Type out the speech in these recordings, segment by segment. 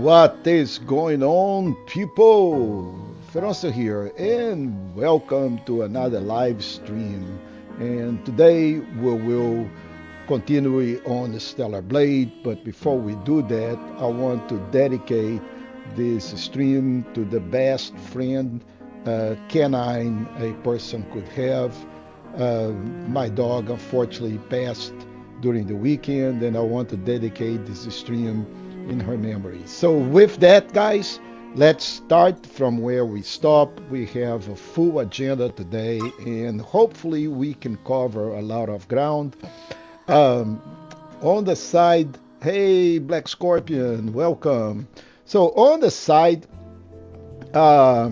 What is going on, people? Feroncio here, and welcome to another live stream. And today we will continue on the Stellar Blade, but before we do that, I want to dedicate this stream to the best friend canine a person could have. My dog unfortunately passed during the weekend, and I want to dedicate this stream in her memory. So with that, guys, let's start from where we stop. We have a full agenda today, and hopefully we can cover a lot of ground. Um, on the side, hey, Black Scorpion, welcome. So on the side, uh,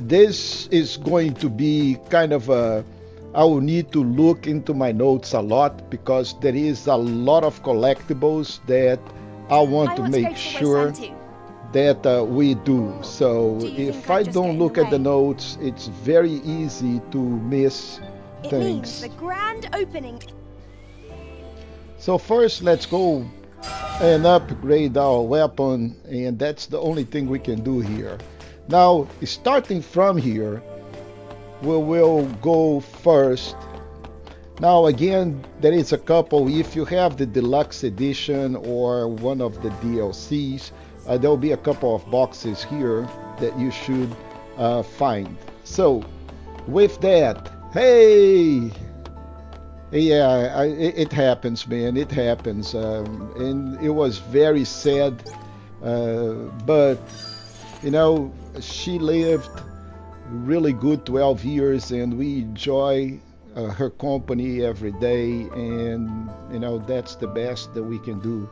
this is going to be kind of a I will need to look into my notes a lot because there is a lot of collectibles that I want to make sure that we do. So if I don't look at the notes, it's very easy to miss things. It means the grand opening. So first, let's go and upgrade our weapon, and that's the only thing we can do here. Now, starting from here, we will go first. Now again, there is a couple. If you have the deluxe edition or one of the DLCs, there will be a couple of boxes here that you should find. So with that, hey, yeah, it happens, man. It happens, and it was very sad, but you know, she lived really good 12 years, and we enjoy her company every day, and you know, that's the best that we can do.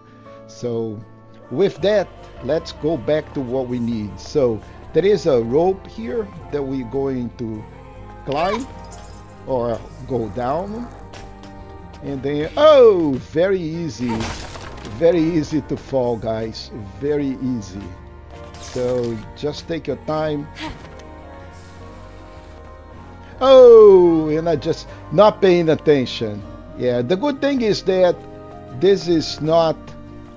So with that, let's go back to what we need. So there is a rope here that we're going to climb or go down, and then very easy to fall, guys, very easy. So just take your time. Oh, and I just not paying attention. Yeah, the good thing is that this is not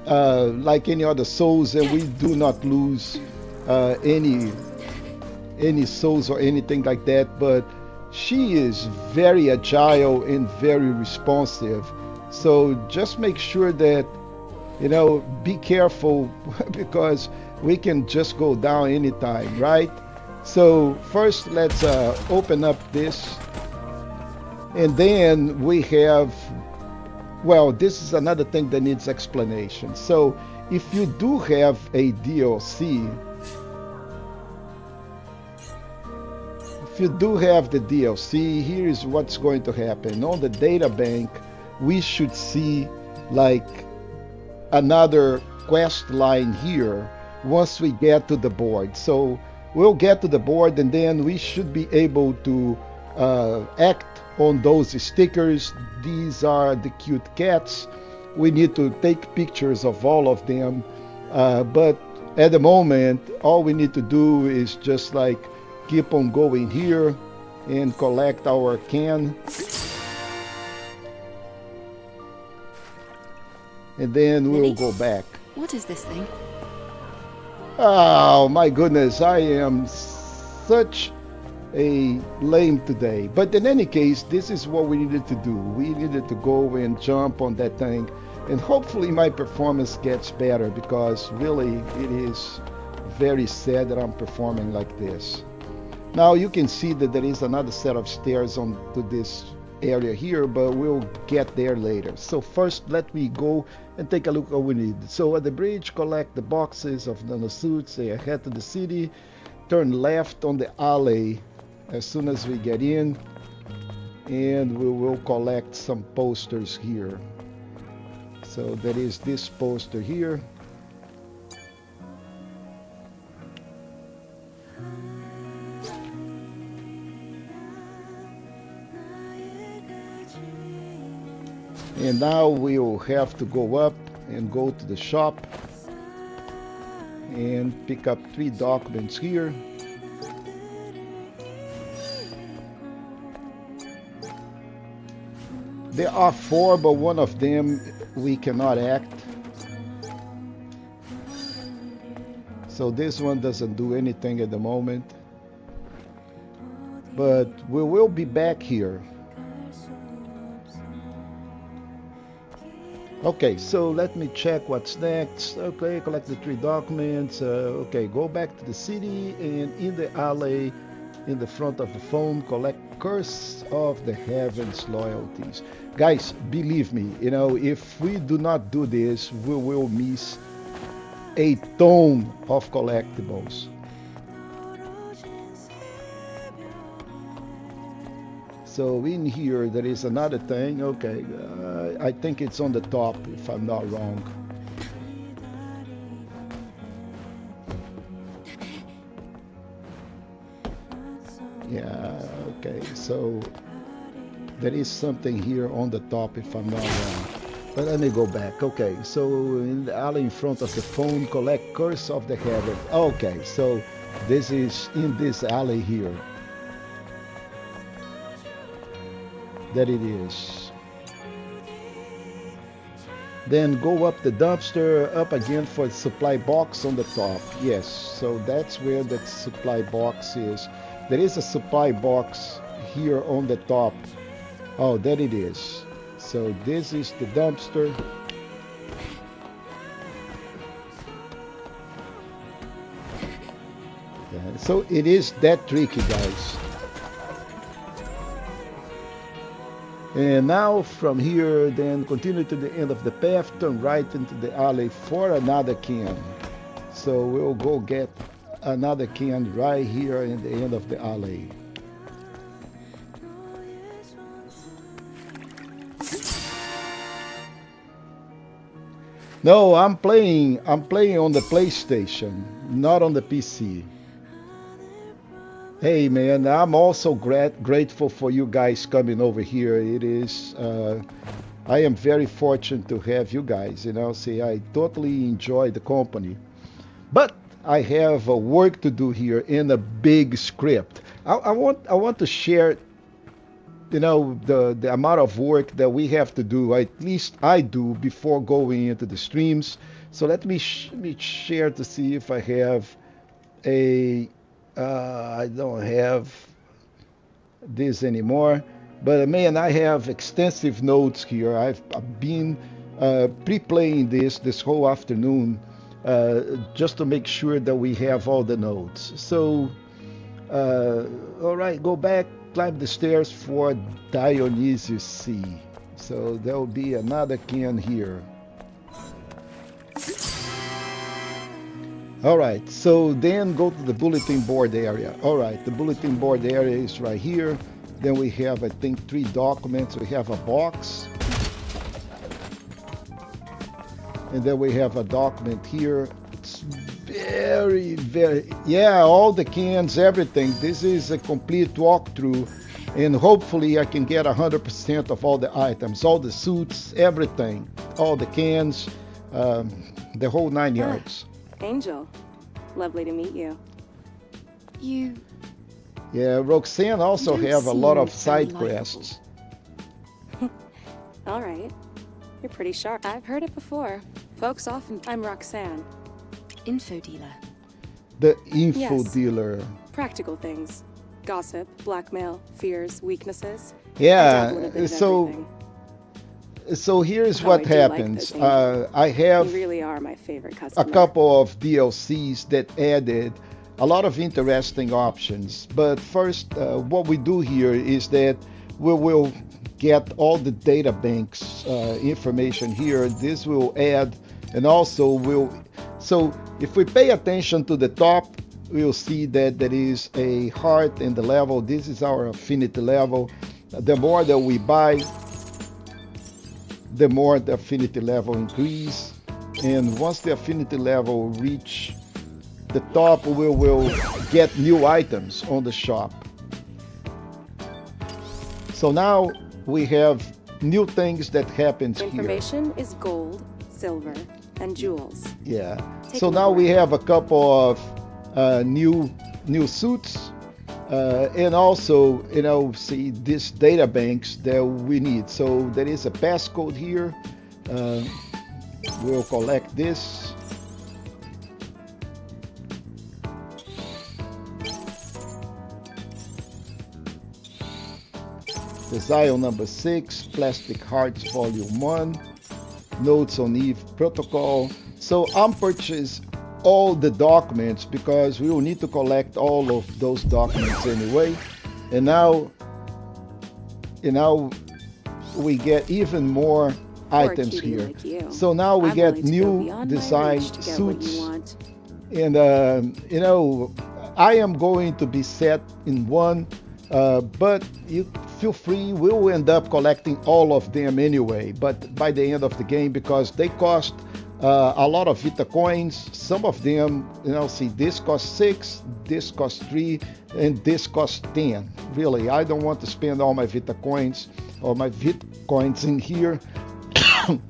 like any other souls, and we do not lose any souls or anything like that. But she is very agile and very responsive. So just make sure that, you know, be careful because we can just go down anytime, right? So first, let's open up this, and then we have, well, this is another thing that needs explanation. So if you do have a DLC, if you do have the DLC, here is what's going to happen. On the data bank, we should see like another quest line here once we get to the board. So we'll get to the board, and then we should be able to act on those stickers. These are the cute cats. We need to take pictures of all of them, but at the moment all we need to do is just like keep on going here and collect our can, and then we'll go back. What is this thing? Oh my goodness, I am such a lame today. But in any case, this is what we needed to do. We needed to go and jump on that thing, and hopefully my performance gets better, because really it is very sad that I'm performing like this. Now you can see that there is another set of stairs onto this area here, but we'll get there later. So first, let me go and take a look at what we need. So at the bridge, collect the boxes of nanosuits. Say head to the city, turn left on the alley as soon as we get in, and we will collect some posters here. So there is this poster here. And now we will have to go up and go to the shop and pick up 3 documents here. There are 4, but one of them we cannot act. So this one doesn't do anything at the moment, but we will be back here. Okay, so let me check what's next. Okay, collect the 3 documents. Okay, go back to the city, and in the alley in the front of the phone, collect Curse of the Heavens loyalties. Guys, believe me, you know, if we do not do this, we will miss a ton of collectibles. So in here there is another thing. Okay, I think it's on the top if I'm not wrong. Yeah, okay, so there is something here on the top if I'm not wrong. But let me go back. Okay, so in the alley in front of the phone, collect Curse of the Heaven. Okay, so this is in this alley here. That it is. Then go up the dumpster, up again for the supply box on the top. Yes, so that's where the supply box is. There is a supply box here on the top. Oh, there it is. So this is the dumpster. Yeah, so it is that tricky, guys. And now from here, then continue to the end of the path, turn right into the alley for another can. So we'll go get another can right here in the end of the alley. No, I'm playing on the PlayStation, not on the PC. Hey man, I'm also grateful for you guys coming over here. It is, I am very fortunate to have you guys. You know, see, I totally enjoy the company, but I have work to do here in a big script. I want to share, you know, the amount of work that we have to do. At least I do before going into the streams. So let me share to see if I have a. I don't have this anymore, but man, I have extensive notes here. I've been pre-playing this whole afternoon just to make sure that we have all the notes. So, all right, go back, climb the stairs for Dionysius C. So there will be another can here. All right, so then go to the bulletin board area. All right, the bulletin board area is right here. Then we have, I think, 3 documents. We have a box. And then we have a document here. It's very, yeah, all the cans, everything. This is a complete walkthrough. And hopefully I can get 100% of all the items, all the suits, everything, all the cans, the whole 9 yards. Angel, lovely to meet you. You... Yeah, Roxanne also You have a lot of seem side unlikable. quests. All right. You're pretty sharp. I've heard it before. Folks often... I'm Roxanne. info dealer. The info Yes. dealer. Practical things. Gossip, blackmail, fears, weaknesses. I Yeah, dabble in a bit of so everything. so here's Oh, what I do like happens. this, Angel. I have You really are my favorite a customer. couple of DLCs that added a lot of interesting options. But first, what we do here is that we will get all the data banks information here. This will add, and also will. So if we pay attention to the top, we'll see that there is a heart in the level. This is our affinity level. The more that we buy, the more the affinity level increase. And once the affinity level reach the top, we will get new items on the shop. So now we have new things that happens here. Information is gold, silver, and jewels. Yeah. Take So a now look we around. have a couple of new suits, and also, you know, see these data banks that we need. So there is a passcode here. We'll collect this. The Xion number 6, Plastic Hearts Volume 1, Notes on Eve Protocol. So I'm purchased all the documents because we will need to collect all of those documents anyway. And now we get even more items here. Like so now we I'm get willing to go new beyond my design reach to get what you suits. want. And you know, I am going to be set in one, but you feel free. We'll end up collecting all of them anyway, but by the end of the game, because they cost a lot of Vita coins. Some of them, you know, see, this costs 6, this costs 3, and this costs 10. Really, I don't want to spend all my Vita coins or my Vita coins in here.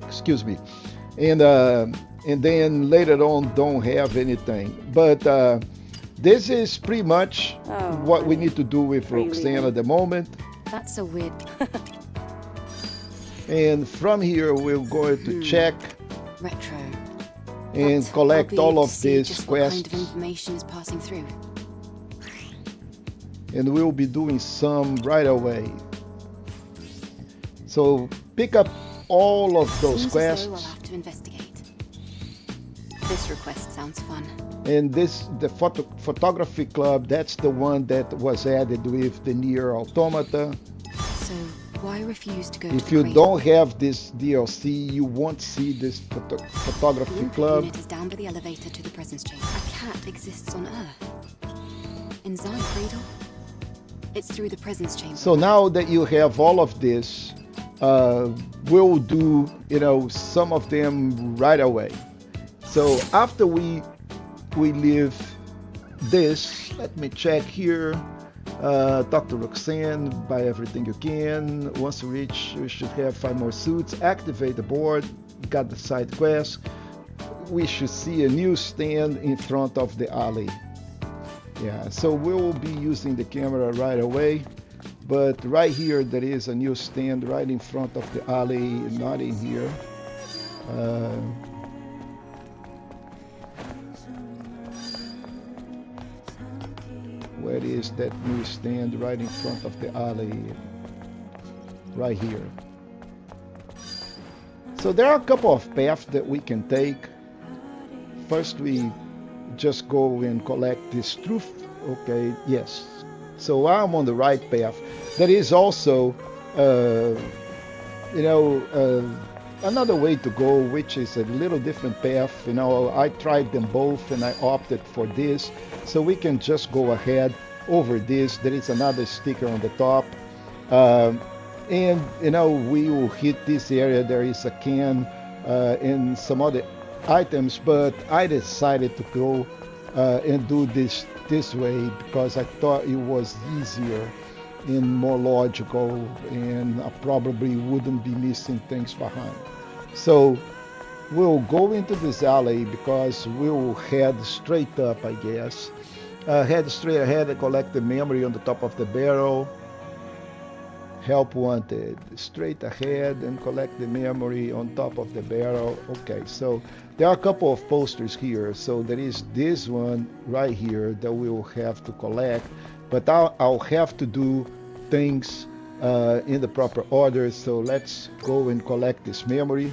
Excuse me. And then later on don't have anything. But this is pretty much what we need to do with Roxanne at the moment. That's so weird. And from here we're going to check Retro. and But collect I'll be all able of to see these just quests. what kind of information is passing through. And we'll be doing some right away. So pick up all of those Seems as though I'll quests. have to investigate. This request sounds fun. And the photography club, that's the one that was added with the Nier Automata. So why refuse to go If to you the don't have this DLC, you won't see this photography The input club. unit is down by the elevator to the presence chamber. A cat exists on Earth. In Zion Cradle? It's through the presence chamber. So now that you have all of this, we'll do, you know, some of them right away. So after we leave this, let me check here. Talk to Roxanne, buy everything you can. Once you reach, we should have 5 more suits. Activate the board, got the side quest. We should see a new stand in front of the alley. Yeah, so we'll be using the camera right away. But right here, there is a new stand right in front of the alley, not in here. Where is that new stand right in front of the alley? Right here. So there are a couple of paths that we can take. First, we just go and collect this truth. Okay, yes. So I'm on the right path. There is also, another way to go, which is a little different path. You know, I tried them both and I opted for this. So we can just go ahead over this. There is another sticker on the top. And, you know, we will hit this area. There is a can and some other items, but I decided to go and do this way because I thought it was easier and more logical, and I probably wouldn't be missing things behind. So we'll go into this alley because we'll head straight up, I guess. Head straight ahead and collect the memory on the top of the barrel. Help wanted. Straight ahead and collect the memory on top of the barrel. Okay, so there are a couple of posters here. So there is this one right here that we will have to collect, but I'll have to do things in the proper order. So let's go and collect this memory.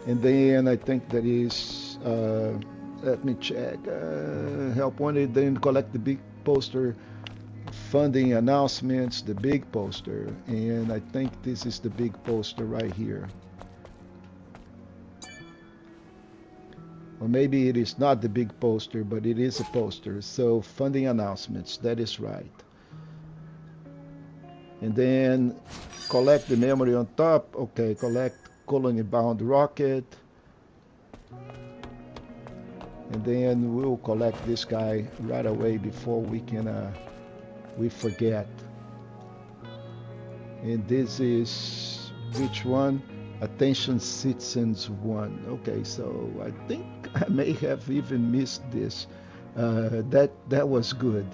And then I think that is, let me check, help wanted, then collect the big poster, funding announcements, the big poster. And I think this is the big poster right here. Or maybe it is not the big poster, but it is a poster. So funding announcements, that is right. And then collect the memory on top. Okay, collect colony bound rocket. And then we'll collect this guy right away before we can we forget. And this is which one? Attention Citizens 1. Okay, so I think I may have even missed this. That was good.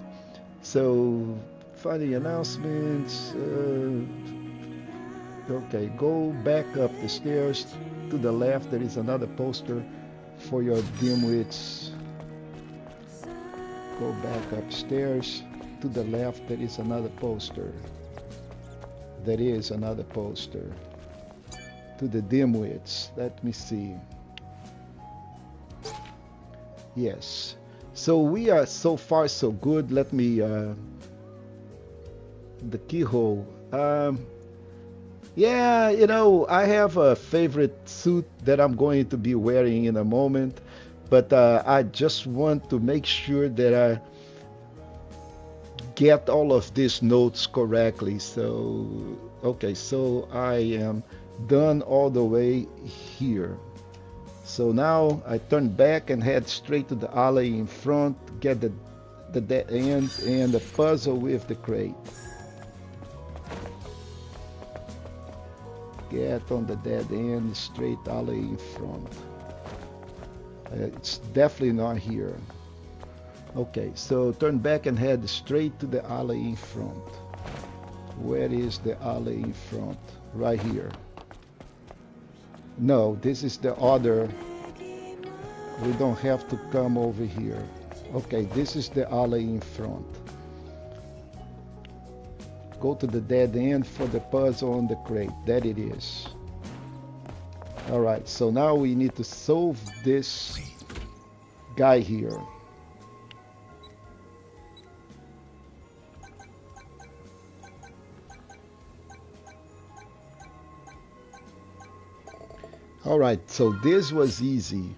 So funny announcements. Okay, go back up the stairs to the left. There is another poster for your dimwits. Go back upstairs to the left. There is another poster. there is another poster. To the dimwits. Let me see. Yes. So we are so far so good. Let me the keyhole. Yeah, you know, I have a favorite suit that I'm going to be wearing in a moment, but I just want to make sure that I get all of these notes correctly. So, okay, so I am done all the way here. So now I turn back and head straight to the alley in front, get the dead end and the puzzle with the crate. Get on the dead end, straight alley in front. It's definitely not here. Okay, so turn back and head straight to the alley in front. Where is the alley in front? Right here. No, this is the other. We don't have to come over here. Okay, this is the alley in front. Go to the dead end for the puzzle on the crate. That it is. Alright, so now we need to solve this guy here. Alright, so this was easy.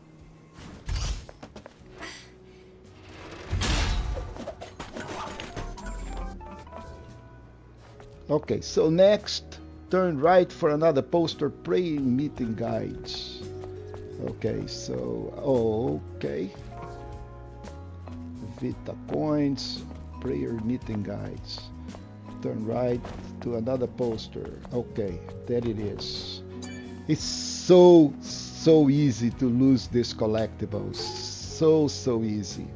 Okay, so next, turn right for another poster, praying meeting guides. Okay, so, okay. Vita coins, prayer meeting guides. Turn right to another poster. Okay, there it is. It's so easy to lose these collectibles. So easy.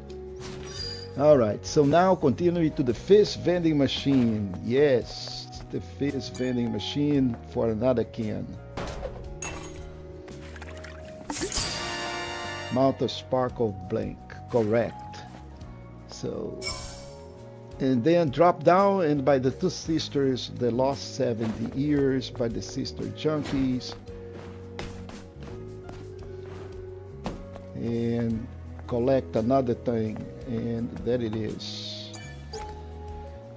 Alright, so now continue to the fish vending machine. Yes, the fish vending machine for another can. Mount of Sparkle blank, correct. So, and then drop down and by the two sisters, the lost 70 years by the sister junkies. And collect another thing, and there it is.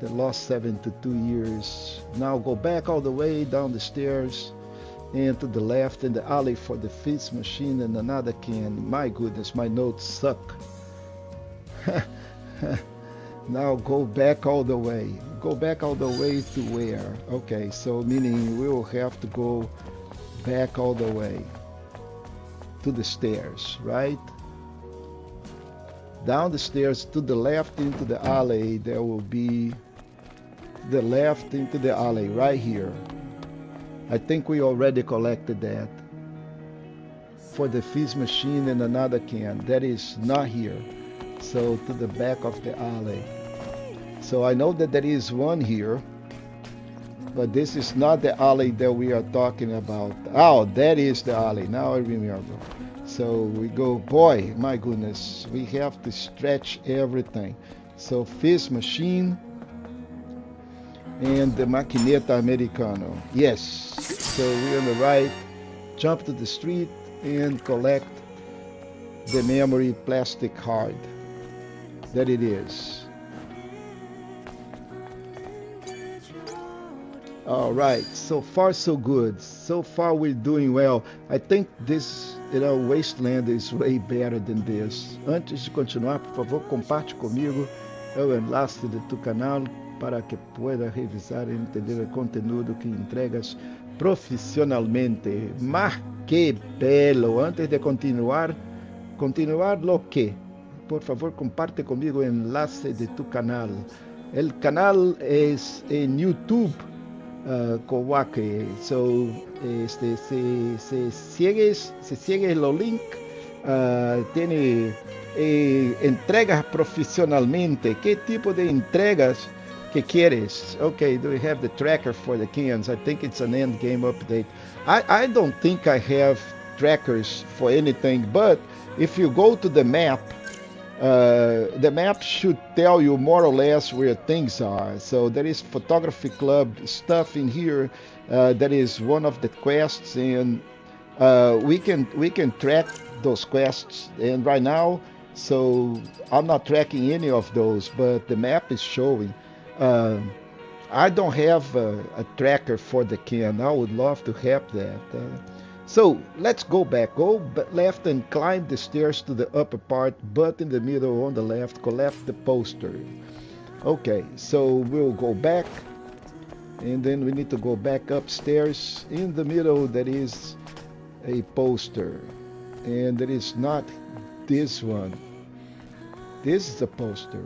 The lost 72 years. Now go back all the way down the stairs and to the left in the alley for the fish machine and another can. My goodness, my notes suck. Now go back all the way. Go back all the way to where? Okay, so meaning we will have to go back all the way to the stairs, right? Down the stairs to the left into the alley. There will be the left into the alley right here. I think we already collected that for the fish machine and another can. That is not here. So to the back of the alley. So I know that there is one here, but this is not the alley that we are talking about. Oh, that is the alley. Now I remember. So we go, boy, my goodness, we have to stretch everything. So fish machine and the maquineta americano. Yes. So we're on the right. Jump to the street and collect the memory plastic card. That it is. All right, so far so good. So far we're doing well. I think this, Wasteland is way better than this. Antes de continuar, por favor, comparte comigo o enlace de tu canal para que pueda revisar e entender o conteúdo que entregas profissionalmente. Mas que belo! Antes de continuar lo que? Por favor, comparte conmigo el enlace de tu canal. El canal es en YouTube. Kowake. So, si sigues los links, tiene entregas profesionalmente. ¿Qué tipo de entregas que quieres? Okay, do we have the tracker for the cans? I think it's an end game update. I don't think I have trackers for anything, but if you go to the map The map should tell you more or less where things are. So there is photography club stuff in here. That is one of the quests, and we can track those quests. And right now, so I'm not tracking any of those, but the map is showing. Uh, I don't have a tracker for the can. I would love to have that. So let's go back. Go left and climb the stairs to the upper part, but in the middle on the left, collect the poster. Okay, so we'll go back, and then we need to go back upstairs. In the middle, there is a poster, and it is not this one. This is a poster,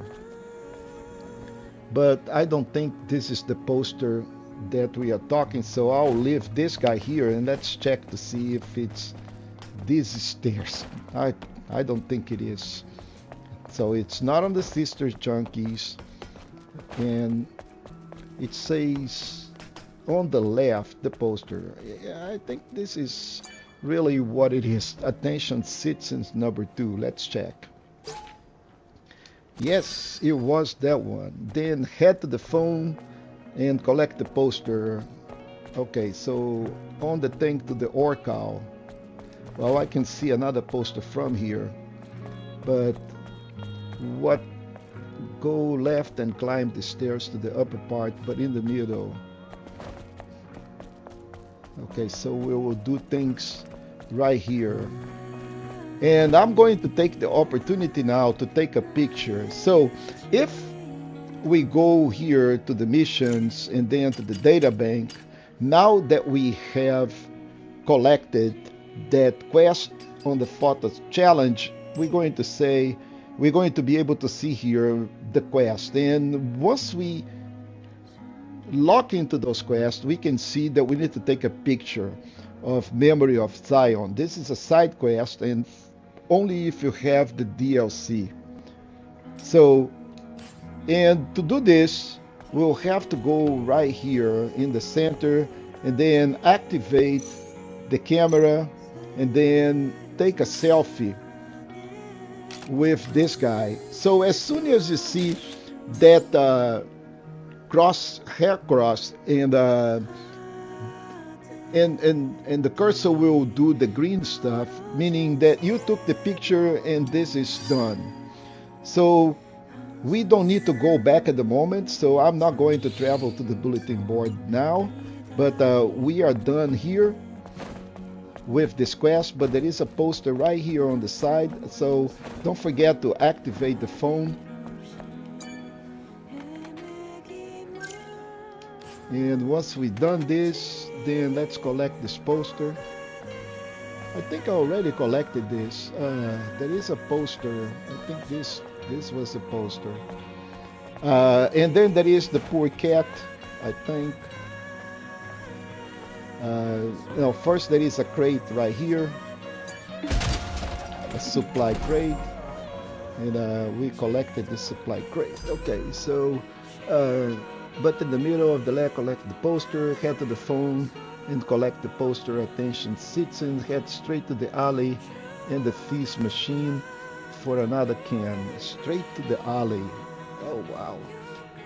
but I don't think this is the poster that we are talking, so I'll leave this guy here and let's check to see if it's these stairs. I don't think it is. So it's not on the Sister Junkies, and it says on the left, the poster. I think this is really what it is. Attention citizens number 2. Let's check. Yes, it was that one. Then head to the phone and collect the poster. Okay, so on the thing to the Orcal. Well, I can see another poster from here, but what? Go left and climb the stairs to the upper part, but in the middle. Okay, so we will do things right here. And I'm going to take the opportunity now to take a picture. So if we go here to the missions and then to the data bank, now that we have collected that quest on the photos challenge, we're going to be able to see here the quest. And once we lock into those quests, we can see that we need to take a picture of Memory of Xion. This is a side quest, and only if you have the DLC. So, and to do this, we'll have to go right here in the center and then activate the camera and then take a selfie with this guy. So as soon as you see that hair cross and the cursor will do the green stuff, meaning that you took the picture and this is done. So we don't need to go back at the moment, so I'm not going to travel to the bulletin board now, but we are done here with this quest. But there is a poster right here on the side, so don't forget to activate the phone. And once we've done this, then let's collect this poster. I think I already collected this. There is a poster. I think this was a poster. And then there is the poor cat, I think. No, first there is a crate right here, a supply crate, and we collected the supply crate. Okay, so but in the middle of the left, collect the poster, head to the phone and collect the poster. Attention citizens, head straight to the alley and the feast machine for another can. Straight to the alley. Oh wow,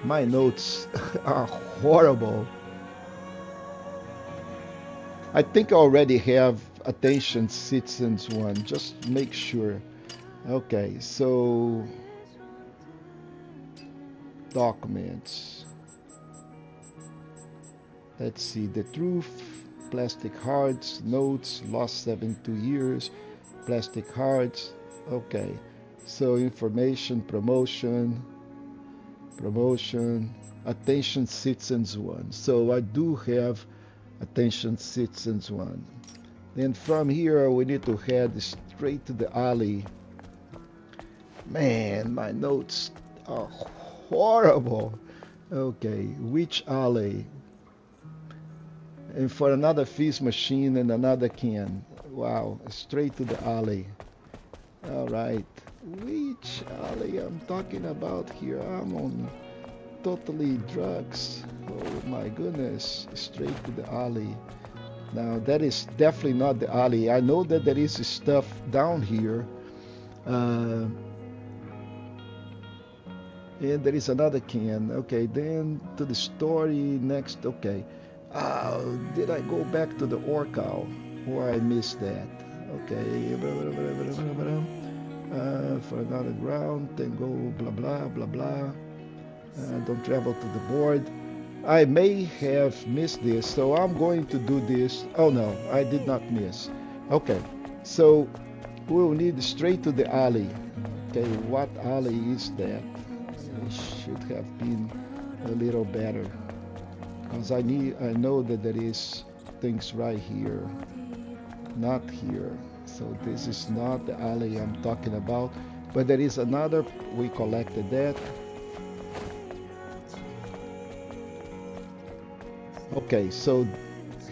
my notes are horrible. I think I already have attention citizens one, just make sure. Okay, so documents. Let's see, the truth, plastic hearts, notes, lost 72 years, plastic hearts. Okay, so information, promotion, attention citizens one. So I do have attention citizens one. Then from here we need to head straight to the alley. Man, my notes are horrible. Okay, which alley? And for another feast machine and another can. Wow, straight to the alley. All right, which alley I'm talking about here? I'm on totally drugs. Oh my goodness, straight to the alley. Now that is definitely not the alley. I know that there is stuff down here. And there is another can. Okay, then to the story next. Okay. Did I go back to the Orcal? Or I missed that? Okay. For another ground, then go blah blah blah blah. Don't travel to the board. I may have missed this, so I'm going to do this. Oh no, I did not miss. Okay, so we'll need straight to the alley. Okay, what alley is that? It should have been a little better, because I know that there is things right here, not here. So this is not the alley I'm talking about, but there is another. We collected that. Okay, so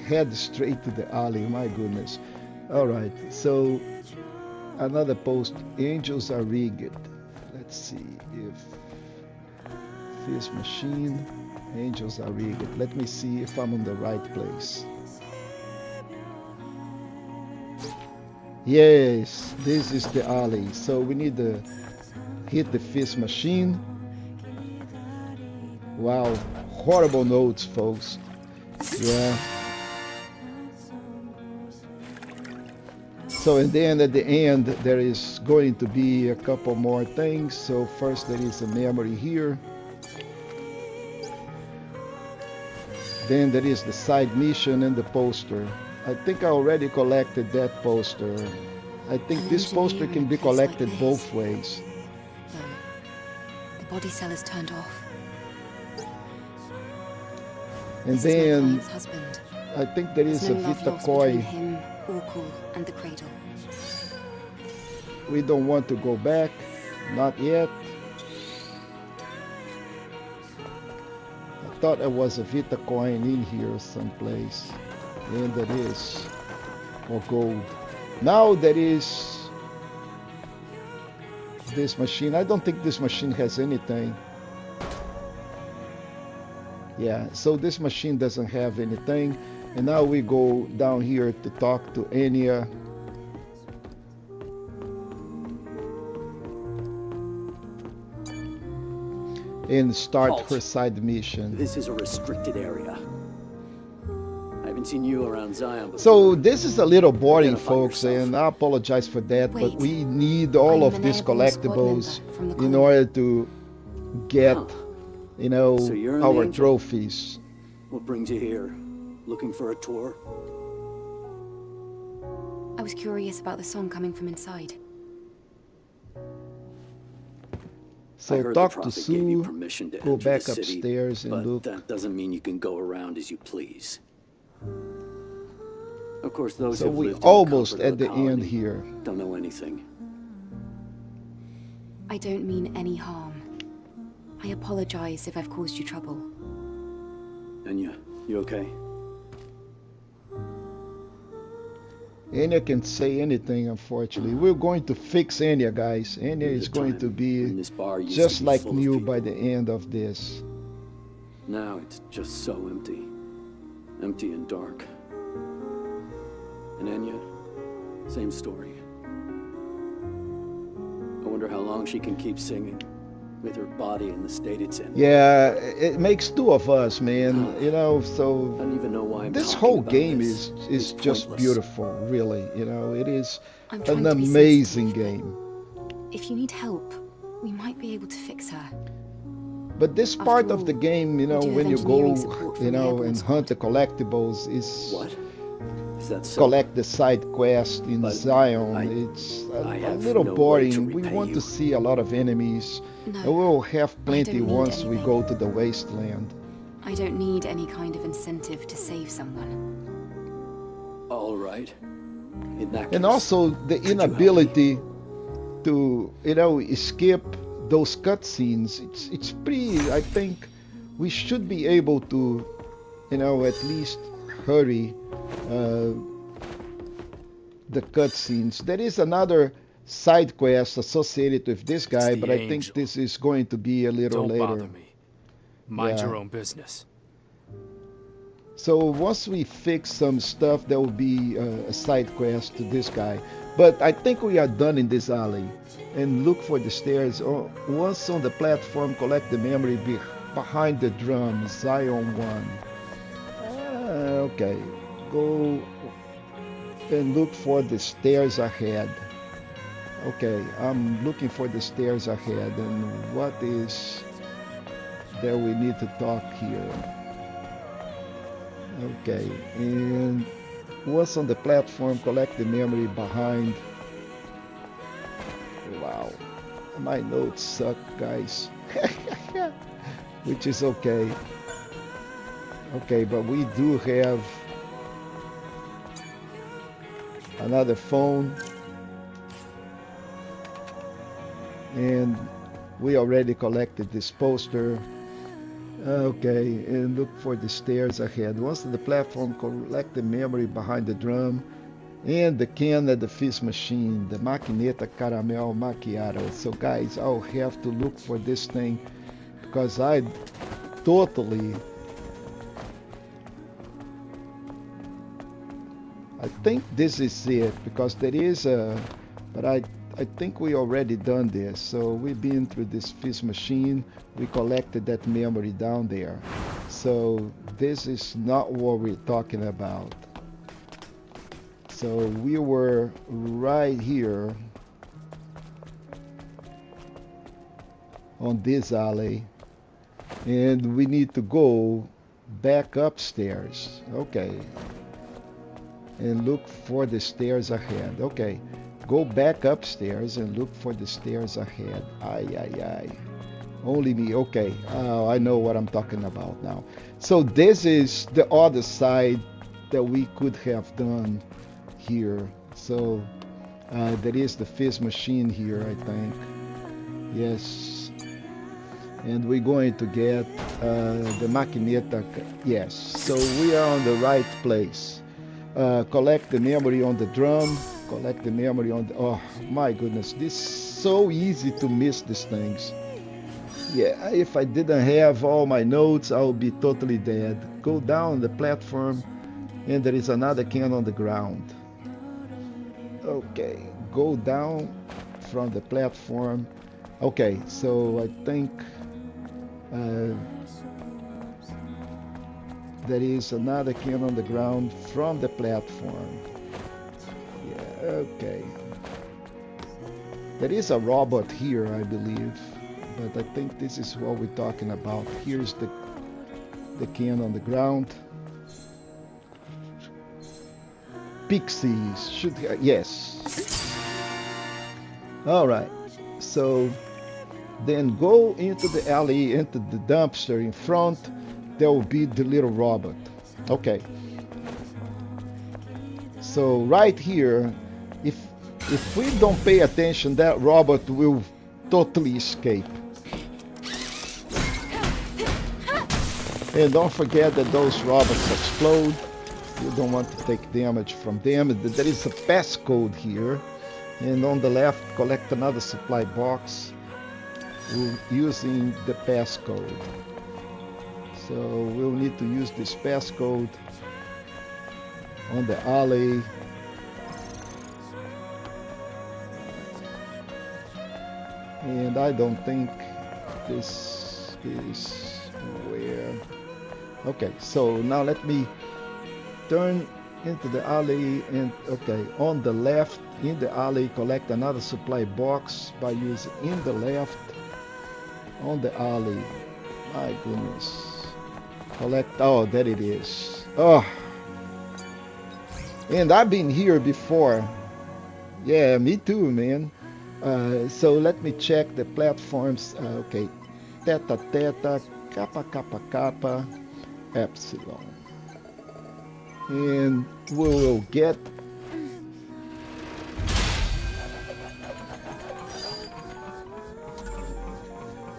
head straight to the alley. My goodness. All right, so another post. Angels are rigged. Let's see if this machine. Angels are rigged. Let me see if I'm in the right place. Yes, this is the alley. So we need to hit the fist machine. Wow, horrible notes, folks. Yeah. So and then at the end there is going to be a couple more things. So first there is a memory here. Then there is the side mission and the poster. I think I already collected that poster. I think this poster can be collected both ways. The body cell is turned off. And This is my then client's husband. I think there is There's a no love Vita lost Koi. between him, Orcal, and the cradle. We don't want to go back. Not yet. I thought there was a Vita coin in here someplace. And there is. Or gold. Now there is this machine. I don't think this machine has anything. Yeah, so this machine doesn't have anything. And now we go down here to talk to Anya. And start Halt. her side mission. This is a restricted area. I haven't seen you around Xion before. So this is a little boring, Identify folks, yourself. and I apologize for that, but Wait. we need all I'm of an these airborne squad collectibles member from the in colony. order to get, Huh. you know, So you're an our angel. trophies. What brings you here? Looking for a tour? I was curious about the song coming from inside. I So heard talk the to prophet gave you Sue, permission to go enter back the city, upstairs and but look. that doesn't mean you can go around as you please. Of course, those So who've we lived in the almost comfort of at the end colony here. don't know anything. I don't mean any harm. I apologize if I've caused you trouble. And you okay? Anya can say anything, unfortunately. We're going to fix Anya, guys. Anya There is was a going to time be when this bar used just to be like full of new people. by the end of this. Now it's just so empty. Empty and dark. And Enya, same story. I wonder how long she can keep singing with her body in the state it's in. Yeah, it makes two of us, man. You know, I so don't even know why I'm this talking whole about game this. is It's just pointless. beautiful, really. You know, it is I'm trying an to be amazing sensitive. game. If you need help, we might be able to fix her. But this After part of all, the game, you know, we do when have you go, engineering support from you the know, airborne and squad. hunt the collectibles is What? Is that so? collect the side quest in But Zion. I It's a have little no way boring. to We repay want you. to see a lot of enemies. No, And we'll have plenty don't need once we anything. go to the Wasteland. I don't need any kind of incentive to save someone. All right. In that case, And also the could you help me? inability to, you know, skip those cutscenes. It's pretty. I think we should be able to, you know, at least hurry the cutscenes. There is another side quest associated with this guy, the but I think angel. this is going to be a little Don't later. bother me. Mind Yeah. your own business. So once we fix some stuff, there will be a side quest to this guy. But I think we are done in this alley. And look for the stairs. Oh, once on the platform, collect the memory behind the drum, Xion 1. Okay, go and look for the stairs ahead. Okay, I'm looking for the stairs ahead. And what is that we need to talk here? Okay, and once on the platform, collect the memory behind. Wow, my notes suck, guys. Which is okay. Okay, but we do have another phone. And we already collected this poster. Okay, and look for the stairs ahead. Once on the platform, collect the memory behind the drum and the can at the fizz machine, the maquineta caramel macchiato. So guys, I'll have to look for this thing because I totally, I think this is it because there is a, but I think we already done this. So we've been through this fizz machine. We collected that memory down there. So this is not what we're talking about. So we were right here on this alley and we need to go back upstairs. Okay. And look for the stairs ahead. Okay. Go back upstairs and look for the stairs ahead. Ay, ay, ay. Only me. Okay. I know what I'm talking about now. So this is the other side that we could have done here. So there is the fizz machine here, I think. Yes. And we're going to get the maquineta. Yes. So we are on the right place. Collect the memory on the drum. Collect the memory on the, oh my goodness, this is so easy to miss these things. Yeah, if I didn't have all my notes, I would be totally dead. Go down the platform and there is another can on the ground. Okay, go down from the platform. Okay, so I think there is another can on the ground from the platform. Okay. There is a robot here, I believe, but I think this is what we're talking about. Here's the can on the ground. Pixies should yes. All right. So then go into the alley, into the dumpster in front. There will be the little robot. Okay. So right here, if we don't pay attention, that robot will totally escape. And don't forget that those robots explode. You don't want to take damage from them. There is a passcode here. And on the left, collect another supply box using the passcode. So we'll need to use this passcode on the alley. And I don't think this is where. Okay, so now let me turn into the alley and okay, on the left in the alley, collect another supply box by using in the left on the alley. My goodness. Collect, oh, there it is. Oh. And I've been here before. Yeah, me too, man. So let me check the platforms. Okay, theta, theta, kappa, kappa, kappa, epsilon. And we will get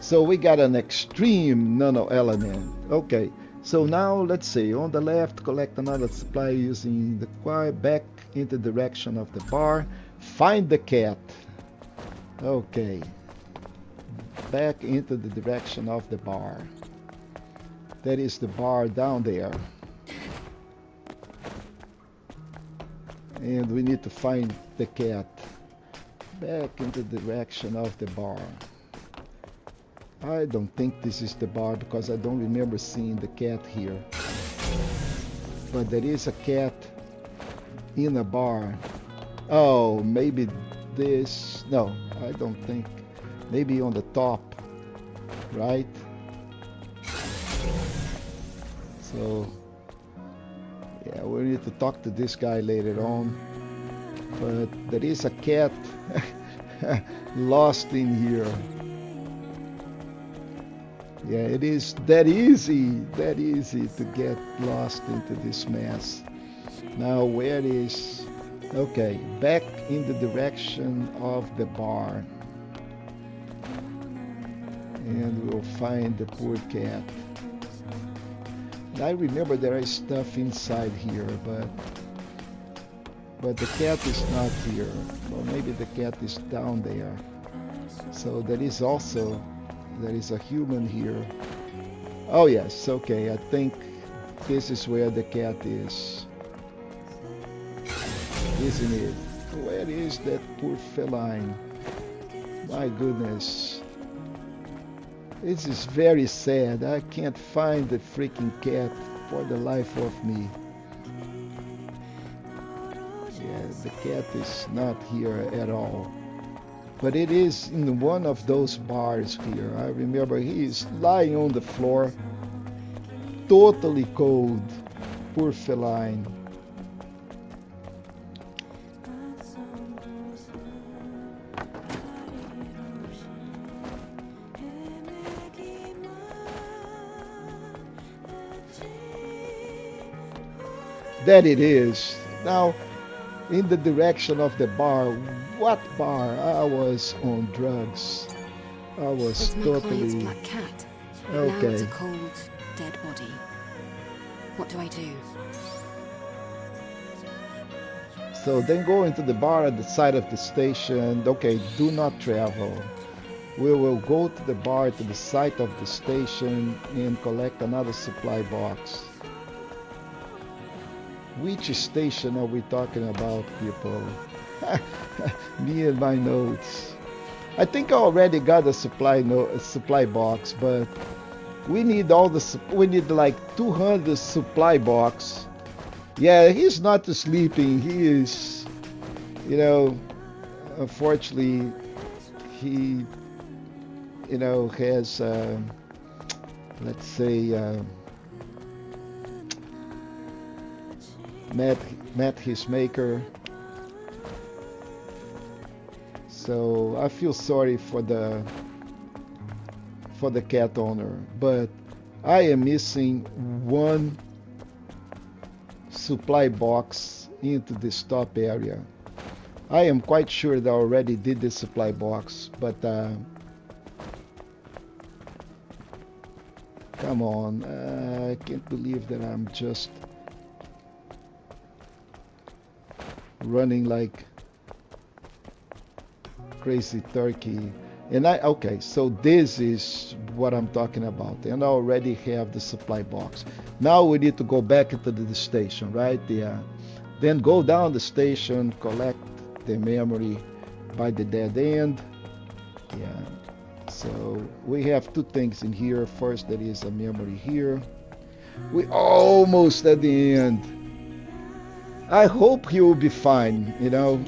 so we got an extreme nano element. Okay, so now let's see. On the left, collect another supply using the choir back in the direction of the bar. Find the cat. Okay, back into the direction of the bar. That is the bar down there. And we need to find the cat. Back in the direction of the bar. I don't think this is the bar because I don't remember seeing the cat here. But there is a cat in a bar. Oh, maybe this. No, I don't think. Maybe on the top, right? So, yeah, we need to talk to this guy later on. But there is a cat lost in here. Yeah, it is that easy to get lost into this mess. Now, where is... Okay, back in the direction of the bar. And we'll find the poor cat. I remember there is stuff inside here, but the cat is not here. Well, maybe the cat is down there. So there is a human here. Oh yes, okay, I think this is where the cat is. Isn't it? Where is that poor feline? My goodness. This is very sad. I can't find the freaking cat for the life of me. Yeah, the cat is not here at all. But it is in one of those bars here. I remember he is lying on the floor, totally cold. Poor feline. That it is. Now, in the direction of the bar. What bar? I was on drugs. I was It's my client's totally... black cat. Now it's Okay. a cold, dead body. What do I do? So then go into the bar at the side of the station. Okay, do not travel. We will go to the bar to the site of the station and collect another supply box. Which station are we talking about, people? Me and my notes. I think I already got a supply box, but we need we need like 200 supply box. Yeah, he's not sleeping. He is, you know, unfortunately, he, you know, has, let's say, met his maker. So I feel sorry for the cat owner, but I am missing one supply box into the stop area. I am quite sure that I already did the supply box, but come on, I can't believe that I'm just running like crazy turkey. And okay, so this is what I'm talking about, and I already have the supply box. Now we need to go back into the station, right? Yeah. Then go down the station, collect the memory by the dead end. Yeah. So we have two things in here. First, there is a memory here. We almost at the end. I hope he will be fine. You know.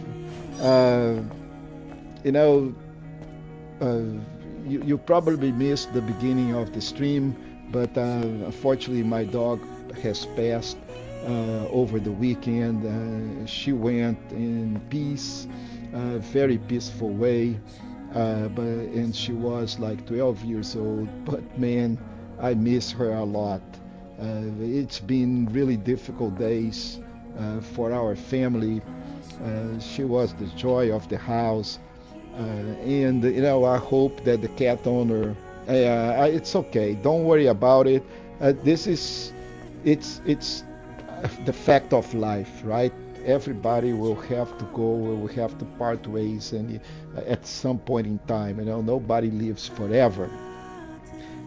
You probably missed the beginning of the stream, but unfortunately my dog has passed over the weekend. She went in peace, very peaceful way, and she was like 12 years old. But man, I miss her a lot. It's been really difficult days for our family. She was the joy of the house. And you know, I hope that the cat owner, it's okay, don't worry about it. It's the fact of life, right? Everybody will have to go, will have to part ways, and at some point in time, you know, nobody lives forever.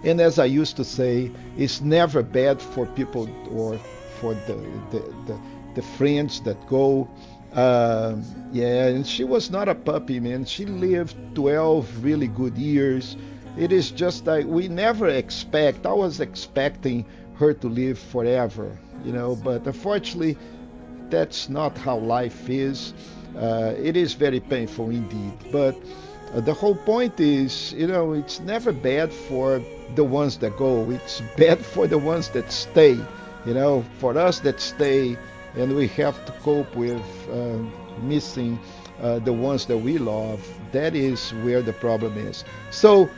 And as I used to say, it's never bad for people or for the friends that go Yeah, and she was not a puppy, man. She lived 12 really good years. It is just like we never expect. I was expecting her to live forever, but unfortunately, that's not how life is. It is very painful indeed. But the whole point is, it's never bad for the ones that go. It's bad for the ones that stay. For us that stay, and we have to cope with missing the ones that we love. That is where the problem is. So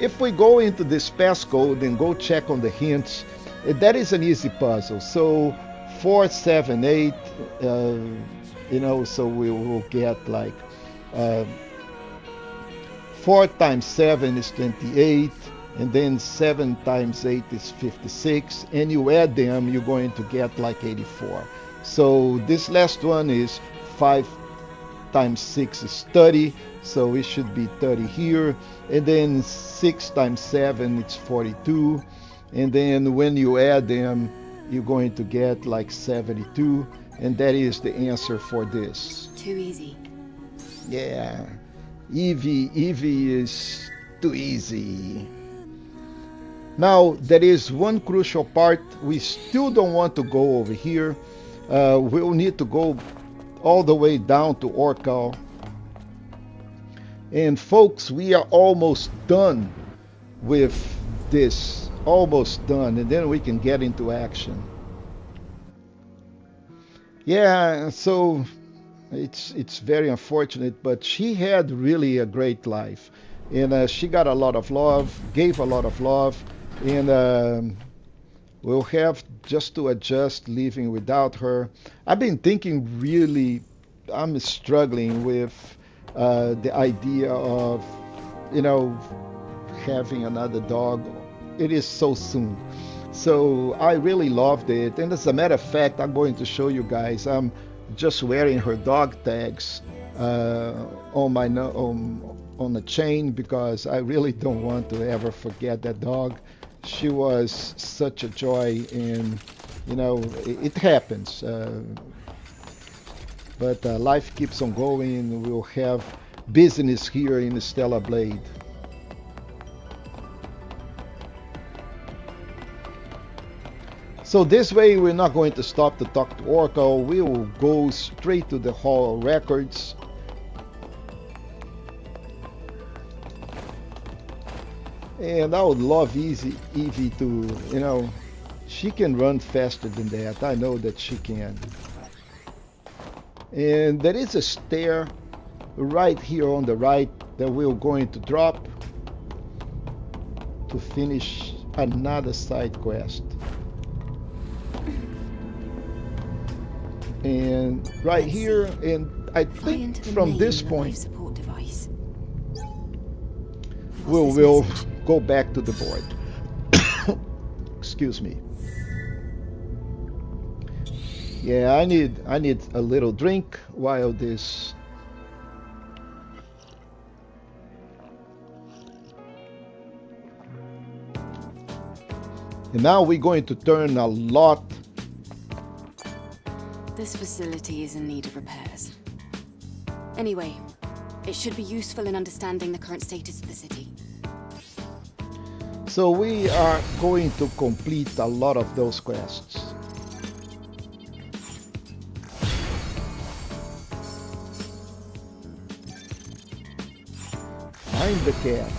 if we go into this passcode and go check on the hints, that is an easy puzzle. So 4, 7, 8, so we will get like 4 times 7 is 28, and then 7 times 8 is 56, and you add them, you're going to get like 84. So this last one is 5 times 6 is 30, so it should be 30 here, and then 6 times 7 it's 42, and then when you add them, you're going to get like 72, and that is the answer for this. Too easy. Yeah, Evie is too easy. Now there is one crucial part. We still don't want to go over here. We'll need to go all the way down to Orcal. And folks, we are almost done with this. Almost done, and then we can get into action. Yeah, so it's very unfortunate, but she had really a great life, and she got a lot of love, gave a lot of love, and we'll have just to adjust living without her. I've been thinking really, I'm struggling with the idea of, having another dog. It is so soon. So I really loved it. And as a matter of fact, I'm going to show you guys. I'm just wearing her dog tags on my on the chain because I really don't want to ever forget that dog. She was such a joy, and it happens. But life keeps on going. We'll have business here in Stella Blade. So this way we're not going to stop to talk to Oracle. We will go straight to the Hall of Records. And I would love Evie to, she can run faster than that. I know that she can. And there is a stair right here on the right that we're going to drop to finish another side quest. And right here, and I think from this point we'll go back to the board. Excuse me. Yeah, I need a little drink while this. And now we're going to turn a lot. This facility is in need of repairs. Anyway, it should be useful in understanding the current status of the city. So we are going to complete a lot of those quests. Find the cat.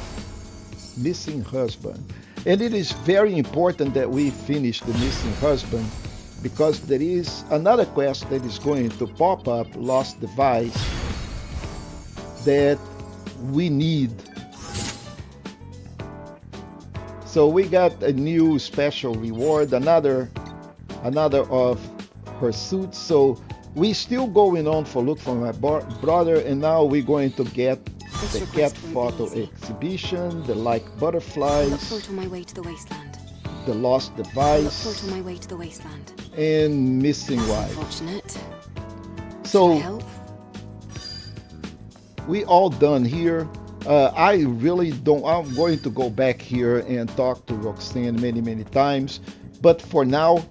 Missing husband. And it is very important that we finish the missing husband, because there is another quest that is going to pop up, Lost Device, that we need. So we got a new special reward, another of her suits. So we still going on for look for my brother, and now we're going to get the cat photo exhibition, the like butterflies. I look forward to my way to the Wasteland. The Lost I look Device. forward to my way to the Wasteland. And Missing Wife. Unfortunate. So Should I help? we all done here. I really don't. I'm going to go back here and talk to Roxanne many times, but for now,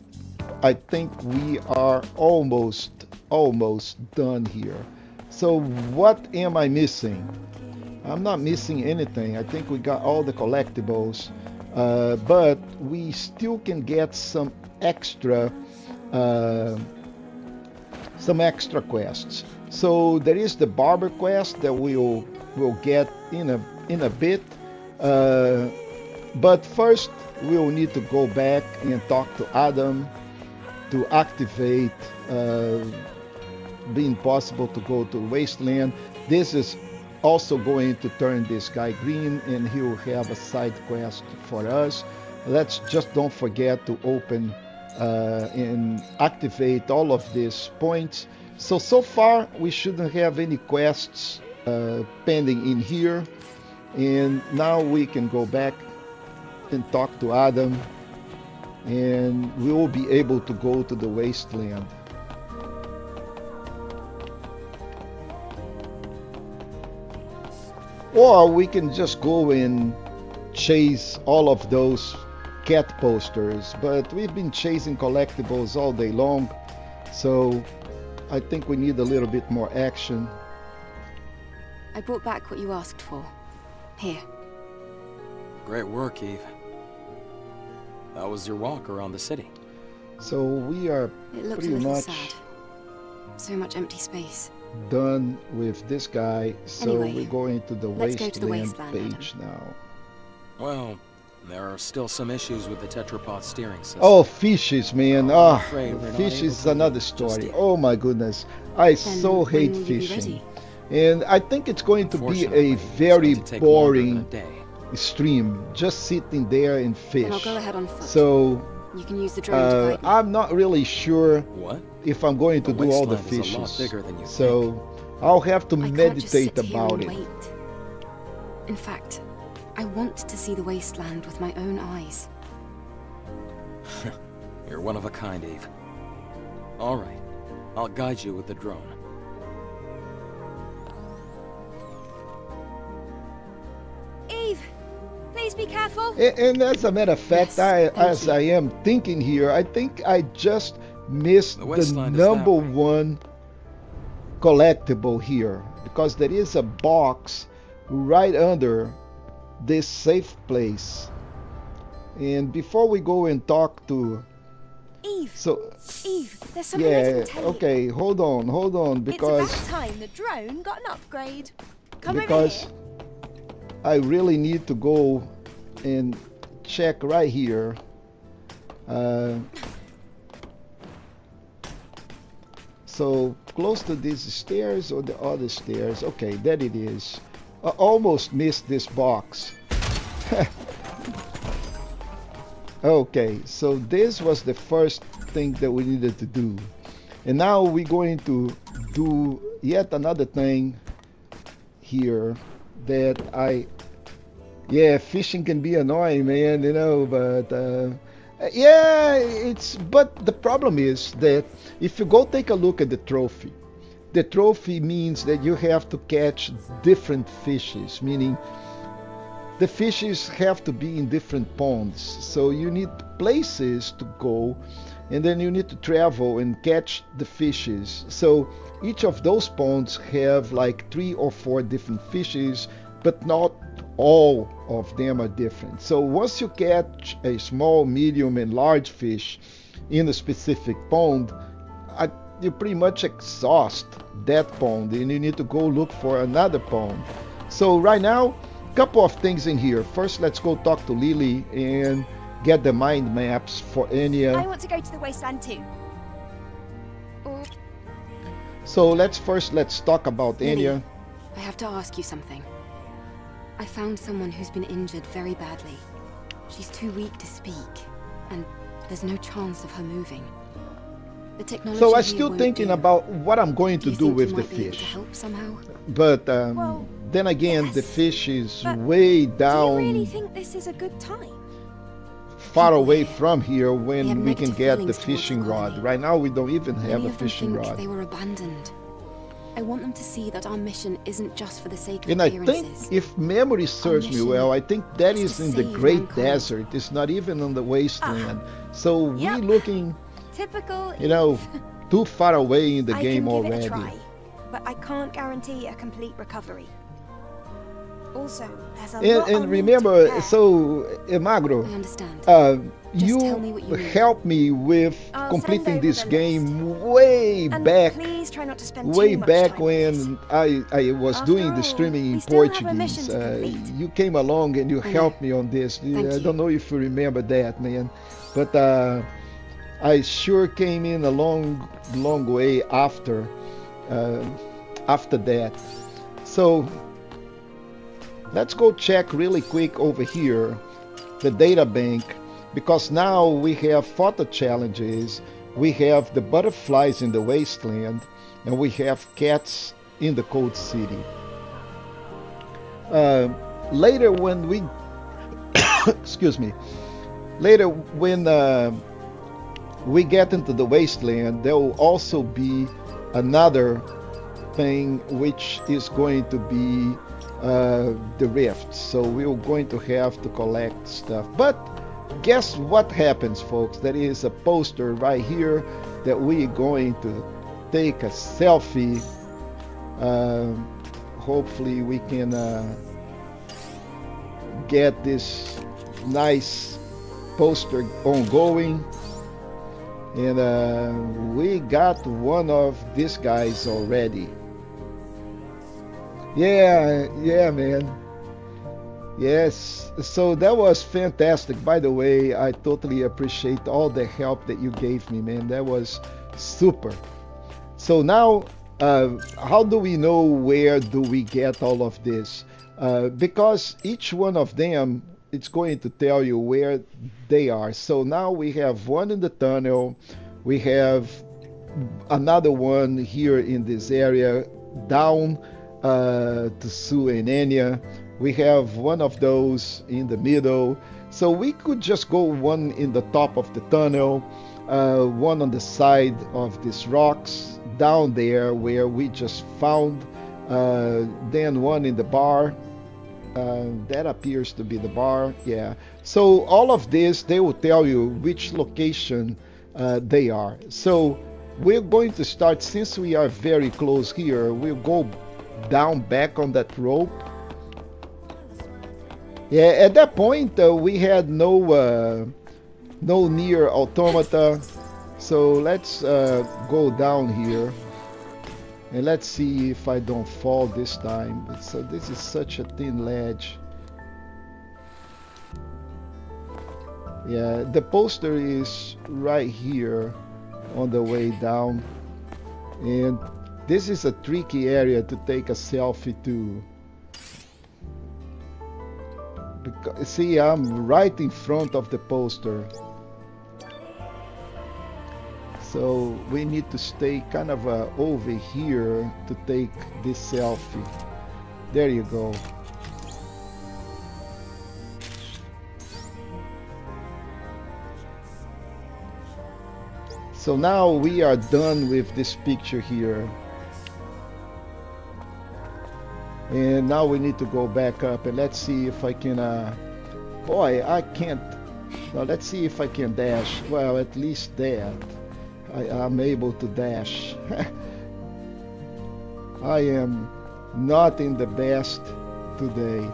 I think we are almost almost done here. So what am I missing? I'm not missing anything. I think we got all the collectibles, but we still can get some extra quests. So there is the barber quest that we'll get in a bit, but first we'll need to go back and talk to Adam to activate being possible to go to Wasteland. This is also going to turn this guy green, and he will have a side quest for us. Let's just don't forget to open and activate all of these points. So far we shouldn't have any quests pending in here, and now we can go back and talk to Adam, and we will be able to go to the Wasteland. Or we can just go and chase all of those cat posters, but we've been chasing collectibles all day long, so I think we need a little bit more action. I brought back what you asked for. Here. Great work, Eve. That was your walk around the city. So we are It looked a pretty little much sad. So much empty space. done with this guy, so Anyway, we're going to the let's go to the Wasteland Wasteland, page now. Well, there are still some issues with the tetrapod steering system. Oh, fishes, man. Oh, I'm Ah, afraid we're not fish able is to another just story. yet. Oh my goodness. I Then so when hate will you be fishing. ready? And I think it's going to be Unfortunately, a it's very going to take longer than boring a day. stream, just sitting there and Then I'll fish. go ahead on foot. So You can use the drone to guide me. I'm not really sure What? if I'm going to The do all the Wasteland is a lot fishes. bigger than you So I'll have to I can't just meditate sit here about and it. wait. In fact, I want to see the Wasteland with my own eyes. You're one of a kind, Eve. All right. I'll guide you with the drone. Eve, please be careful. And as a matter of fact, Yes, thank as you. I am thinking here, I think I just missed The the Wasteland is that number way. one collectible here, because there is a box right under this safe place. And before we go and talk to, Eve, so Eve, there's something I yeah, didn't tell you. okay, hold on, because It's about time the drone got an upgrade. Come over because here. I really need to go and check right here. So close to these stairs or the other stairs. Okay, there it is. I almost missed this box. Okay, so this was the first thing that we needed to do. And now we're going to do yet another thing here that yeah, fishing can be annoying, man, you know, but yeah, but the problem is that if you go take a look at the trophy means that you have to catch different fishes, meaning the fishes have to be in different ponds, so you need places to go, and then you need to travel and catch the fishes. So each of those ponds have like 3 or 4 different fishes, but not all of them are different. So once you catch a small, medium, and large fish in a specific pond, you pretty much exhaust that pond, and you need to go look for another pond. So right now, couple of things in here. First, let's go talk to Lily and get the mind maps for I Enya. want to go to the Wasteland too. So let's talk about Lily, Enya. I have to ask you something. I found someone who's been injured very badly. She's too weak to speak, and there's no chance of her moving. The technology So I'm here still won't thinking do. about what I'm going Do to you do think with you the might be able to fish. help somehow? But Well, then again, the yes, fish is but way Do you down, really think this is a good time? far away from here They have when we can negative get the feelings towards fishing the rod. colony. Right now, we don't even have Many a of them fishing think rod. they were abandoned. I want them to see that our mission isn't just for the sake of And I think, appearances. if memory serves me mission well, I think that is is to in the save Great mankind. Desert. It's not even on the Wasteland. So Yep. we looking, Typical you know, too far away in the I game can give already. it a try, but I can't guarantee a complete recovery. Also, there's a lot I'll And need to remember, prepare. so Magro, I understand. you tell me what you need. helped me with I'll completing send over this the game way And back. please try not to spend Way too much back time on this. when I was After doing the all, streaming in we still have a Portuguese. mission to complete. You came along and you I know. helped me on this. Thank I you. don't know if you remember that, man. But I sure came in a long way after that. So let's go check really quick over here the data bank, because now we have photo challenges, we have the butterflies in the wasteland, and we have cats in the cold city. Later when we excuse me, later when we get into the wasteland, there will also be another thing which is going to be the rift. So we're going to have to collect stuff. But guess what happens, folks? There is a poster right here that we're going to take a selfie. Hopefully we can get this nice poster ongoing. And we got one of these guys already. Yeah, man. Yes, so that was fantastic. By the way, I totally appreciate all the help that you gave me, man. That was super. So now, how do we know where do we get all of this? Because each one of them, it's going to tell you where they are. So now we have one in the tunnel, we have another one here in this area, down to Sue and Enya. We have one of those in the middle. So we could just go one in the top of the tunnel, one on the side of these rocks down there where we just found, then one in the bar. That appears to be the bar. Yeah. So all of this, they will tell you which location they are. So we're going to start, since we are very close here, we'll go down back on that rope. Yeah, at that point we had no near automata. So let's go down here. And let's see if I don't fall this time. So this is such a thin ledge. Yeah, the poster is right here on the way down. And this is a tricky area to take a selfie to. Because, see, I'm right in front of the poster. So we need to stay kind of over here to take this selfie. There you go. So now we are done with this picture here. And now we need to go back up and let's see if I can, boy, I can't. Now let's see if I can dash. Well, at least that. I'm able to dash. I am not in the best today.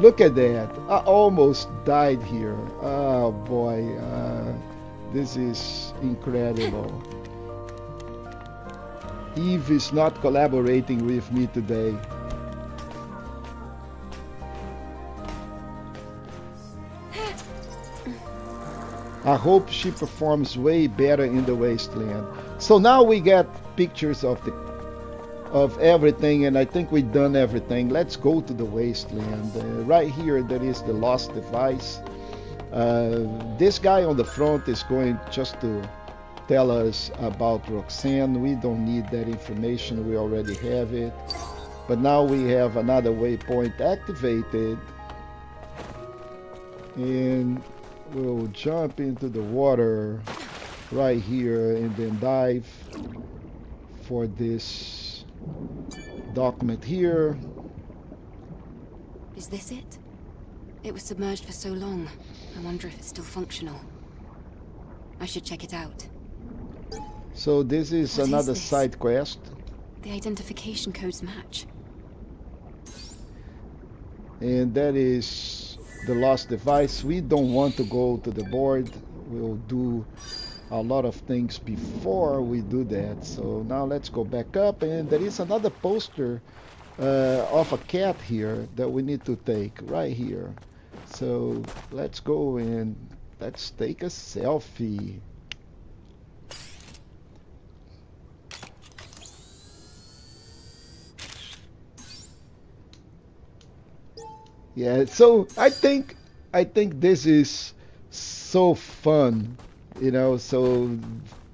Look at that. I almost died here. Oh boy. This is incredible. Eve is not collaborating with me today. I hope she performs way better in the Wasteland. So now we get pictures of everything, and I think we've done everything. Let's go to the Wasteland. Right here, there is the lost device. This guy on the front is going just to tell us about Roxanne. We don't need that information. We already have it. But now we have another waypoint activated. And we'll jump into the water right here and then dive for this document here. Is this it? It was submerged for so long. I wonder if it's still functional. I should check it out. So this is What is another this? side quest. The identification codes match. And that is the lost device. We don't want to go to the board. We'll do a lot of things before we do that. So now let's go back up, and there is another poster of a cat here that we need to take right here. So let's go and let's take a selfie. Yeah, so I think this is so fun, you know. So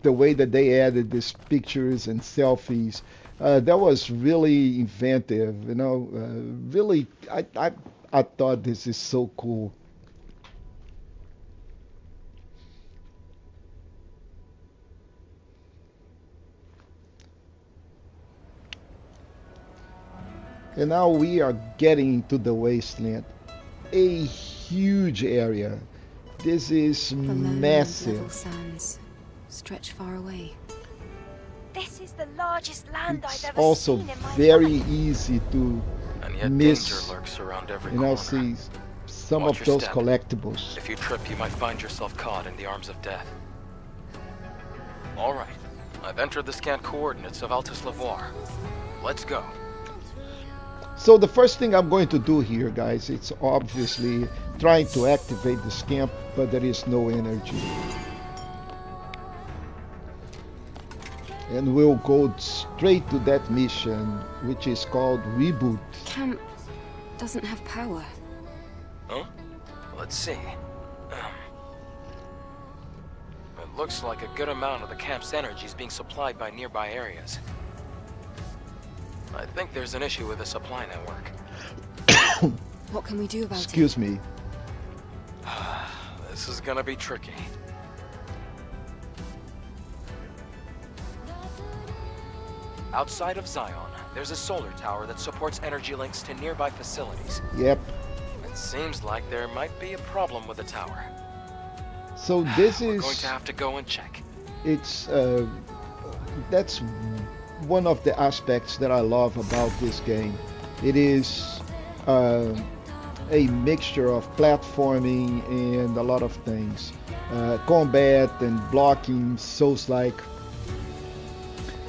the way that they added these pictures and selfies, that was really inventive, you know. Really, I thought this is so cool. And now we are getting to the wasteland, a huge area. This is The lowland level massive. sands stretch far away. This is the largest land It's I've ever also seen in my very life. easy to And yet miss, danger lurks around every you know, corner. see some Watch of your those step. collectibles. If you trip, you might find yourself caught in the arms of death. All right, I've entered the scanned coordinates of Altus Lavoir. Let's go. So the first thing I'm going to do here, guys, it's obviously trying to activate the scamp, but there is no energy. And we'll go straight to that mission, which is called Reboot. Camp doesn't have power. Huh? Let's see. It looks like a good amount of the camp's energy is being supplied by nearby areas. I think there's an issue with the supply network. What can we do about Excuse me. This is gonna be tricky. Outside of Xion, there's a solar tower that supports energy links to nearby facilities. Yep. It seems like there might be a problem with the tower. So this We're is, going to have to go and check. it's, that's one of the aspects that I love about this game. It is a mixture of platforming and a lot of things. Combat and blocking, souls-like.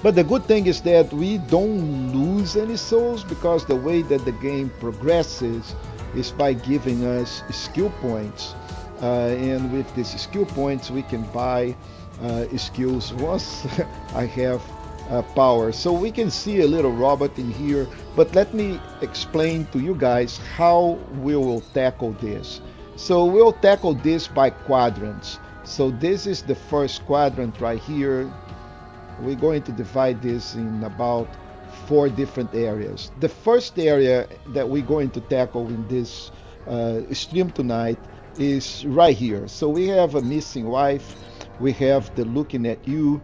But the good thing is that we don't lose any souls, because the way that the game progresses is by giving us skill points. And with these skill points we can buy skills once I have power. So we can see a little robot in here, but let me explain to you guys how we will tackle this. So we'll tackle this by quadrants. So this is the first quadrant right here. We're going to divide this in about 4 different areas. The first area that we're going to tackle in this stream tonight is right here. So we have a missing wife, we have the looking at you,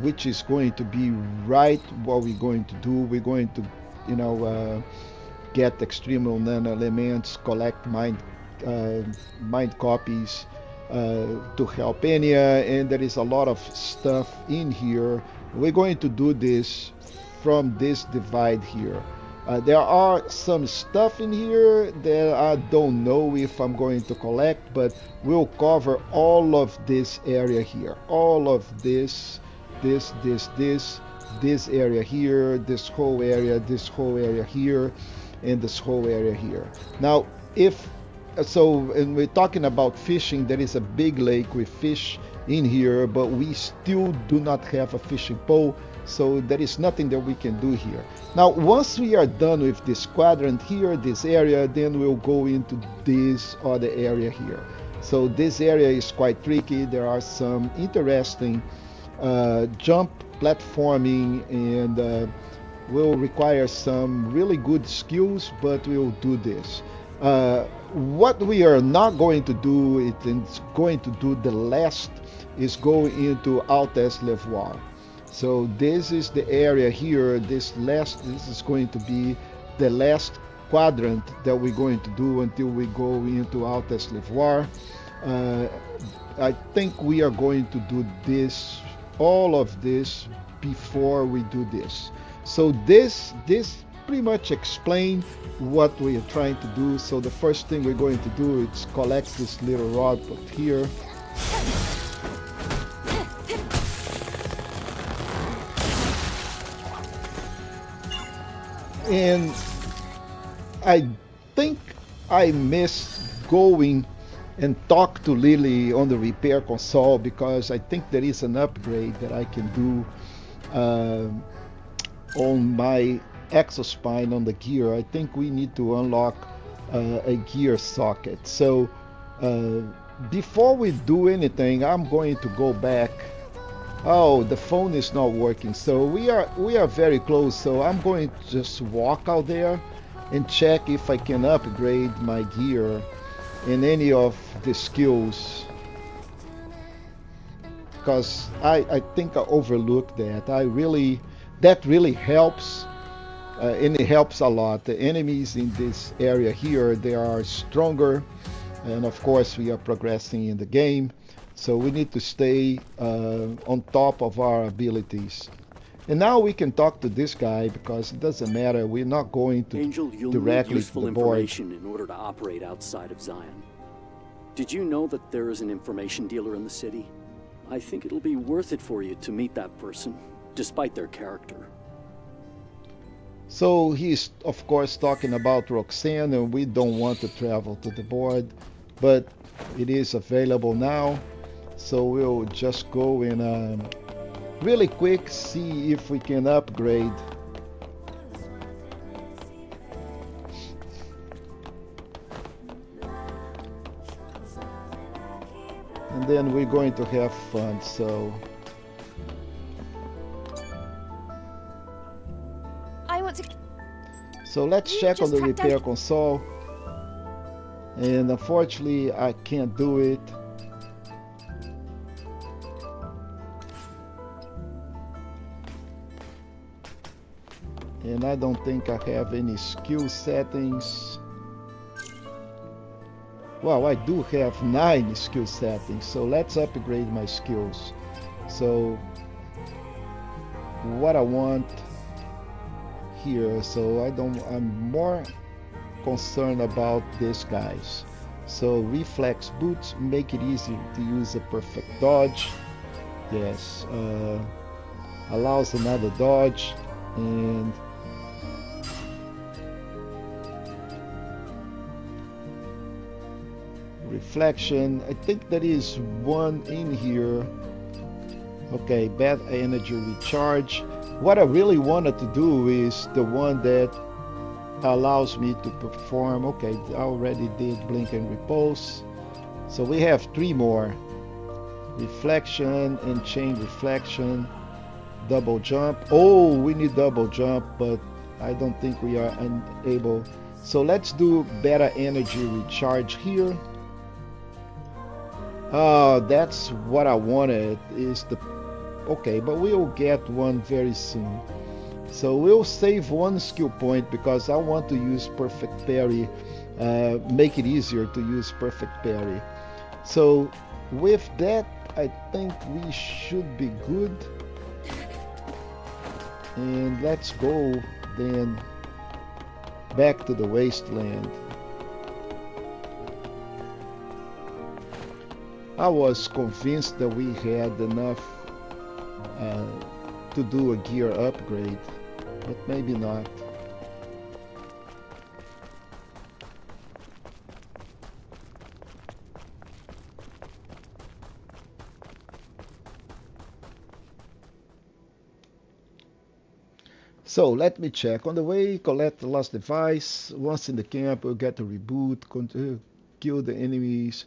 which is going to be right what we're going to do. We're going to, you know, get extremal nano elements, collect mind copies to help Enya, and there is a lot of stuff in here. We're going to do this from this divide here. There are some stuff in here that I don't know if I'm going to collect, but we'll cover all of this area here. All of this area here, this whole area here, and this whole area here. Now, and we're talking about fishing, there is a big lake with fish in here, but we still do not have a fishing pole, so there is nothing that we can do here. Now, once we are done with this quadrant here, this area, then we'll go into this other area here. So this area is quite tricky. There are some interesting jump platforming, and will require some really good skills, but we'll do this. What we are not going to do, it's going to do the last, is go into Altus Lavoir. So this is the area here. This is going to be the last quadrant that we're going to do until we go into Altus Lavoir. I think we are going to do this all of this before we do this. So this pretty much explains what we are trying to do. So the first thing we're going to do is collect this little rod here. And I think I missed going and talk to Lily on the repair console, because I think there is an upgrade that I can do on my exospine on the gear. I think we need to unlock a gear socket. So before we do anything, I'm going to go back. Oh, the phone is not working. So we are very close. So I'm going to just walk out there and check if I can upgrade my gear in any of the skills, because I think I overlooked that. That really helps, and it helps a lot. The enemies in this area here, they are stronger, and of course we are progressing in the game, so we need to stay on top of our abilities. And now we can talk to this guy, because it doesn't matter, we're not going to Angel, you'll directly need to useful the board. information in order to operate outside of Xion. Did you know that there is an information dealer in the city? I think it'll be worth it for you to meet that person, despite their character. So he's of course talking about Roxanne, and we don't want to travel to the board, but it is available now. So we'll just go and really quick see if we can upgrade. And then we're going to have fun. So I want to. so let's You check on just the hacked repair out- console. And unfortunately I can't do it. And I don't think I have any skill settings. Well, I do have 9 skill settings, so let's upgrade my skills. So what I want here, so I'm more concerned about these guys. So reflex boots make it easy to use a perfect dodge. Yes, allows another dodge, and reflection. I think there is one in here. Okay, bad energy recharge. What I really wanted to do is the one that allows me to perform. Okay, I already did blink and repulse, so we have 3 more. Reflection and chain reflection, double jump. Oh, we need double jump, but I don't think we are unable. So let's do better energy recharge here. That's what I wanted, is the okay, but we'll get one very soon. So we'll save 1 skill point, because I want to use perfect parry, make it easier to use perfect parry. So with that, I think we should be good. And let's go then back to the Wasteland. I was convinced that we had enough to do a gear upgrade, but maybe not. So let me check. On the way, collect the lost device. Once in the camp, we'll get the reboot, kill the enemies,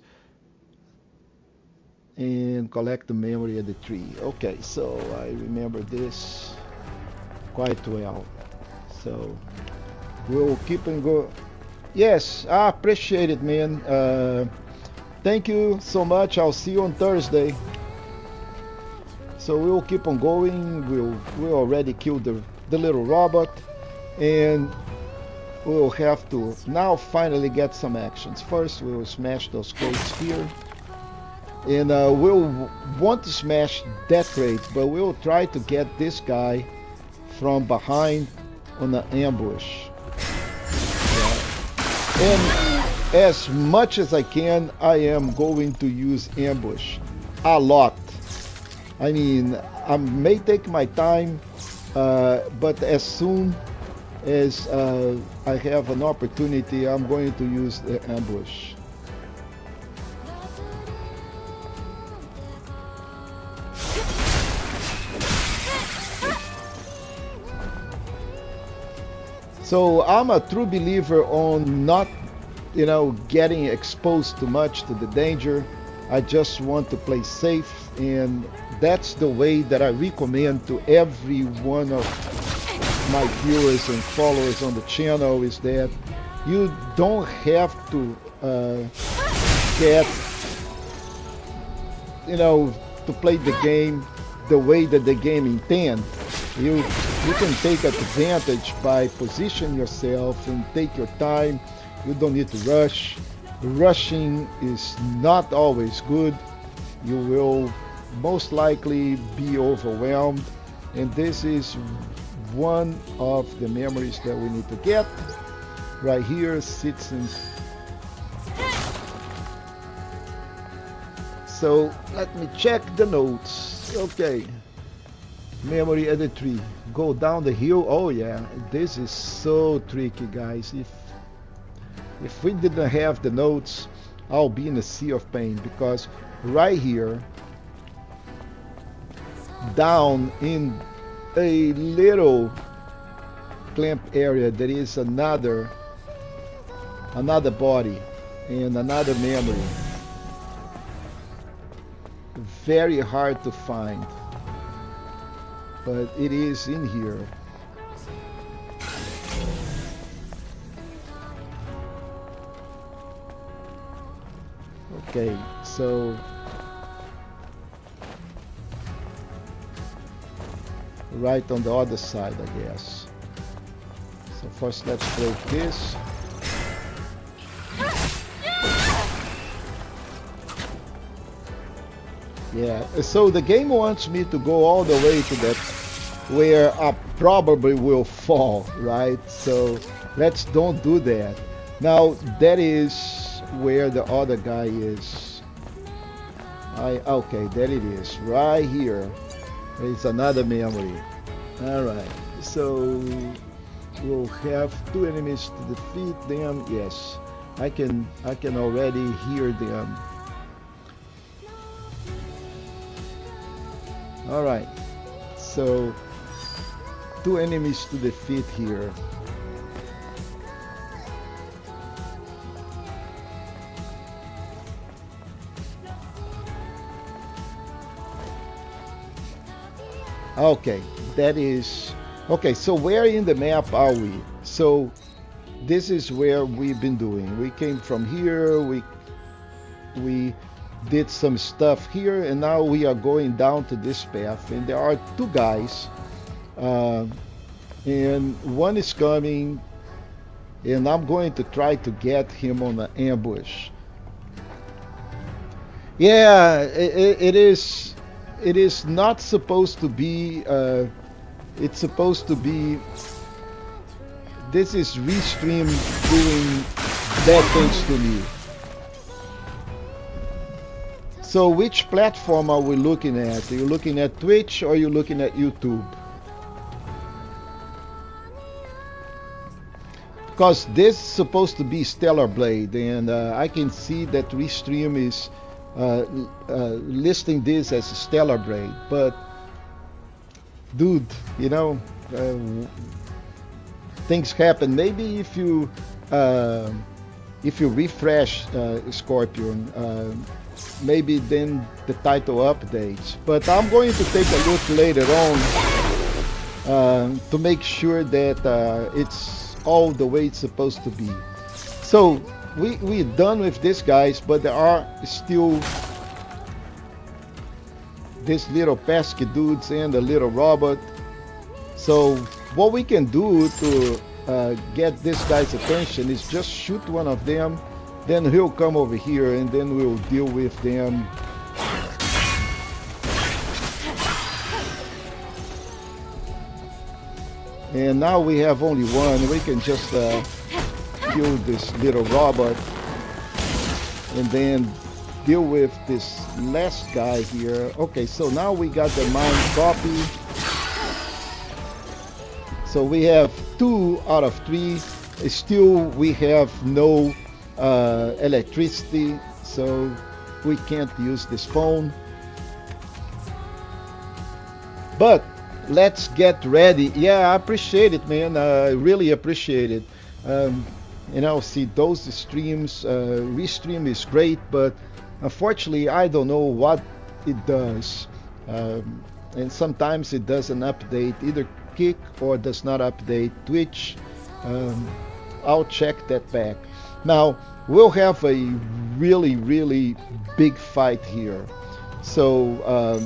and collect the memory of the tree. Okay, so I remember this quite well. So we'll keep and go. Yes, I appreciate it, man. Thank you so much. I'll see you on Thursday. So we'll keep on going. We'll already killed the little robot, and we'll have to now finally get some actions. First, we'll smash those crates here. And we'll want to smash that crate, but we'll try to get this guy from behind on an ambush. And as much as I can, I am going to use ambush a lot. I mean, I may take my time, but as soon as I have an opportunity, I'm going to use the ambush. So I'm a true believer on not, getting exposed too much to the danger. I just want to play safe, and that's the way that I recommend to every one of my viewers and followers on the channel, is that you don't have to get, to play the game the way that the game intends. You can take advantage by positioning yourself and take your time. You don't need to rush. Rushing is not always good. You will most likely be overwhelmed, and this is one of the memories that we need to get. Right here, citizens. So let me check the notes. Okay. Memory at the tree. Go down the hill. Oh yeah, this is so tricky, guys. If we didn't have the notes, I'll be in a sea of pain, because right here, down in a little clamp area, there is another body and another memory. Very hard to find, but it is in here. Okay, so right on the other side, I guess. So first let's break this. Yeah, so the game wants me to go all the way to that where I probably will fall, right? So let's don't do that. Now that is where the other guy is. Okay, there it is, right here. It's another memory. All right, so we'll have two enemies to defeat them. Yes, I can already hear them. All right, so two enemies to defeat here. Okay, that is okay. So where in the map are we? So this is where we've been doing. We came from here. We did some stuff here, and now we are going down to this path. And there are two guys, and one is coming, and I'm going to try to get him on an ambush. Yeah, it is. It is not supposed to be, it's supposed to be, this is Restream doing bad things to me. So which platform are we looking at? Are you looking at Twitch or are you looking at YouTube? Because this is supposed to be Stellar Blade, and I can see that Restream is listing this as a Stellar Blade, but dude, things happen. Maybe if you refresh Scorpion, maybe then the title updates. But I'm going to take a look later on to make sure that it's all the way it's supposed to be. So we're done with this, guys, but there are still these little pesky dudes and a little robot. So what we can do to get this guy's attention is just shoot one of them, then he'll come over here, and then we'll deal with them And now we have only one. We can just kill this little robot and then deal with this last guy here. Okay, so now we got the mind copy. So we have 2 out of 3. Still, we have no electricity, so we can't use this phone. But let's get ready. Yeah, I appreciate it, man. I really appreciate it. You know, see, those streams, restream is great, but unfortunately, I don't know what it does. And sometimes it doesn't update, either Kick or does not update Twitch. I'll check that back. Now, we'll have a really big fight here. So,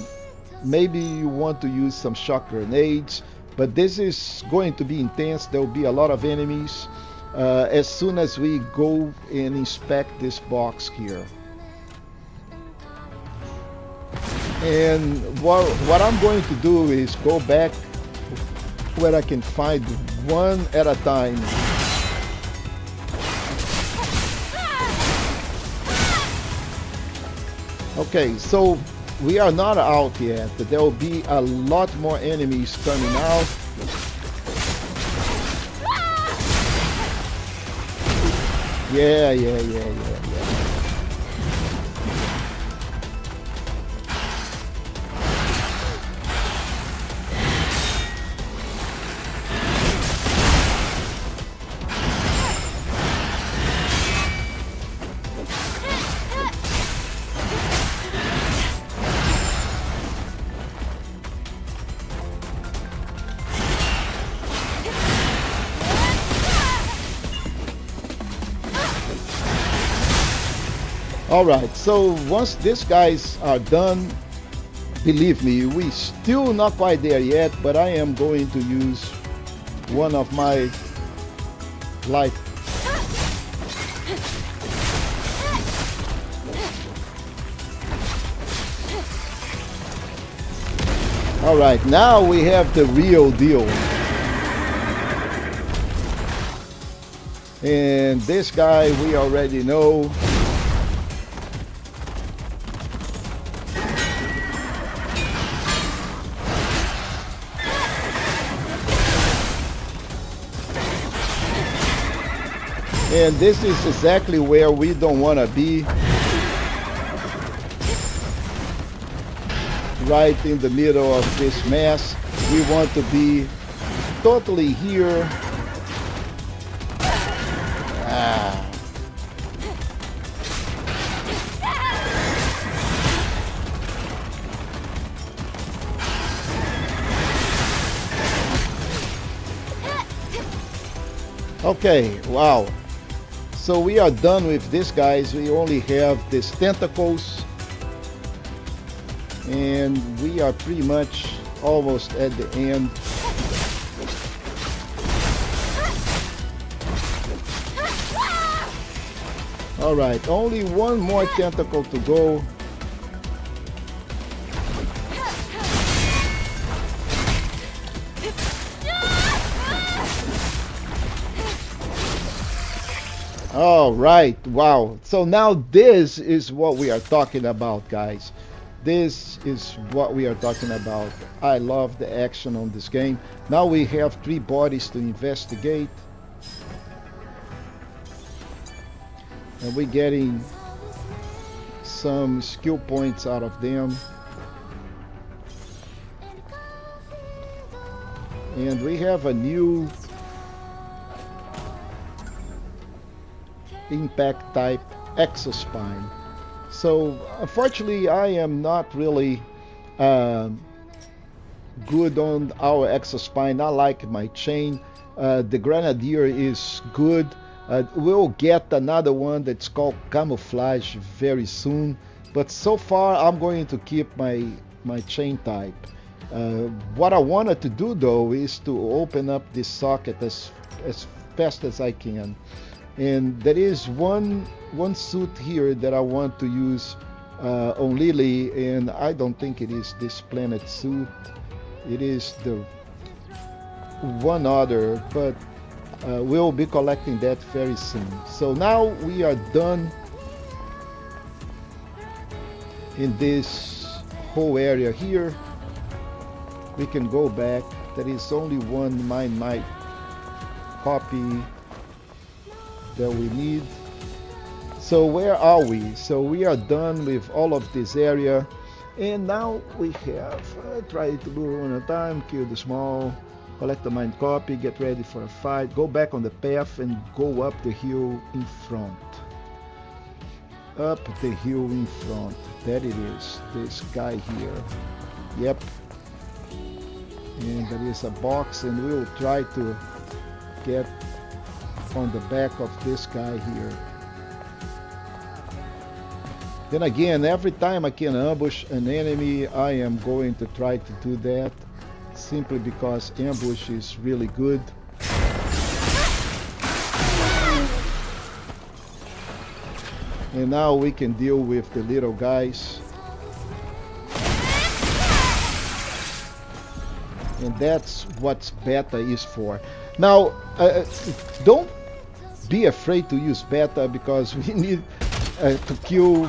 maybe you want to use some shock grenades, but this is going to be intense. There will be a lot of enemies as soon as we go and inspect this box here. And what I'm going to do is go back where I can find one at a time. Okay, so we are not out yet. There will be a lot more enemies coming out. Yeah. Alright, so once these guys are done, believe me, we still not quite there yet, but I am going to use one of my life. Alright, now we have the real deal. And this guy we already know. And this is exactly where we don't want to be. Right in the middle of this mess. We want to be totally here. Okay, wow. So we are done with this, guys. We only have these tentacles. And we are pretty much almost at the end. Alright, only one more tentacle to go. All right, wow. So now this is what we are talking about, guys. This is what we are talking about. I love the action on this game. Now we have 3 bodies to investigate. And we're getting some skill points out of them. And we have a new impact type exospine. So unfortunately I am not really good on our exospine. I like my chain. The grenadier is good. We'll get another one that's called camouflage very soon, but so far I'm going to keep my chain type. What I wanted to do though is to open up this socket as fast as I can. And there is one suit here that I want to use on Lily, and I don't think it is this planet suit. It is the one other, but we'll be collecting that very soon. So now we are done in this whole area here. We can go back. There is only one mine might copy that we need. So where are we? So we are done with all of this area, and now we have try to do one at a time. Kill the small, collect the mine copy, get ready for a fight, go back on the path and go up the hill in front. Up the hill in front. That it is. This guy here. Yep. And there is a box, and we'll try to get on the back of this guy here. Then again, every time I can ambush an enemy, I am going to try to do that, simply because ambush is really good. And now we can deal with the little guys. And that's what beta is for. Now, don't be afraid to use beta, because we need to kill,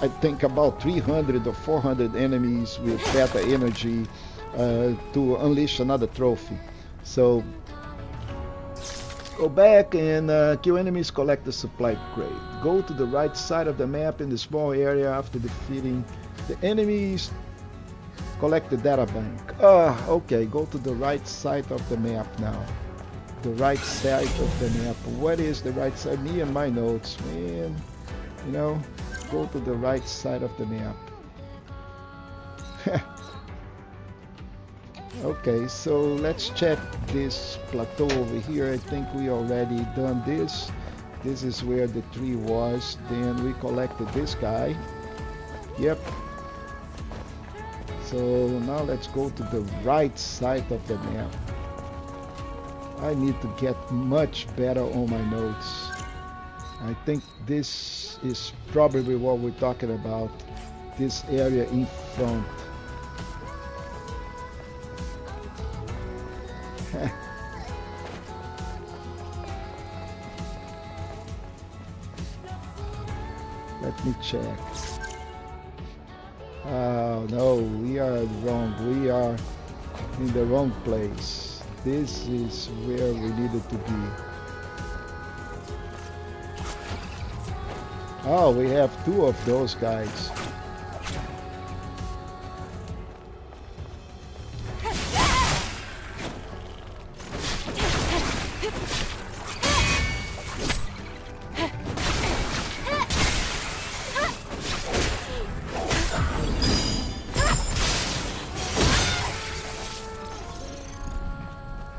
I think, about 300 or 400 enemies with beta energy to unleash another trophy. So go back and kill enemies, collect the supply crate. Go to the right side of the map in the small area after defeating the enemies. Collect the data bank. Okay, go to the right side of the map now. The right side of the map. What is the right side? Me and my notes, man. You know, go to the right side of the map. Okay, so let's check this plateau over here. I think we already done this. This is where the tree was. Then we collected this guy. Yep. So now let's go to the right side of the map. I need to get much better on my notes. I think this is probably what we're talking about. This area in front. Let me check. Oh no, we are wrong. We are in the wrong place. This is where we needed to be. Oh, we have two of those guys.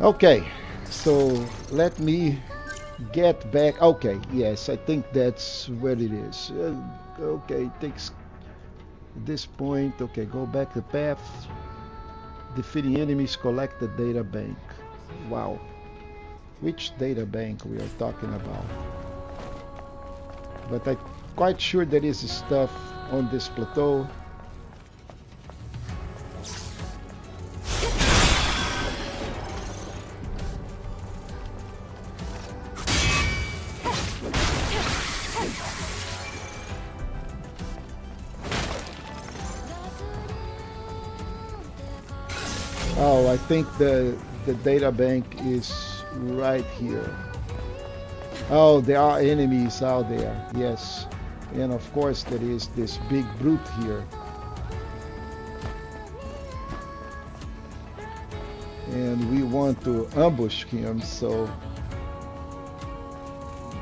Okay, so let me get back. Okay, yes, I think that's where it is. Okay, takes this point. Okay, go back the path. Defeating enemies, collect the data bank. Wow, which data bank we are talking about? But I'm quite sure there is stuff on this plateau. Oh, I think the data bank is right here. Oh, there are enemies out there. Yes. And of course there is this big brute here. And we want to ambush him, so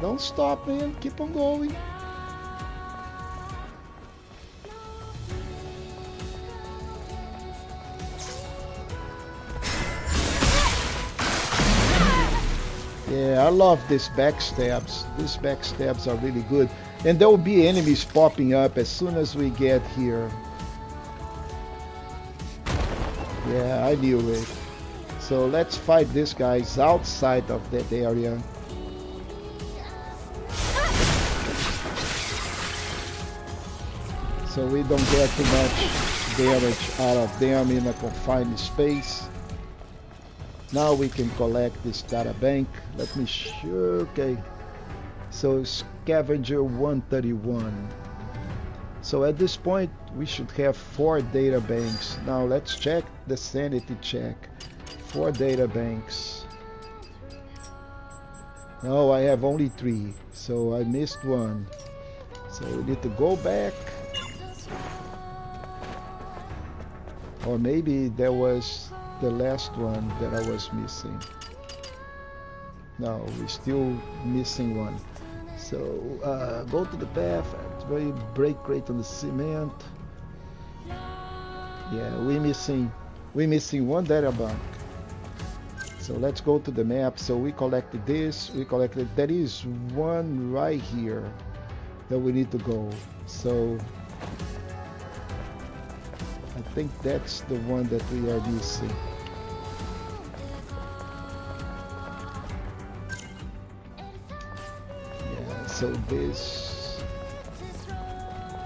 don't stop, man. Keep on going. Yeah, I love these backstabs. These backstabs are really good. And there will be enemies popping up as soon as we get here. Yeah, I knew it. So let's fight these guys outside of that area. So we don't get too much damage out of them in a confined space. Now we can collect this data bank. Let me show. Okay, so scavenger 131. So at this point we should have 4 data banks. Now let's check the sanity check. 4 data banks. No, I have only 3, so I missed one. So we need to go back. Or maybe there was the last one that I was missing. No, we're still missing one. So go to the path, very break rate on the cement. Yeah, we're missing one data bank. So let's go to the map. So we collected this, we collected, there is one right here that we need to go. So I think that's the one that we are missing. Yeah, so this,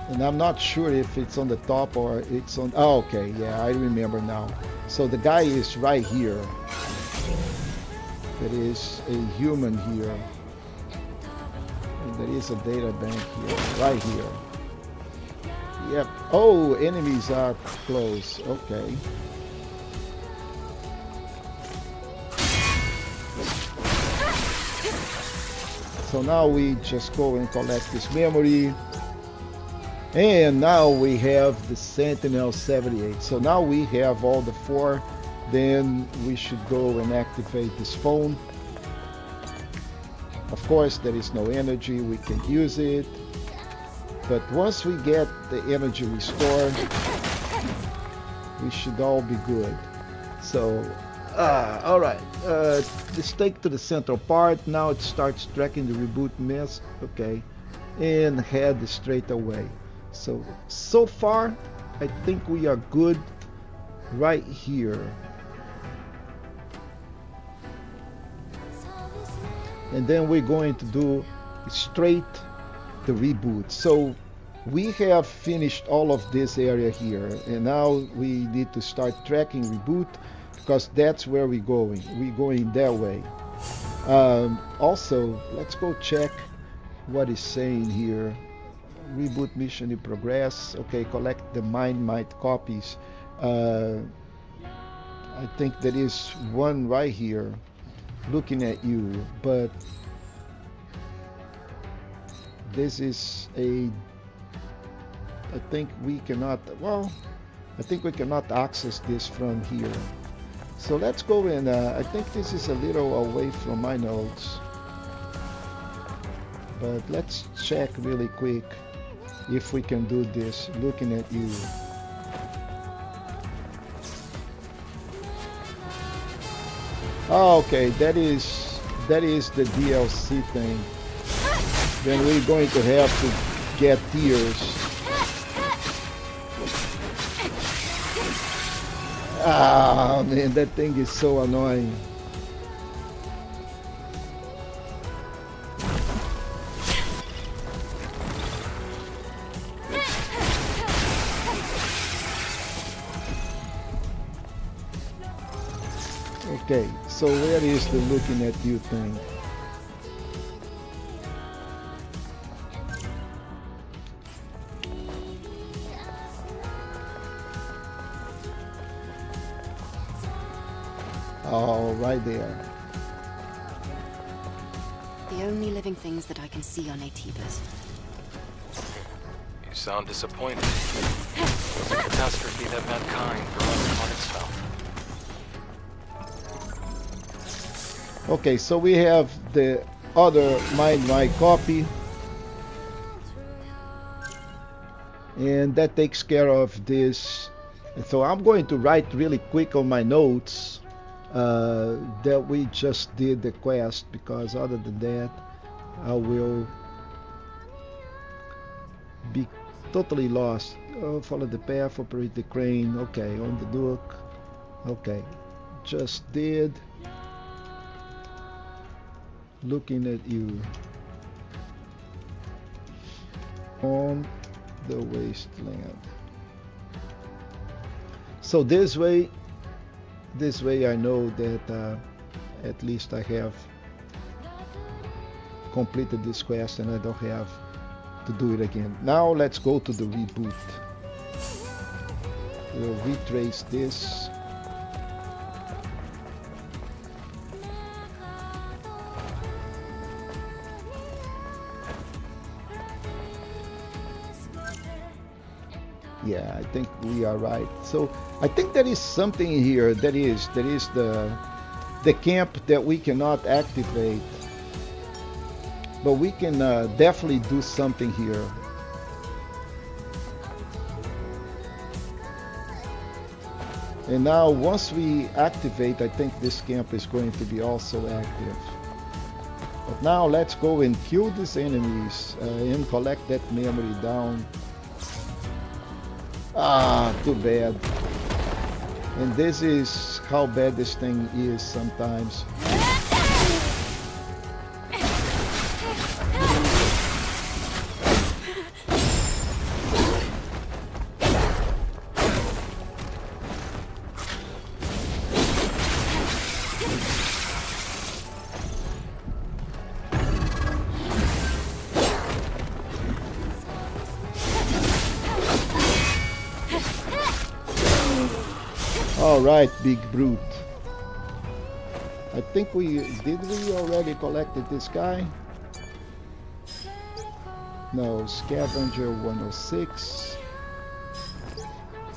and I'm not sure if it's on the top or it's on, oh, okay, yeah, I remember now. So the guy is right here. There is a human here. And there is a data bank here, right here. Yep. Oh, enemies are close. Okay. So now we just go and collect this memory. And now we have the Sentinel 78. So now we have all the 4. Then we should go and activate this phone. Of course, there is no energy. We can use it. But once we get the energy restored, we should all be good. So, all right. Let's take to the central part. Now it starts tracking the reboot mess. Okay. And head straight away. So far, I think we are good right here. And then we're going to do straight the reboot. So we have finished all of this area here, and now we need to start tracking reboot, because that's where we're going. We're going that way. Also, let's go check what it's saying here. Reboot mission in progress. Okay, collect the mind might copies. I think there is one right here looking at you, but this is a, I think we cannot, well, I think we cannot access this from here. So let's go in. I think this is a little away from my notes, but let's check really quick if we can do this looking at you. Oh, okay, that is the DLC thing. Then we're going to have to get tears. Ah, man, that thing is so annoying. Okay, so where is the looking at you thing? Oh, right there. The only living things that I can see are Nativas. You sound disappointed. It was a catastrophe that mankind brought upon itself. Okay, so we have the other my copy, and that takes care of this. And so I'm going to write really quick on my notes that we just did the quest, because other than that I will be totally lost. Follow the path, operate the crane. Okay, on the dock. Okay, just did. Looking at you on the wasteland. So this way This way I know that at least I have completed this quest and I don't have to do it again. Now let's go to the reboot. We'll retrace this. Yeah, I think we are right. So I think there is something here. There is the camp that we cannot activate, but we can definitely do something here. And now once we activate, I think this camp is going to be also active. But now let's go and kill these enemies and collect that memory down. Ah, too bad. And this is how bad this thing is sometimes. Alright, big brute. I think we already collected this guy? No, scavenger 106.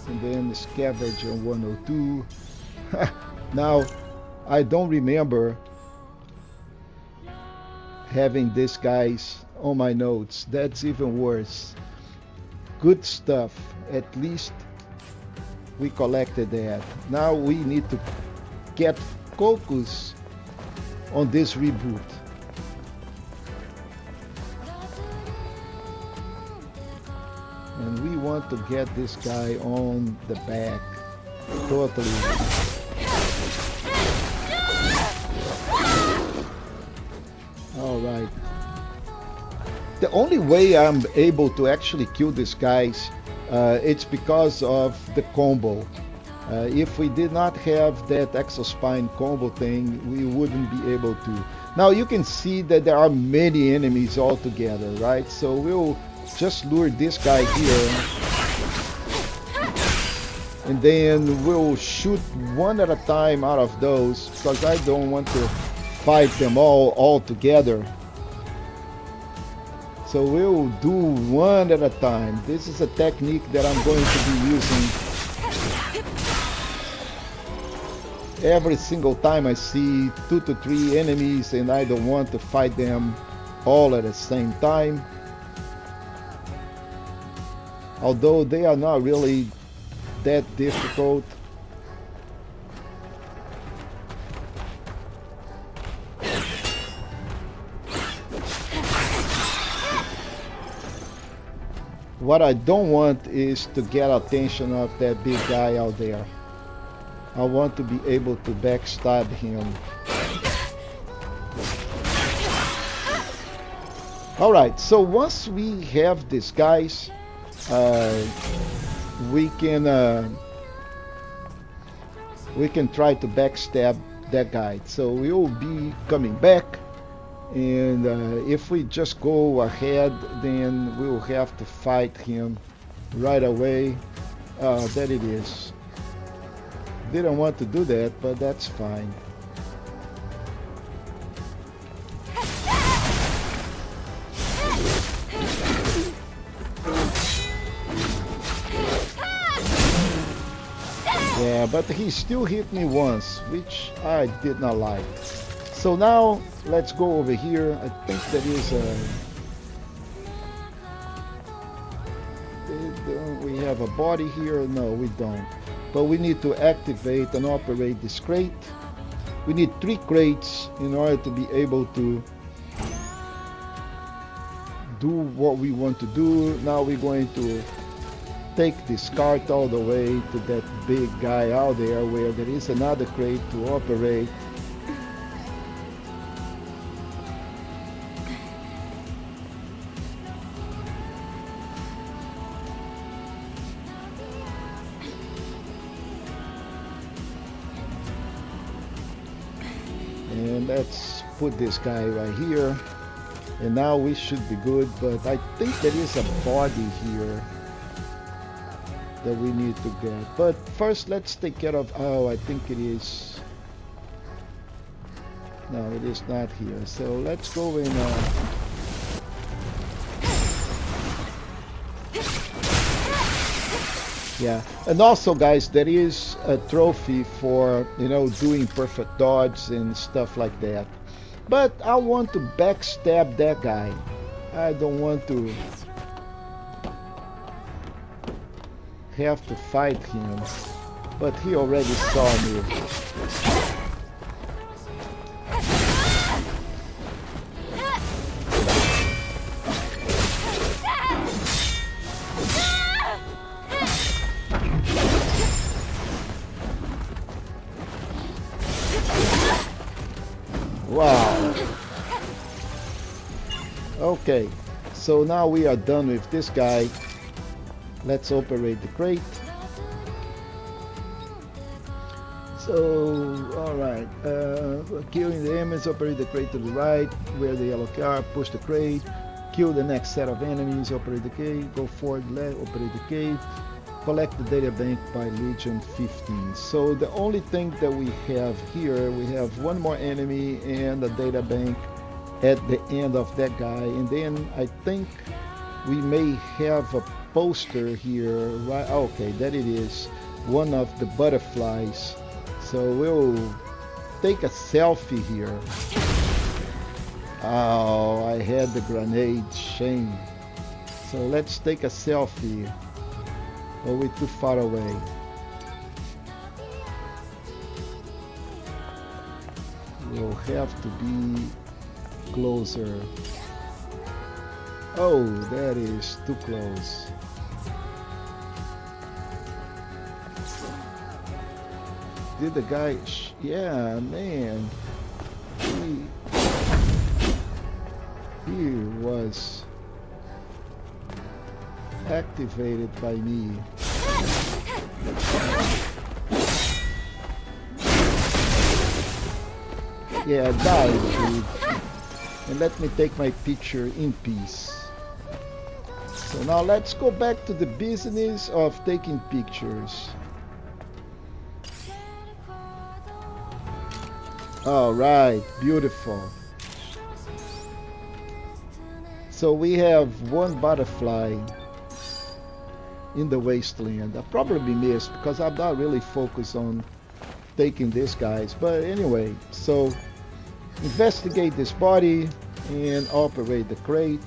And then scavenger 102. Now, I don't remember having these guys on my notes. That's even worse. Good stuff. At least we collected that. Now we need to get focus on this reboot. And we want to get this guy on the back. Totally. Alright. The only way I'm able to actually kill these guys it's because of the combo. If we did not have that exospine combo thing, we wouldn't be able to. Now you can see that there are many enemies all together, right? So we'll just lure this guy here, and then we'll shoot one at a time out of those, because I don't want to fight them all together. So we'll do one at a time. This is a technique that I'm going to be using every single time I see 2 to 3 enemies and I don't want to fight them all at the same time. Although they are not really that difficult. What I don't want is to get attention of that big guy out there. I want to be able to backstab him. Alright, so once we have these guys, we can try to backstab that guy. So we'll be coming back. And if we just go ahead, then we'll have to fight him right away. There it is. Didn't want to do that, but that's fine. Yeah, but he still hit me once, which I did not like. So now let's go over here. I think there is we have a body here. No, we don't. But we need to activate and operate this crate. We need 3 crates in order to be able to do what we want to do. Now we're going to take this cart all the way to that big guy out there where there is another crate to operate. let's put this guy right here. And now we should be good, but I think there is a body here that we need to get. But first, let's take care of, oh, I think it is, no, it is not here. So let's go in, yeah, and also guys, there is a trophy for, you know, doing perfect dodge and stuff like that. But I want to backstab that guy. I don't want to have to fight him. But he already saw me. Wow. Okay, so now we are done with this guy. Let's operate the crate. So, alright, killing the enemies, operate the crate to the right, wear the yellow car, push the crate, kill the next set of enemies, operate the cave, go forward, left, operate the cave, collect the data bank by Legion 15. So the only thing that we have here, we have one more enemy and a data bank at the end of that guy, and then I think we may have a poster here, right? Okay, that it is one of the butterflies. So we'll take a selfie here. Oh, I had the grenade, shame. So let's take a selfie. Oh, we're too far away. We'll have to be closer. Oh, that is too close. Did the guy... yeah, man. He was activated by me. Yeah, die, dude. And let me take my picture in peace. So now let's go back to the business of taking pictures. All right, beautiful. So we have one butterfly in the Wasteland. I probably missed because I'm not really focused on taking these guys. But anyway, so investigate this body and operate the crate.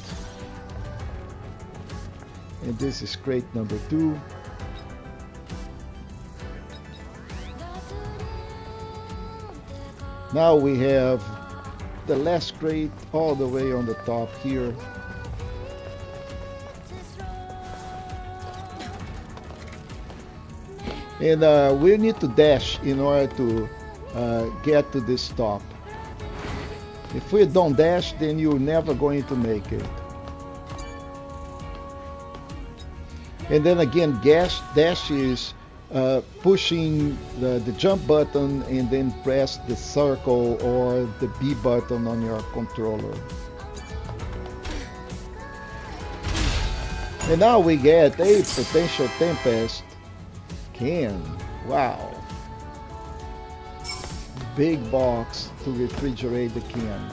And this is crate number 2. Now we have the last crate all the way on the top here. And we need to dash in order to get to this top. If we don't dash, then you're never going to make it. And then again, dash is pushing the jump button and then press the circle or the B button on your controller. And now we get a potential Tempest can. Wow. Big box to refrigerate the can.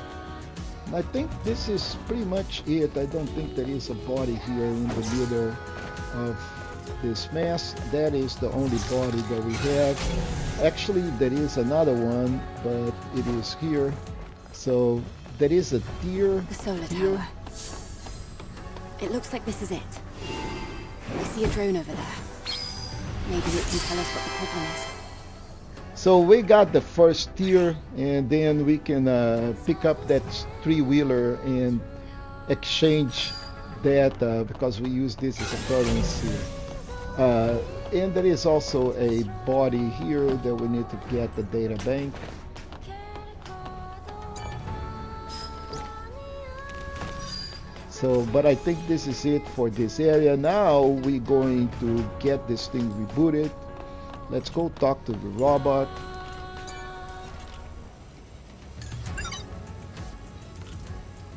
And I think this is pretty much it. I don't think there is a body here in the middle of this mess. That is the only body that we have. Actually, there is another one, but it is here. So there is a tier The solar here. tower. It looks like this is it. I see a drone over there. Maybe it can tell us what the problem is. So we got the first tier, and then we can pick up that 3-wheeler and exchange that because we use this as a currency. And there is also a body here that we need to get the data bank. So, but I think this is it for this area. Now we're going to get this thing rebooted. Let's go talk to the robot.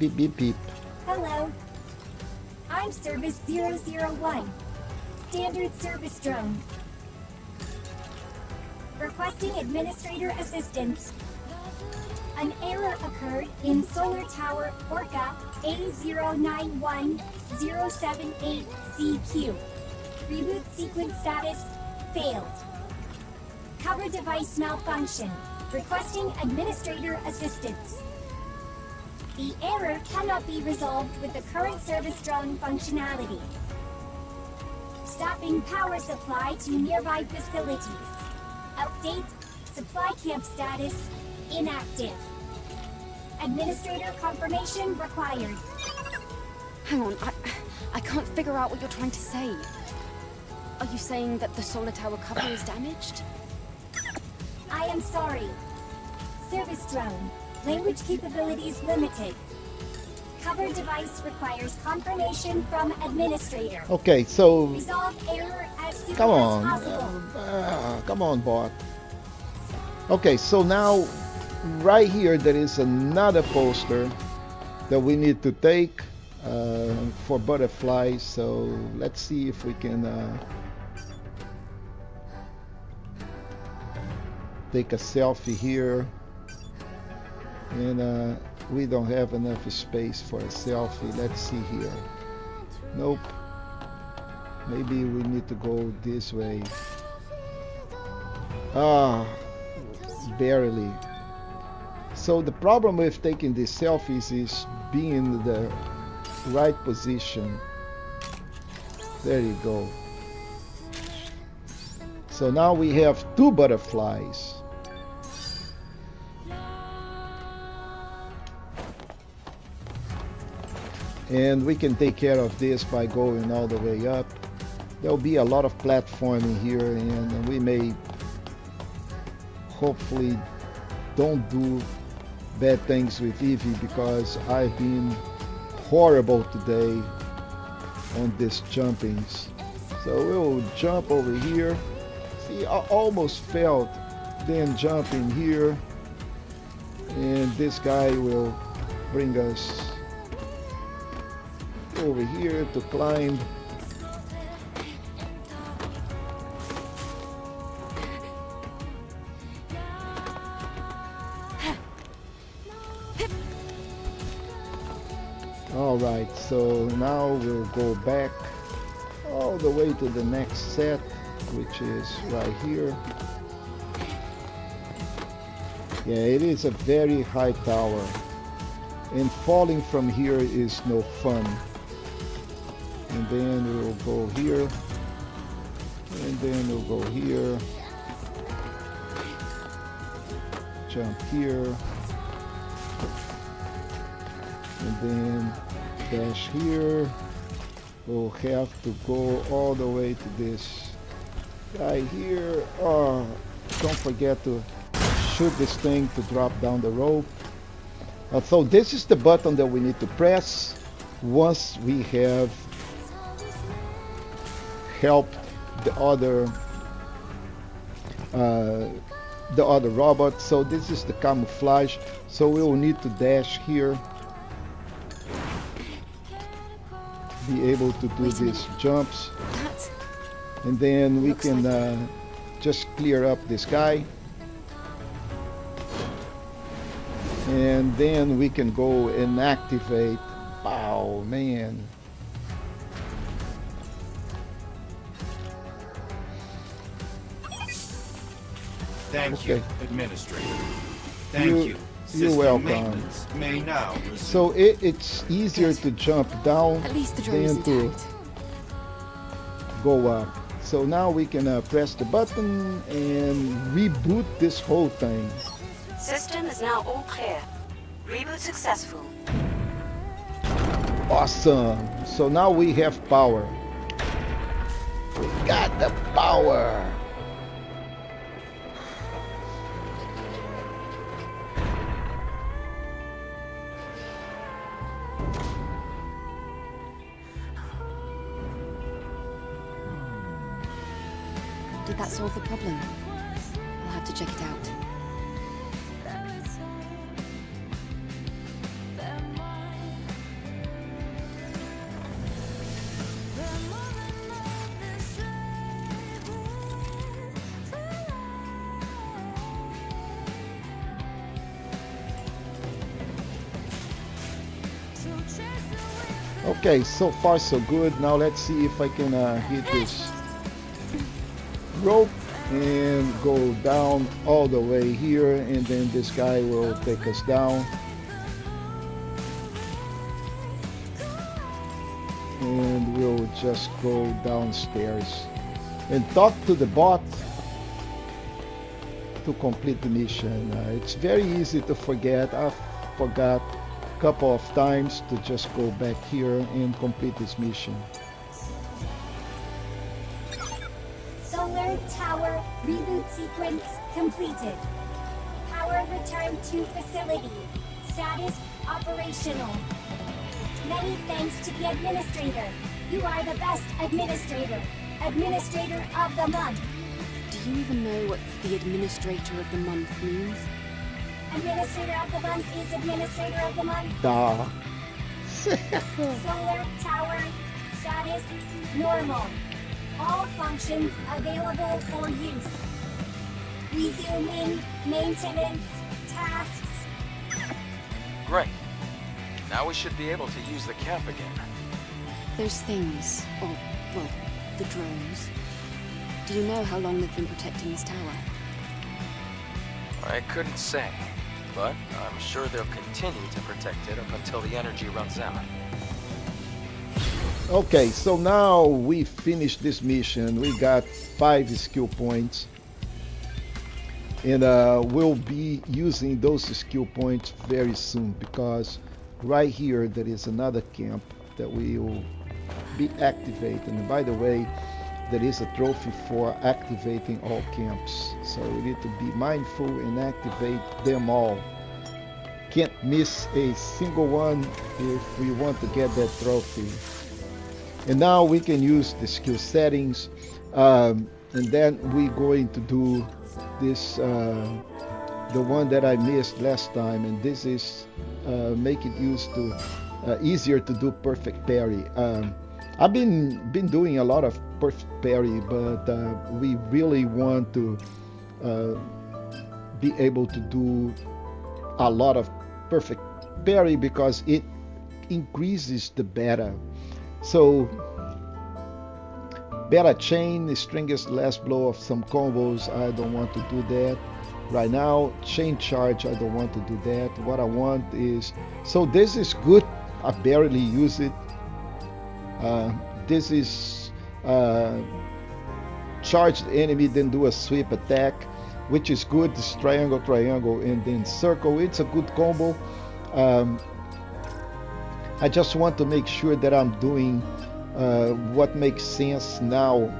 Beep, beep, beep. Hello. I'm Service 001, Standard Service Drone. Requesting administrator assistance. An error occurred in Solar Tower Orca A091078CQ. Reboot sequence status failed. Cover device malfunction. Requesting administrator assistance. The error cannot be resolved with the current service drone functionality. Stopping power supply to nearby facilities. Update, supply camp status, inactive. Administrator confirmation required. Hang on, I can't figure out what you're trying to say. Are you saying that the solar tower cover is damaged? I am sorry. Service drone. Language capabilities limited. Cover device requires confirmation from administrator. Okay, so Resolve error as soon come as on, possible. come on, bot. Okay, so now right here there is another poster that we need to take for butterflies. So let's see if we can take a selfie here. And we don't have enough space for a selfie. Let's see here. Nope. Maybe we need to go this way. Ah, barely. So the problem with taking these selfies is being in the right position. There you go. So now we have two butterflies. And we can take care of this by going all the way up. There'll be a lot of platforming here, and we may hopefully don't do bad things with Evie, because I've been horrible today on these jumpings. So we'll jump over here. See, I almost failed. Then jump in here, and this guy will bring us over here to climb. All right, so now we'll go back all the way to the next set, which is right here. Yeah, it is a very high tower, and falling from here is no fun. And then we'll go here, and then we'll go here, jump here, and then dash here. We'll have to go all the way to this guy here. Oh, don't forget to shoot this thing to drop down the rope. So this is the button that we need to press once we have helped the other robot. So this is the camouflage, so we will need to dash here, be able to do these jumps, and then we can just clear up this guy, and then we can go and activate. Oh man. Thank Okay. you, Administrator. Thank you. You're System welcome. maintenance may now resume. So it's easier to jump down At least the drone is than to intact. go up. So now we can press the button and reboot this whole thing. System is now all clear. Reboot successful. Awesome. So now we have power. We got the power. Did that solve the problem? I'll have to check it out. Okay, so far so good. Now let's see if I can hit this rope and go down all the way here, and then this guy will take us down. And we'll just go downstairs and talk to the bot to complete the mission. It's very easy to forget. I forgot a couple of times to just go back here and complete this mission. Solar tower reboot sequence completed. Power returned to facility. Status operational. Many thanks to the administrator. You are the best administrator. Administrator of the month. Do you even know what the Administrator of the Month means? Administrator of the month is administrator of the month. Duh. Solar tower status normal. All functions available for use. Resuming maintenance tasks. Great. Now we should be able to use the camp again. Those things, or, well, the drones. Do you know how long they've been protecting this tower? I couldn't say, but I'm sure they'll continue to protect it up until the energy runs out. Okay, so now we finished this mission. We got 5 skill points, and we'll be using those skill points very soon, because right here there is another camp that we will be activating. And by the way, there is a trophy for activating all camps, so we need to be mindful and activate them all. Can't miss a single one if we want to get that trophy. And now we can use the skill settings, and then we're going to do this, the one that I missed last time, and this is make it easier to do perfect parry. I've been doing a lot of perfect parry, but we really want to be able to do a lot of perfect parry because it increases the beta. So beta chain, stringest last blow of some combos, I don't want to do that right now. Chain charge, I don't want to do that. What I want is, so this is good, I barely use it. This is charge the enemy, then do a sweep attack, which is good. This triangle, triangle, and then circle. It's a good combo. I just want to make sure that I'm doing what makes sense now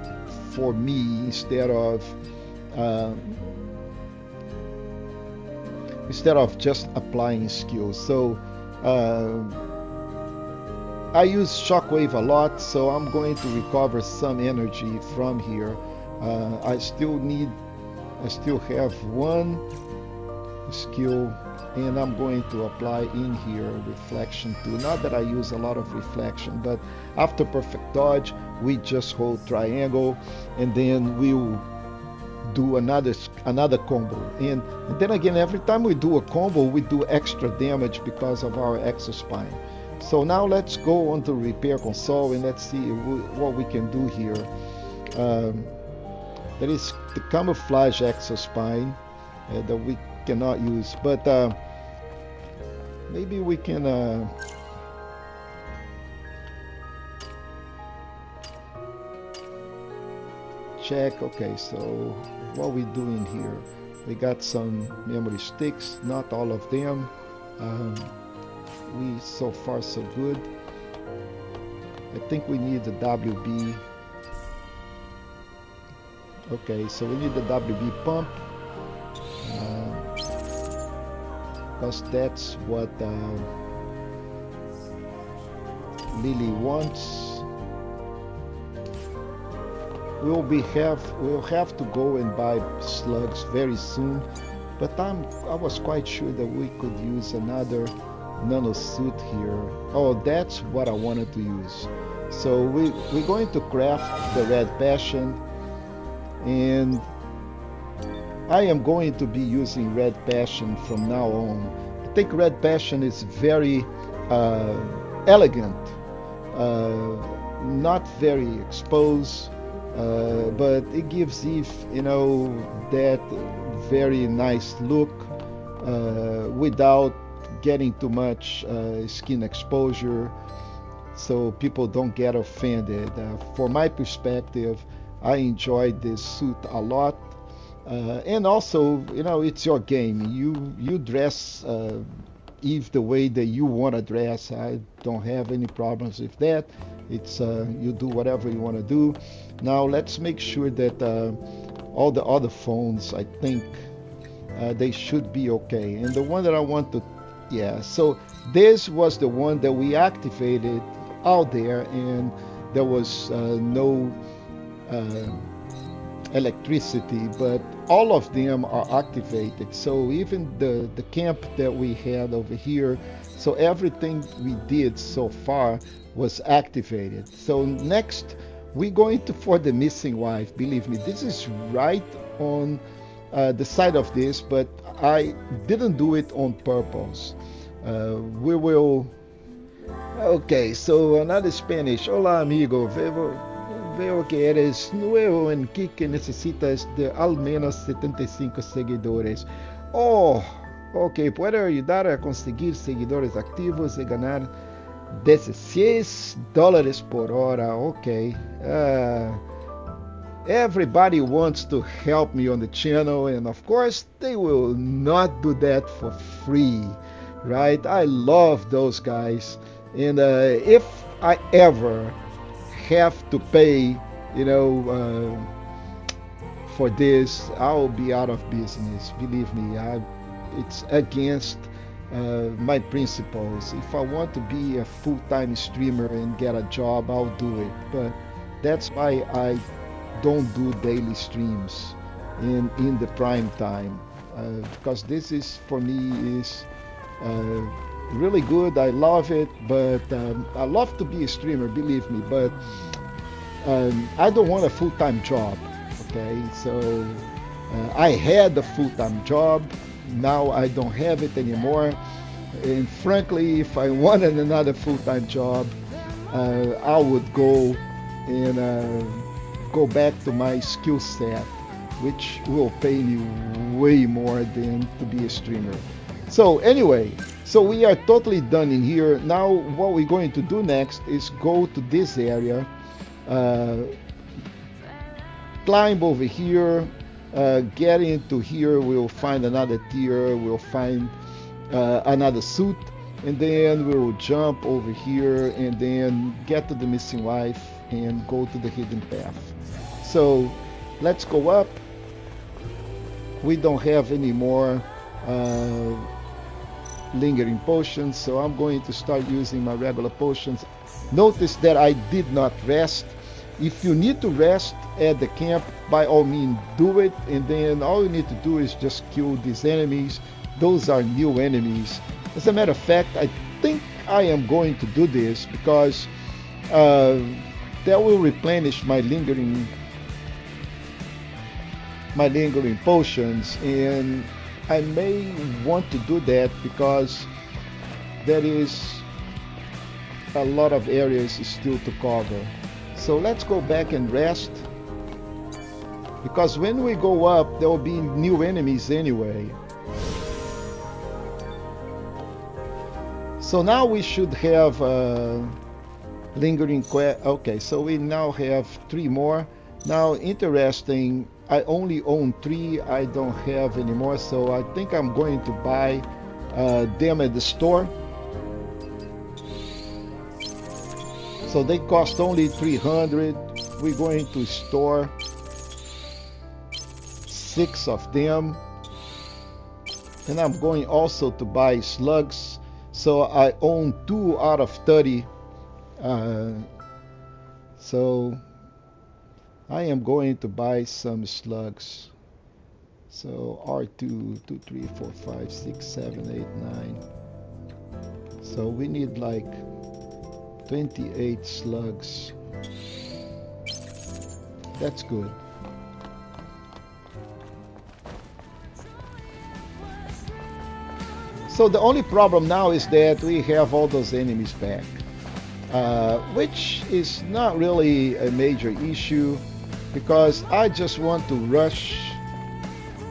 for me instead of just applying skills. So I use shockwave a lot, so I'm going to recover some energy from here. I still have one skill, and I'm going to apply in here reflection too. Not that I use a lot of reflection, but after perfect dodge we just hold triangle, and then we'll do another combo, and then again every time we do a combo we do extra damage because of our exospine. So now let's go on to repair console and let's see what we can do here. There is the camouflage exospine that we cannot use, but maybe we can check. Okay, so what we doing here, we got some memory sticks, not all of them. We so far so good. I think we need the WB. Okay, so we need the WB pump, because that's what Lily wants. We'll have to go and buy slugs very soon, but I was quite sure that we could use another nano suit here. Oh, that's what I wanted to use. So we're going to craft the red passion, and I am going to be using red passion from now on. I think red passion is very elegant not very exposed, but it gives Eve, you know, that very nice look without getting too much skin exposure, so people don't get offended. From my perspective, I enjoyed this suit a lot. And also, you know, it's your game. You dress Eve the way that you want to dress. I don't have any problems with that. It's you do whatever you want to do. Now let's make sure that all the other phones, I think they should be okay. And the one that I want to, yeah. So this was the one that we activated out there, and there was no electricity, but all of them are activated. So even the camp that we had over here, so everything we did so far was activated. So next we're going to for the missing wife. Believe me, this is right on the side of this, but I didn't do it on purpose. We will. Okay, so another Spanish. Hola amigo, veo que eres nuevo en que necesitas de al menos 75 seguidores. Oh, ok, puedo ayudar a conseguir seguidores activos y ganar $16 por hora. Ok. Everybody wants to help me on the channel, and of course they will not do that for free, right? I love those guys, and if I ever have to pay, you know, for this, I'll be out of business. Believe me, it's against my principles. If I want to be a full-time streamer and get a job, I'll do it. But that's why I don't do daily streams in the prime time, because this is for me is really good. I love it, but I love to be a streamer, believe me, but I don't want a full-time job. Okay, so I had a full-time job, now I don't have it anymore, and frankly, if I wanted another full-time job, I would go and go back to my skill set, which will pay me way more than to be a streamer. So anyway, so we are totally done in here. Now what we're going to do next is go to this area, climb over here, get into here, we'll find another tier, we'll find another suit, and then we'll jump over here and then get to the missing wife and go to the hidden path. So let's go up. We don't have any more lingering potions, so I'm going to start using my regular potions. Notice that I did not rest. If you need to rest at the camp, by all means do it, and then all you need to do is just kill these enemies. Those are new enemies. As a matter of fact, I think I am going to do this because that will replenish my lingering potions, and I may want to do that because there is a lot of areas still to cover. So let's go back and rest, because when we go up there will be new enemies anyway. So now we should have lingering quest. Okay, so we now have 3 more. Now interesting, I only own 3, I don't have any more, so I think I'm going to buy them at the store. So they cost only 300. We're going to store 6 of them, and I'm going also to buy slugs, so I own 2 out of 30. So I am going to buy some slugs. So R2, 2, 3, 4, 5, 6, 7, 8, 9. So we need like 28 slugs. That's good. So the only problem now is that we have all those enemies back. which is not really a major issue because I just want to rush,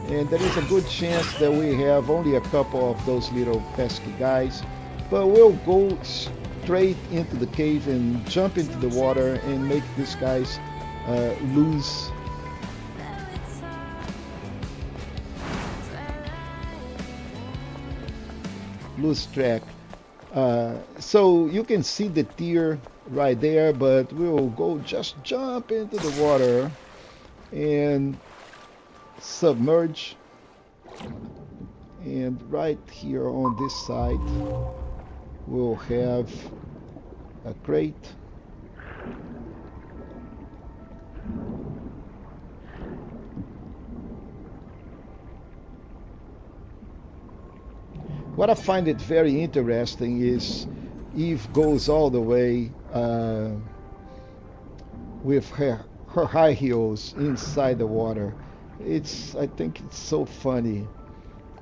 and there is a good chance that we have only a couple of those little pesky guys, but we'll go straight into the cave and jump into the water and make these guys lose track. So you can see the tier right there, but we'll go just jump into the water and submerge, and right here on this side we'll have a crate. What I find it very interesting is Eve goes all the way with her high heels inside the water. I think it's so funny.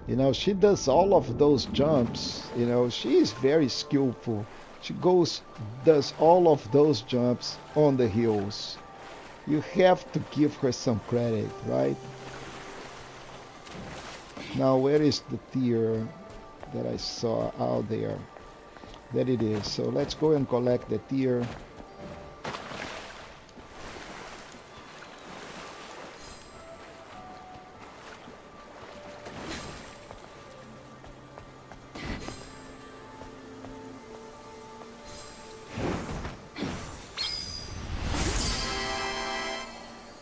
You know, she does all of those jumps. You know, she is very skillful. She does all of those jumps on the heels. You have to give her some credit, right? Now, where is the tier that I saw out there? There it is. So let's go and collect the tier.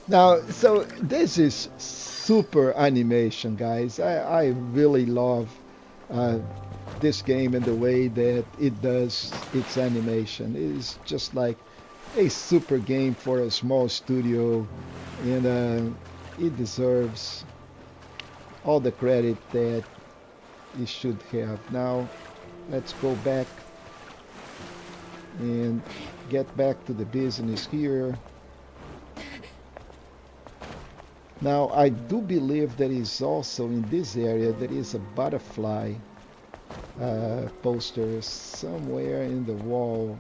Now, so this is super animation, guys. I really love this game and the way that it does its animation. It is just like a super game for a small studio, and it deserves all the credit that it should have. Now, let's go back and get back to the business here. Now, I do believe there is also in this area there is a butterfly poster somewhere in the wall.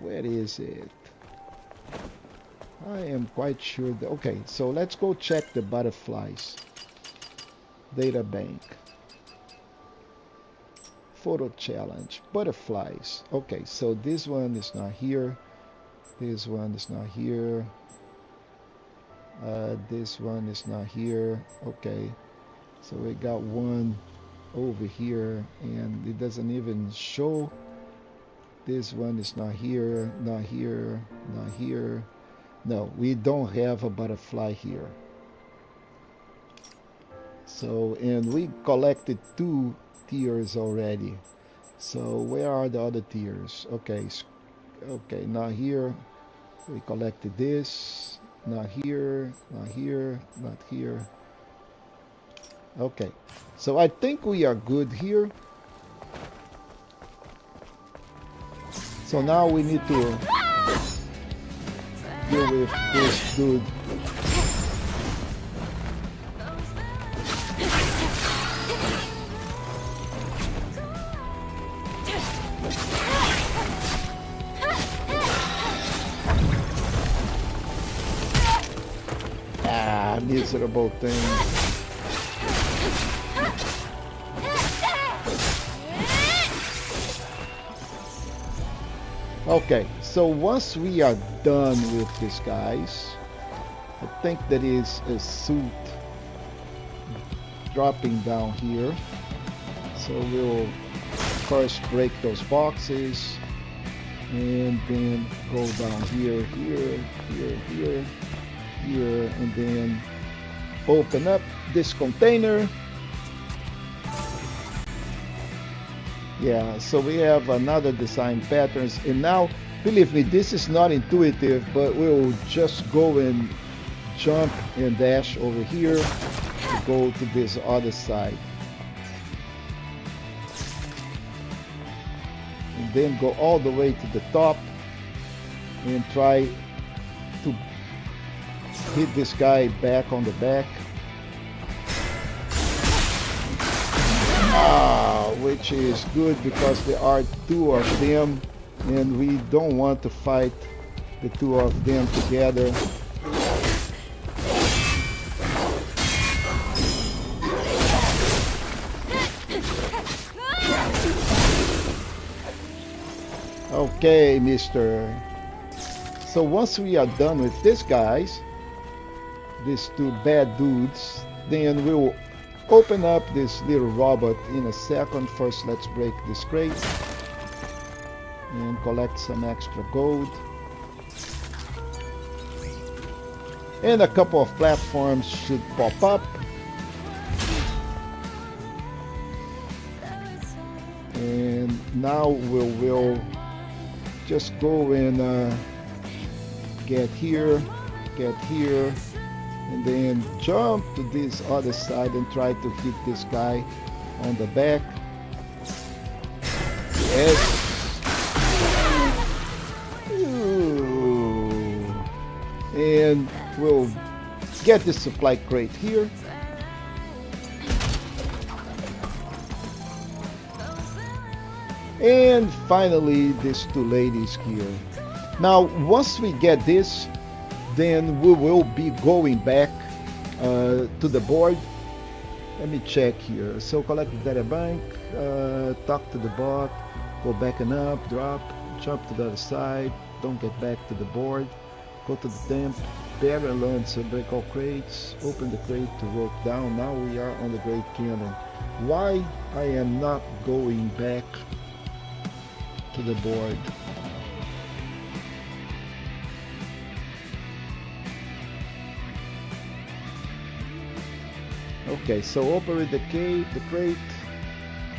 Where is it? I am quite sure that, okay, so let's go check the butterflies data bank. Photo challenge, butterflies. Okay, so this one is not here. This one is not here. This one is not here. Okay, so we got one over here, and it doesn't even show. This one is not here, not here, not here. No, we don't have a butterfly here. So, and we collected 2 tiers already. So where are the other tiers? Okay, okay, not here. We collected this. Not here, not here, not here. Okay, so I think we are good here. So now we need to deal with this dude. Ah, miserable thing. Okay, so once we are done with these guys, I think there is a suit dropping down here. So we'll first break those boxes and then go down here, here, here, here, here, and then open up this container. Yeah, so we have another design patterns, and now believe me, this is not intuitive, but we'll just go and jump and dash over here to go to this other side, and then go all the way to the top and try to hit this guy back on the back. which is good because there are two of them and we don't want to fight the two of them together. Okay, mister. So once we are done with these guys, these two bad dudes, then we'll open up this little robot in a second. First, let's break this crate and collect some extra gold. And a couple of platforms should pop up. And now we will just go and get here, and then jump to this other side and try to hit this guy on the back. Yes. Ooh. And we'll get the supply crate here. And finally, these two ladies here. Now, once we get this, then we will be going back to the board. Let me check here. So collect the data bank, talk to the bot, go back and up, drop, jump to the other side, don't get back to the board, go to the temp, bear and learn to break all crates, open the crate to rope down. Now we are on the Great Cannon. Why I am not going back to the board? Okay, so operate the crate.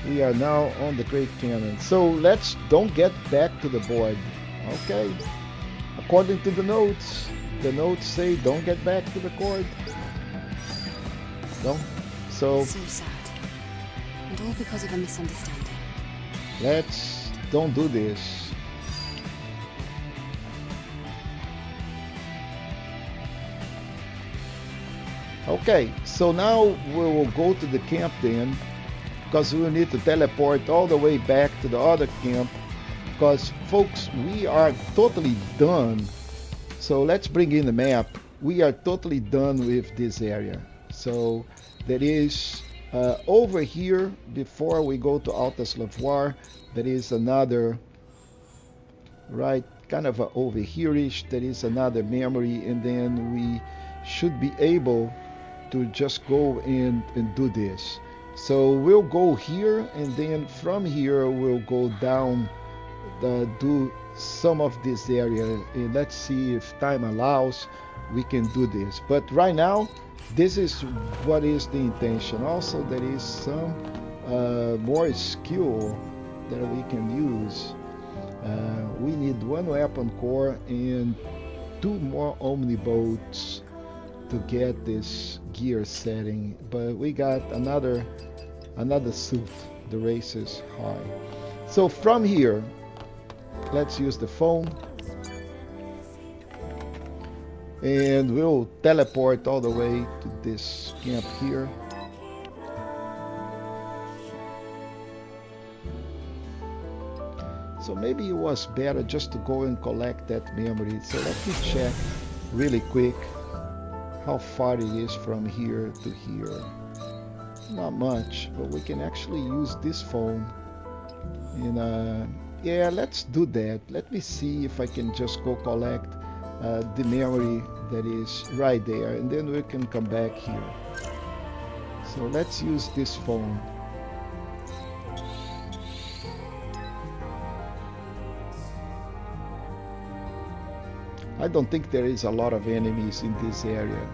We are now on the Great Cannon. So let's don't get back to the board. Okay. According to the notes say don't get back to the board. No. So sad. And all because of a misunderstanding. Let's don't do this. Okay, so now we will go to the camp then, because we will need to teleport all the way back to the other camp, because folks, we are totally done. So let's bring in the map. We are totally done with this area. So there is over here, before we go to Altas Lavoir, there is another, right, kind of over here-ish, there is another memory, and then we should be able to just go in and do this. So we'll go here, and then from here we'll go down, do some of this area, and let's see if time allows we can do this. But right now this is what is the intention. Also there is some more skill that we can use. We need one weapon core and 2 more omnibots to get this gear setting, but we got another suit. The race is high. So from here, let's use the phone, and we'll teleport all the way to this camp here. So maybe it was better just to go and collect that memory. So let me check really quick how far it is from here to here. Not much, but we can actually use this phone. And yeah, let's do that. Let me see if I can just go collect the memory that is right there, and then we can come back here. So let's use this phone. I don't think there is a lot of enemies in this area.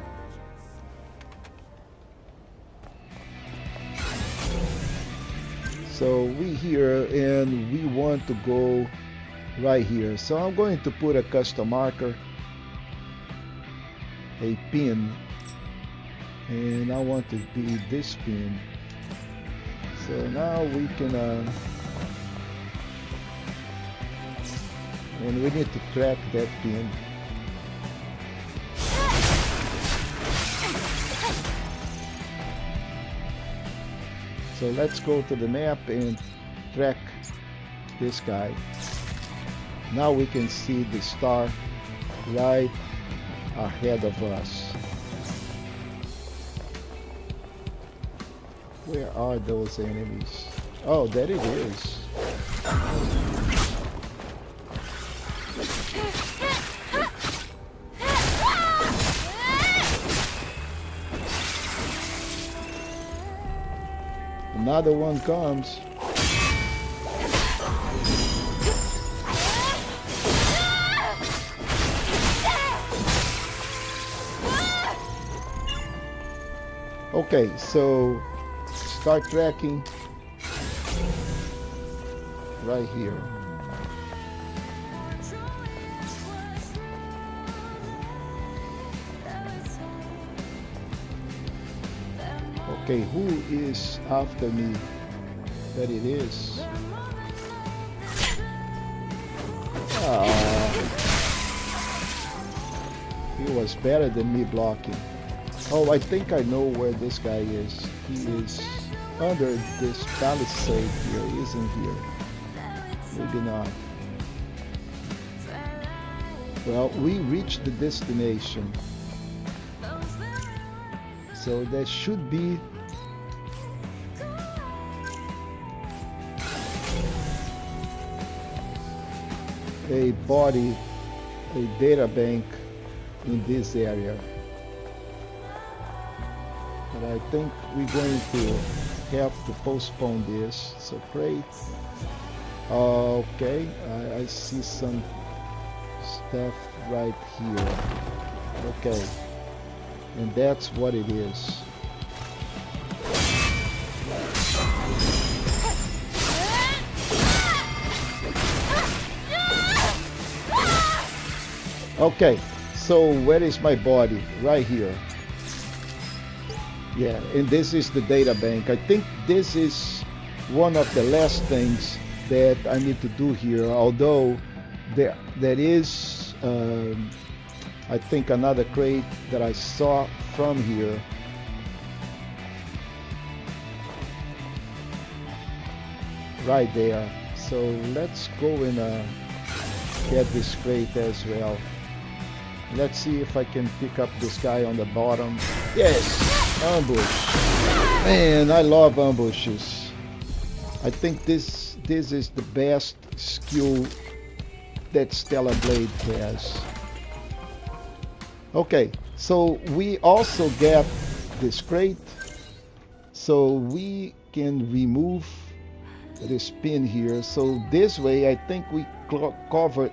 So we here, and we want to go right here. So I'm going to put a custom marker, a pin, and I want to be this pin. So now we can and we need to track that pin. So So let's go to the map and track this guy. Now we can see the star right ahead of us. Where are those enemies? Oh, there it is. Another one comes. Okay, so start tracking right here. Okay, who is after me? That it is. He was better than me blocking. Oh, I think I know where this guy is. He is under this palisade here, isn't here? Maybe not. Well, we reached the destination. So there should be a body, a data bank in this area. But I think we're going to have to postpone this. So crate. Okay, I see some stuff right here. Okay, and that's what it is. Okay, so where is my body? Right here. Yeah, and this is the data bank. I think this is one of the last things that I need to do here, although there is I think another crate that I saw from here. Right there. So let's go and get this crate as well. Let's see if I can pick up this guy on the bottom. Yes! Ambush. Man, I love ambushes. I think this is the best skill that Stellar Blade has. Okay, so we also get this crate, so we can remove this pin here. So this way I think we covered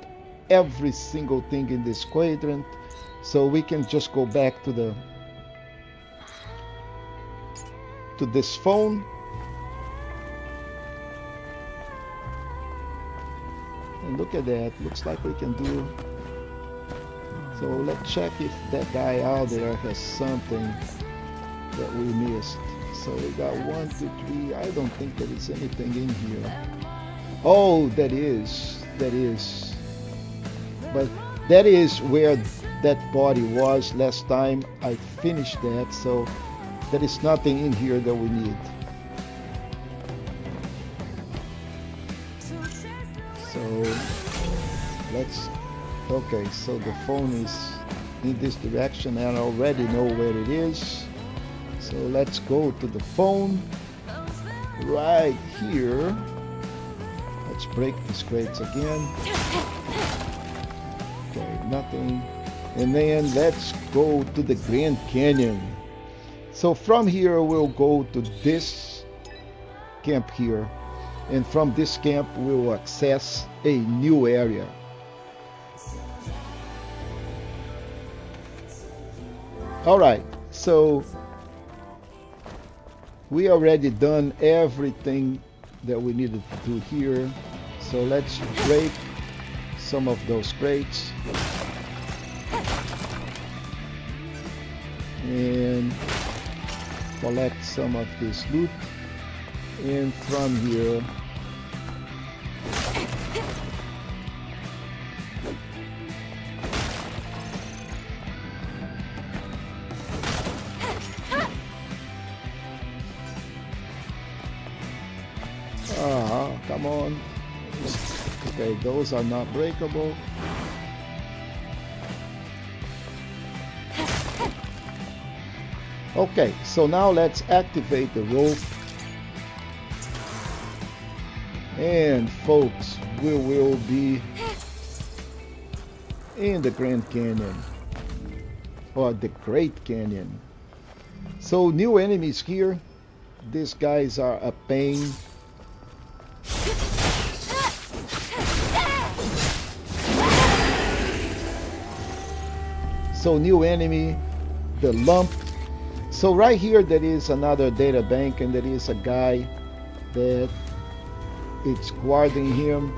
every single thing in this quadrant, so we can just go back to this phone and look at that. Looks like we can do. So let's check if that guy out there has something that we missed. So we got 1, 2, 3. I don't think there is anything in here. Oh, that is. But that is where that body was last time I finished that, so there is nothing in here that we need. So let's, okay, so the phone is in this direction and I already know where it is. So let's go to the phone right here. Let's break these crates again. Okay, nothing. And then let's go to the Grand Canyon. So from here we'll go to this camp here, and from this camp we'll access a new area. Alright, so we already done everything that we needed to do here. So let's break some of those crates and collect some of this loot. And from here Come on. Okay, those are not breakable. Okay, so now let's activate the rope. And folks, we will be in the Grand Canyon, or the Great Canyon. So new enemies here. These guys are a pain. So new enemy, the lump. So right here there is another data bank, and there is a guy that it's guarding him.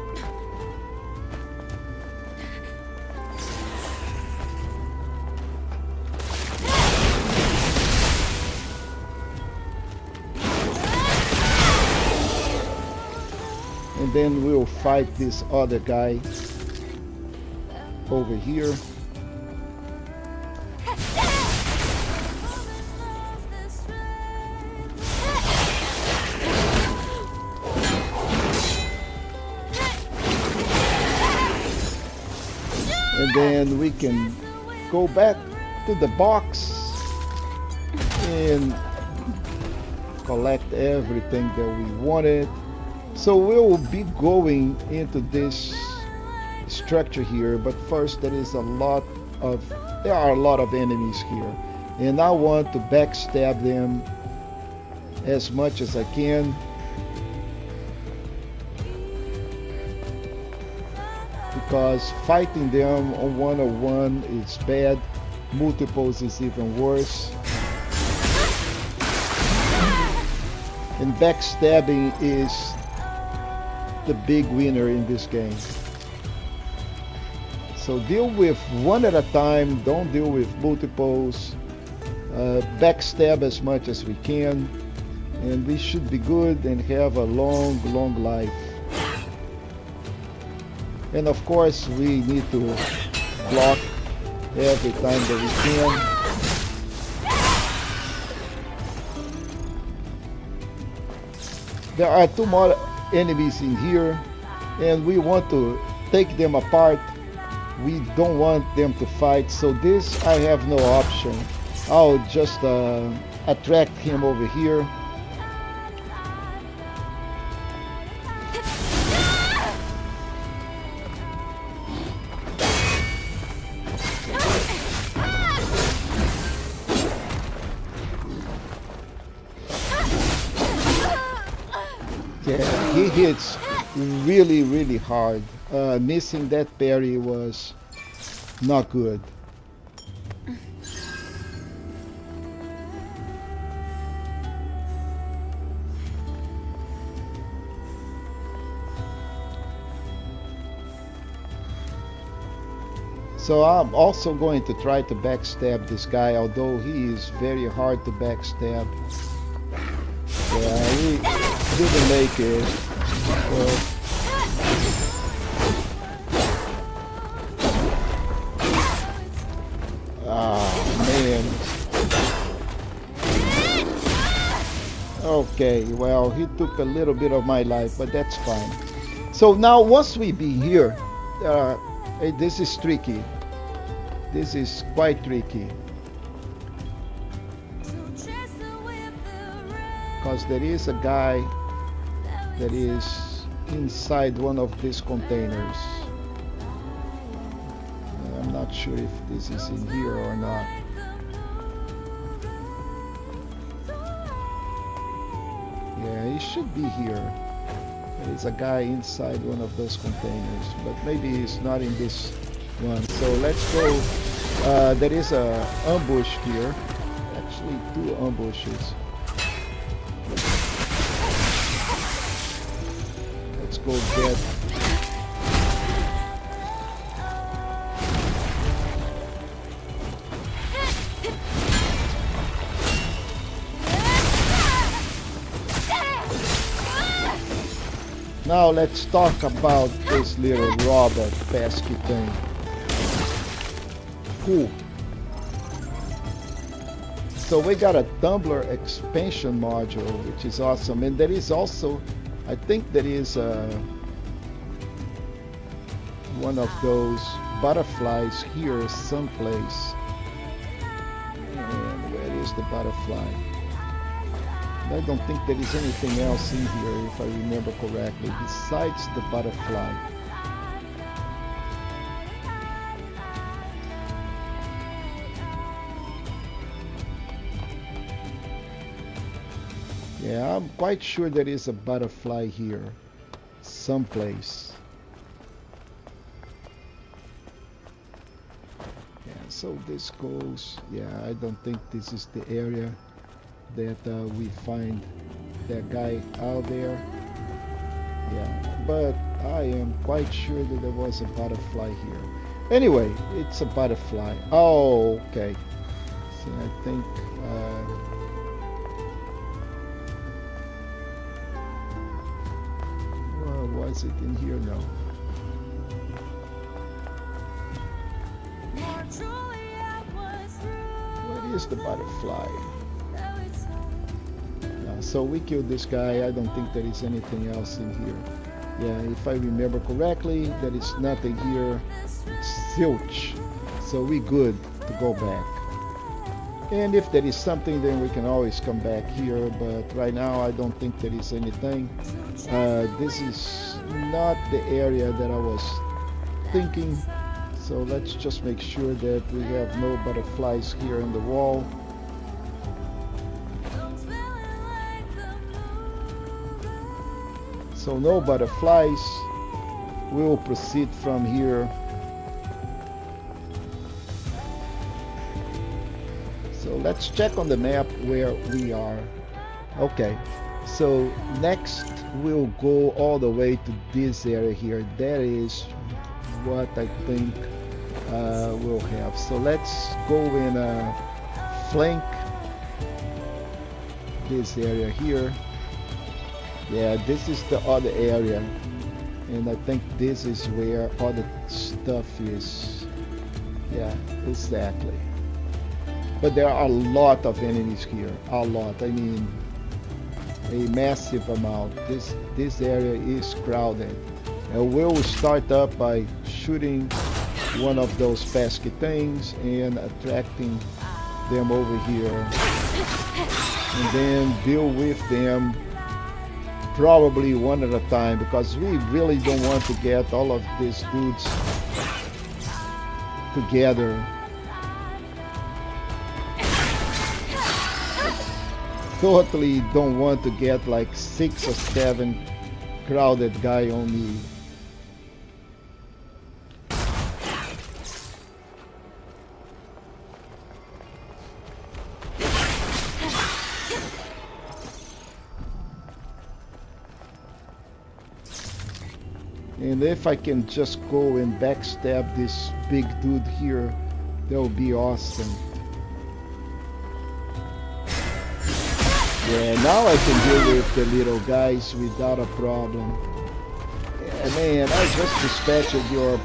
And then we'll fight this other guy over here. And then we can go back to the box and collect everything that we wanted. So we'll be going into this structure here, but first there are a lot of enemies here, and I want to backstab them as much as I can. Because fighting them on one-on-one is bad, multiples is even worse. And backstabbing is the big winner in this game. So deal with one at a time, don't deal with multiples. Backstab as much as we can, and we should be good and have a long life. And of course we need to block every time that we can. There are two more enemies in here, and we want to take them apart. We don't want them to fight, so this I have no option. I'll just attract him over here. Yeah, he hits really hard. Missing that parry was not good. So I'm also going to try to backstab this guy, although he is very hard to backstab. Yeah, we didn't make it. Man. Okay, well, he took a little bit of my life, but that's fine. So now once we be here, this is tricky. This is quite tricky. Because there is a guy that is inside one of these containers. I'm not sure if this is in here or not. Yeah, he should be here. There is a guy inside one of those containers, but maybe he's not in this one. So let's go. There is a ambush here. Actually, two ambushes. Let's go get. Now let's talk about this little robot pesky thing. Cool. So we got a tumbler expansion module, which is awesome, and there is also I think there is one of those butterflies here someplace. And where is the butterfly? I don't think there is anything else in here, if I remember correctly, besides the butterfly. Yeah, I'm quite sure there is a butterfly here someplace. Yeah, so this goes, yeah, I don't think this is the area that we find that guy out there. Yeah, but I am quite sure that there was a butterfly here. Anyway, it's a butterfly. Oh, okay. So I think well, was it in here? No. What is the butterfly? So we killed this guy. I don't think there is anything else in here. Yeah, if I remember correctly, there is nothing here. It's zilch. So we good to go back. And if there is something, then we can always come back here. But right now, I don't think there is anything. This is not the area that I was thinking. So let's just make sure that we have no butterflies here in the wall. So no butterflies. We will proceed from here. So let's check on the map where we are. Okay, so next we'll go all the way to this area here. That is what I think we'll have. So let's go in flank this area here. Yeah, this is the other area, and I think this is where all the stuff is. Yeah, exactly. But there are a lot of enemies here, a lot. I mean, a massive amount. This area is crowded. And we'll start up by shooting one of those pesky things and attracting them over here, and then deal with them probably one at a time, because we really don't want to get all of these dudes together. Totally don't want to get like 6 or 7 crowded guy on me. And if I can just go and backstab this big dude here, that would be awesome. Yeah, now I can deal with the little guys without a problem. Yeah, man, I just dispatched your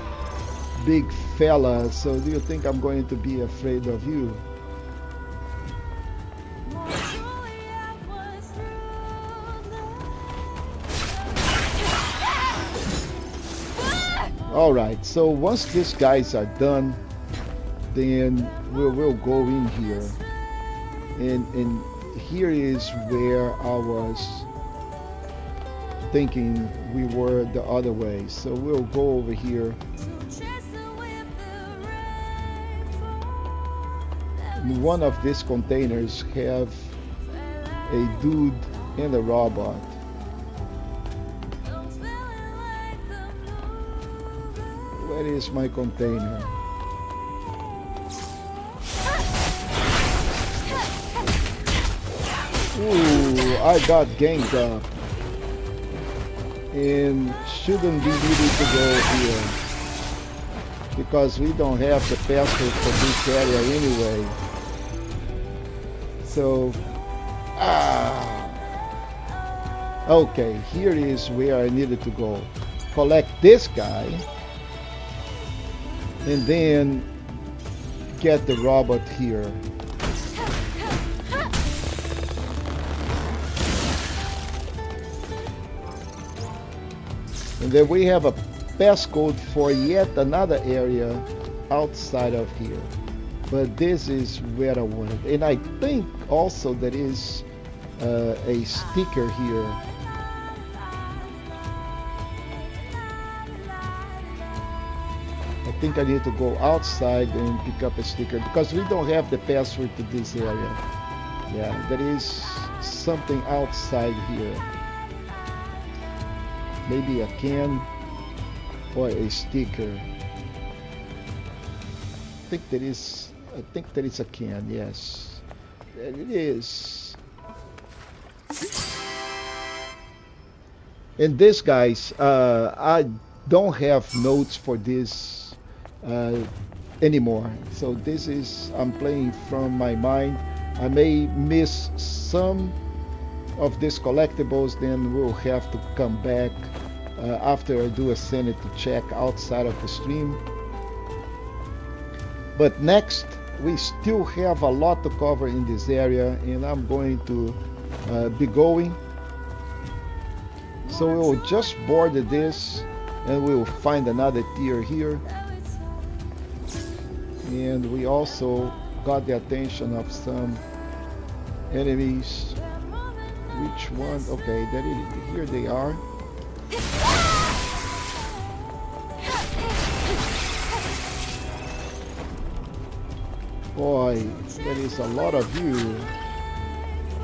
big fella, so do you think I'm going to be afraid of you? Alright, so once these guys are done, then we'll go in here. And here is where I was thinking we were the other way. So we'll go over here. And one of these containers have a dude and a robot. Where is my container? Ooh, I got ganked up. And shouldn't be needed to go here, because we don't have the password for this area anyway. So, okay, here is where I needed to go. Collect this guy, and then get the robot here. And then we have a passcode for yet another area outside of here. But this is where I wanted. And I think also there is a sticker here. I think I need to go outside and pick up a sticker because we don't have the password to this area. Yeah, there is something outside here. Maybe a can or a sticker. I think there is a can, yes. There it is. And this, guys, I don't have notes for this anymore. So this is, I'm playing from my mind. I may miss some of these collectibles, then we'll have to come back after I do a sanity check outside of the stream. But next, we still have a lot to cover in this area, and I'm going to be going. So we'll just border this, and we'll find another tier here. And we also got the attention of some enemies. Which one? Okay, that is, here they are. Boy, there is a lot of you.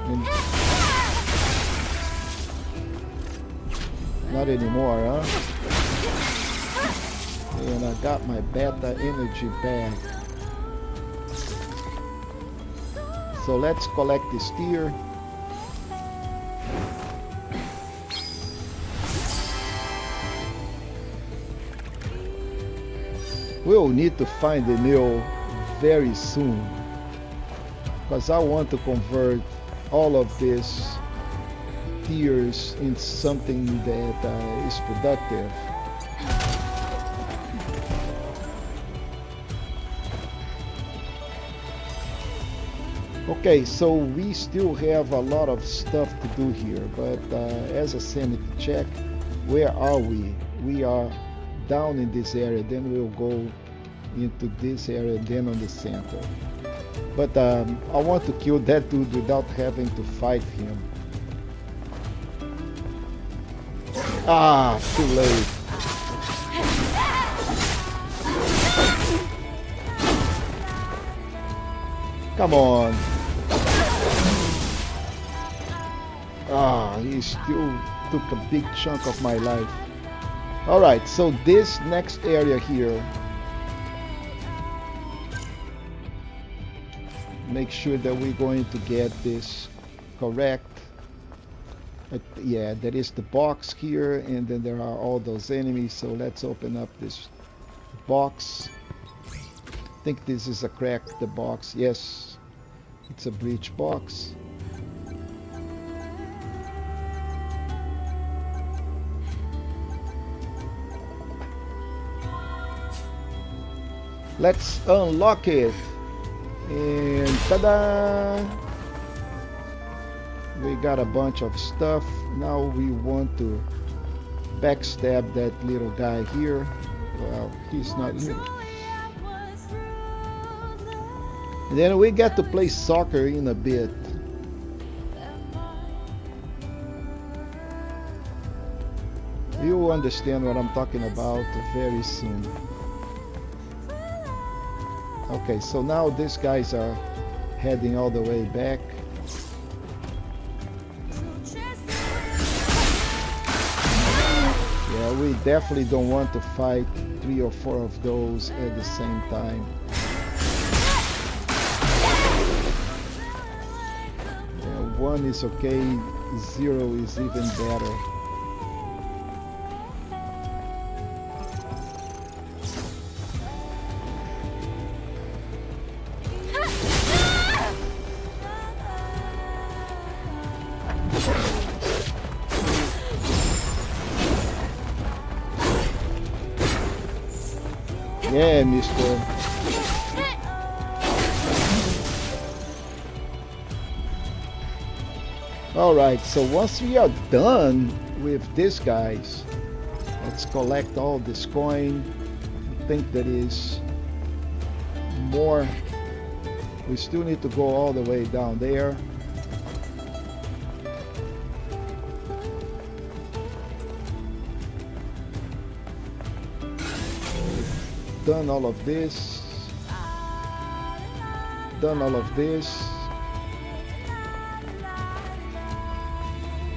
And not anymore, huh? And I got my beta energy back. So let's collect this tier. We'll need to find the mill very soon, because I want to convert all of these tiers into something that is productive. Okay, so we still have a lot of stuff to do here, but as a sanity check, where are we? We are down in this area, then we'll go into this area, then on the center. But I want to kill that dude without having to fight him. Ah, too late. Come on. Ah, he still took a big chunk of my life. Alright, so this next area here, make sure that we're going to get this correct. Yeah, there is the box here, and then there are all those enemies. So let's open up this box. I think this is a cracked box. Yes, it's a breach box. Let's unlock it. And ta-da! We got a bunch of stuff. Now we want to backstab that little guy here. Well, he's not here. And then we get to play soccer in a bit. You'll understand what I'm talking about very soon. Okay, so now these guys are heading all the way back. Yeah, we definitely don't want to fight 3 or 4 of those at the same time. Yeah, 1 is okay, 0 is even better. Yeah, mister. Alright, so once we are done with these guys, I Let's collect all this coin. I think that is more. We still need to go all the way down there. Done all of this. Done all of this.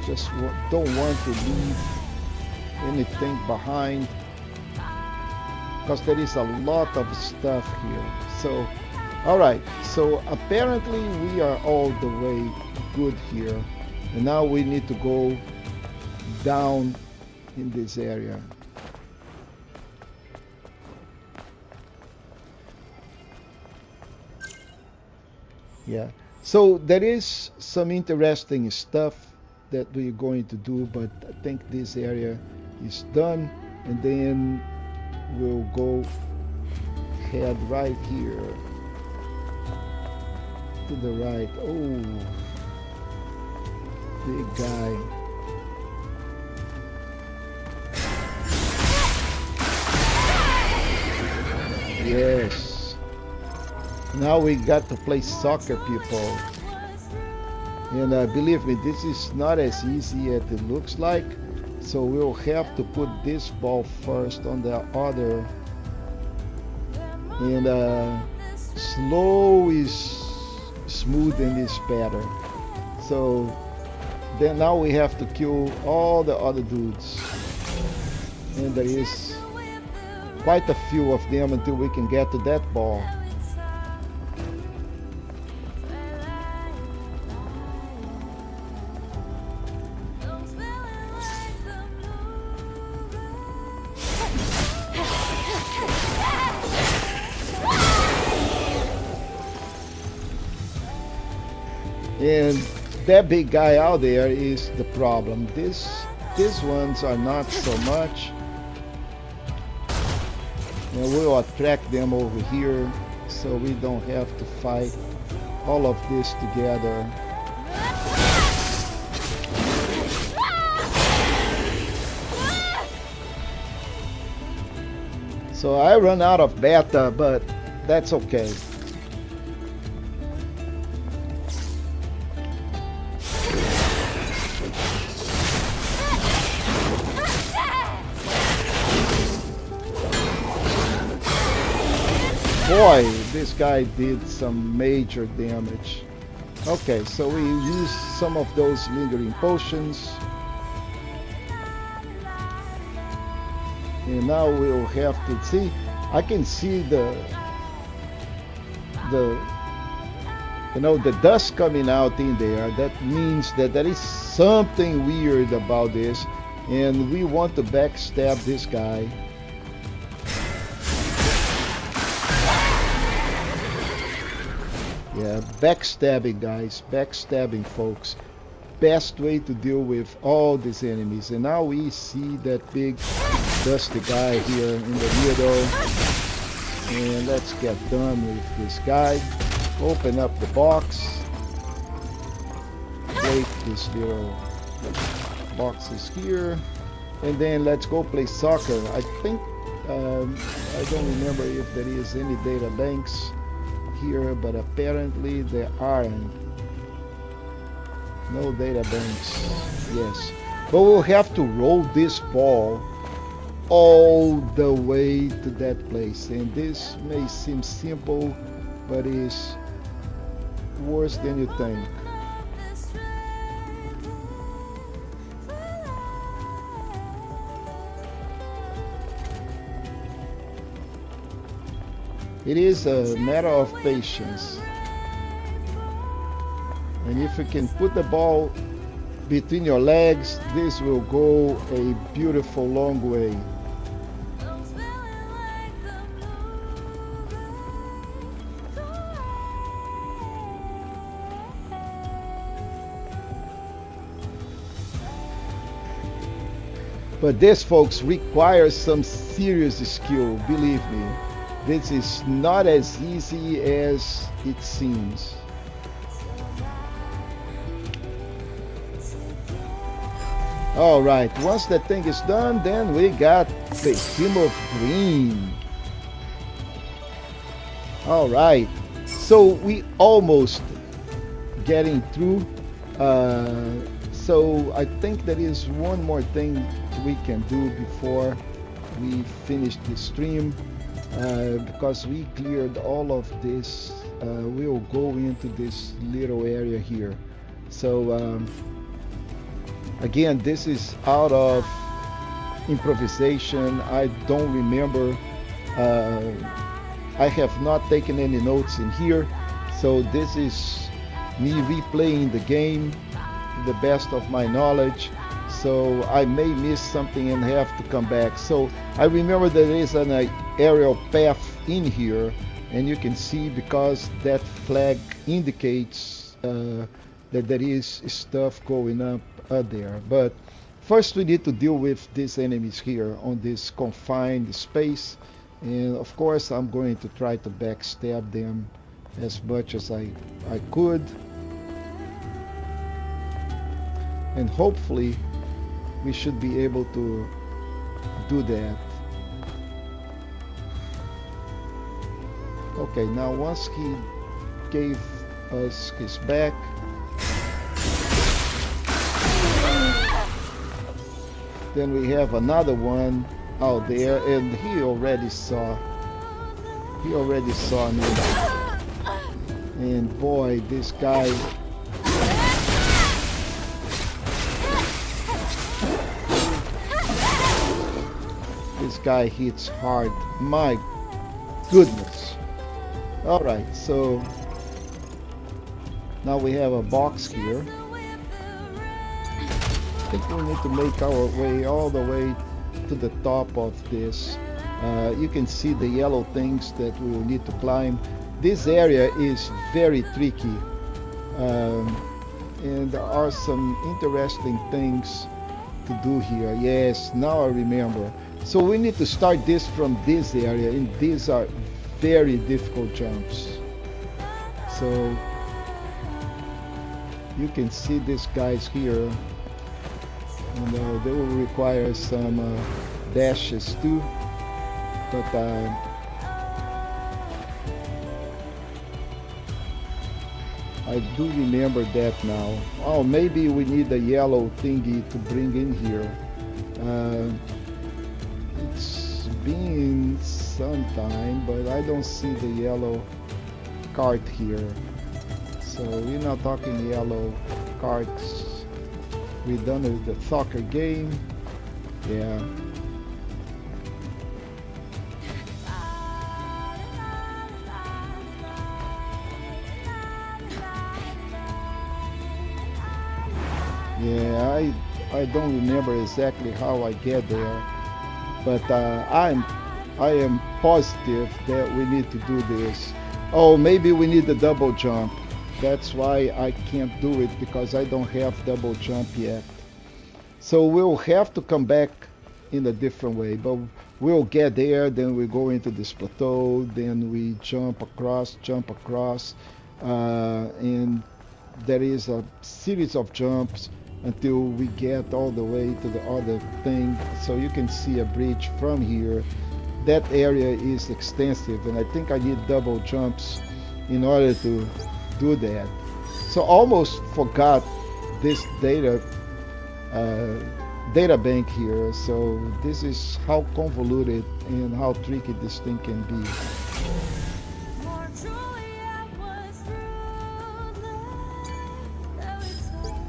Just don't want to leave anything behind, because there is a lot of stuff here. So all right, so apparently we are all the way good here, and now we need to go down in this area. Yeah, so there is some interesting stuff that we're going to do, but I think this area is done, and then we'll go head right here to the right. Oh, big guy. Yes. Now we got to play soccer, people. And believe me, this is not as easy as it looks like. So we'll have to put this ball first on the other. And slow is smooth and is better. So then now we have to kill all the other dudes. And there is quite a few of them until we can get to that ball. And that big guy out there is the problem. These ones are not so much. And we'll attract them over here so we don't have to fight all of this together. So I run out of beta, but that's okay. Boy, this guy did some major damage. Okay, so we use some of those lingering potions. And now we'll have to see. I can see the dust coming out in there. That means that there is something weird about this, and we want to backstab this guy. Yeah, backstabbing, guys. Backstabbing, folks. Best way to deal with all these enemies. And now we see that big dusty guy here in the middle. And let's get done with this guy. Open up the box. Break these little boxes here. And then let's go play soccer. I think, I don't remember if there is any data banks here, but apparently there aren't. No data banks. Yes, but we'll have to roll this ball all the way to that place, and this may seem simple, but is worse than you think. It is a matter of patience. And if you can put the ball between your legs, this will go a beautiful long way. But this, folks, requires some serious skill, believe me. This is not as easy as it seems. All right, once that thing is done, then we got the Hymn of Green. All right, so we almost getting through. So I think there is one more thing we can do before we finish the stream, because we cleared all of this. We'll go into this little area here. So again, this is out of improvisation. I don't remember. I have not taken any notes in here, so this is me replaying the game to the best of my knowledge. So I may miss something and have to come back. So I remember there is an aerial path in here, and you can see because that flag indicates that there is stuff going up there. But first we need to deal with these enemies here on this confined space, and of course I'm going to try to backstab them as much as I could, and hopefully we should be able to do that. Okay, now once he gave us his back, then we have another one out there, and he already saw me. And boy, this guy, hits hard. My goodness. All right, so now we have a box here. I think we need to make our way all the way to the top of this. You can see the yellow things that we will need to climb. This area is very tricky, and there are some interesting things to do here. Yes, now I remember. So we need to start this from this area, and these are very difficult jumps. So you can see these guys here, and they will require some dashes too, but I do remember that now. Oh, maybe we need a yellow thingy to bring in here. It's been some time, but I don't see the yellow cart here. So we're not talking yellow carts. We're done with the soccer game. Yeah. Yeah, I don't remember exactly how I get there, but I am positive that we need to do this. Oh, maybe we need the double jump. That's why I can't do it, because I don't have double jump yet. So we'll have to come back in a different way, but we'll get there, then we go into this plateau, then we jump across, and there is a series of jumps until we get all the way to the other thing. So you can see a bridge from here. That area is extensive, and I think I need double jumps in order to do that. So almost forgot this data bank here. So this is how convoluted and how tricky this thing can be.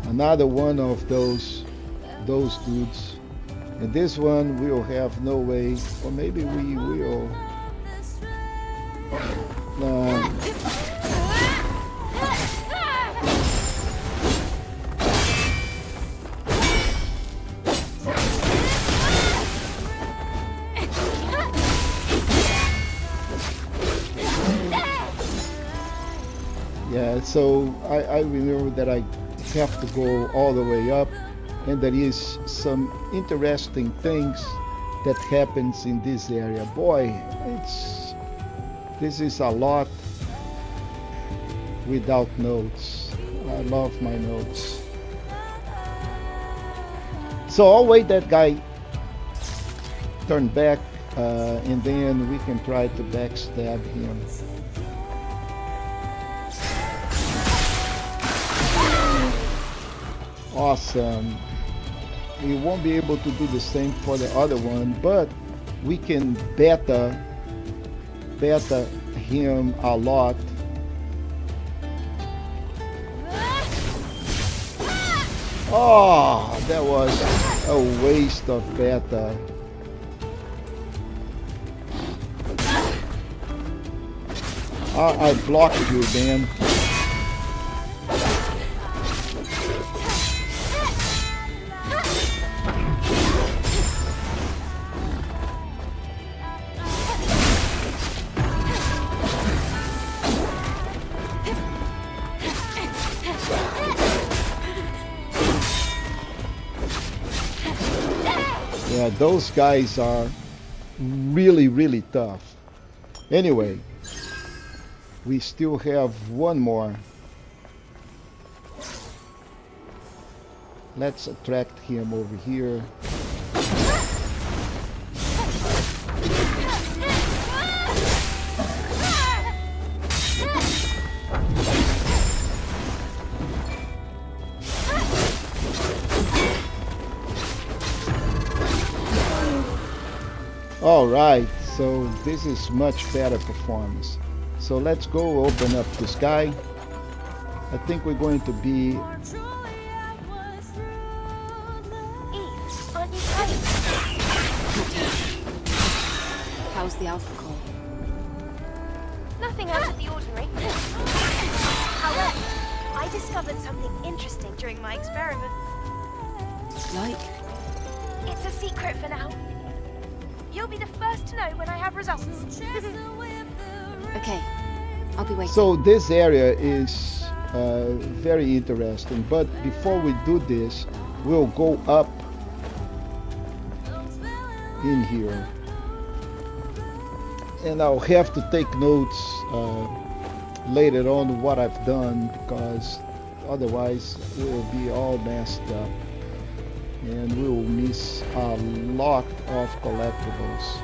Another one of those dudes, and this one we'll have no way, or maybe we will. Yeah, so I remember that I have to go all the way up, and there is some interesting things that happens in this area. Boy, this is a lot without notes. I love my notes. So I'll wait that guy turn back, and then we can try to backstab him. Awesome. We won't be able to do the same for the other one, but we can beta him a lot. Oh, that was a waste of beta. I blocked you, man. Yeah, those guys are really, really tough. Anyway, we still have one more. Let's attract him over here. Alright, so this is much better performance. So let's go open up this guy. I think we're going to be... How's the alpha call? Nothing out of the ordinary. However, I discovered something interesting during my experiment. Like? It's a secret for now. You'll be the first to know when I have results. Okay, I'll be waiting. So this area is very interesting, but before we do this, we'll go up in here. And I'll have to take notes later on what I've done, because otherwise we'll be all messed up and we will miss a lot of collectibles.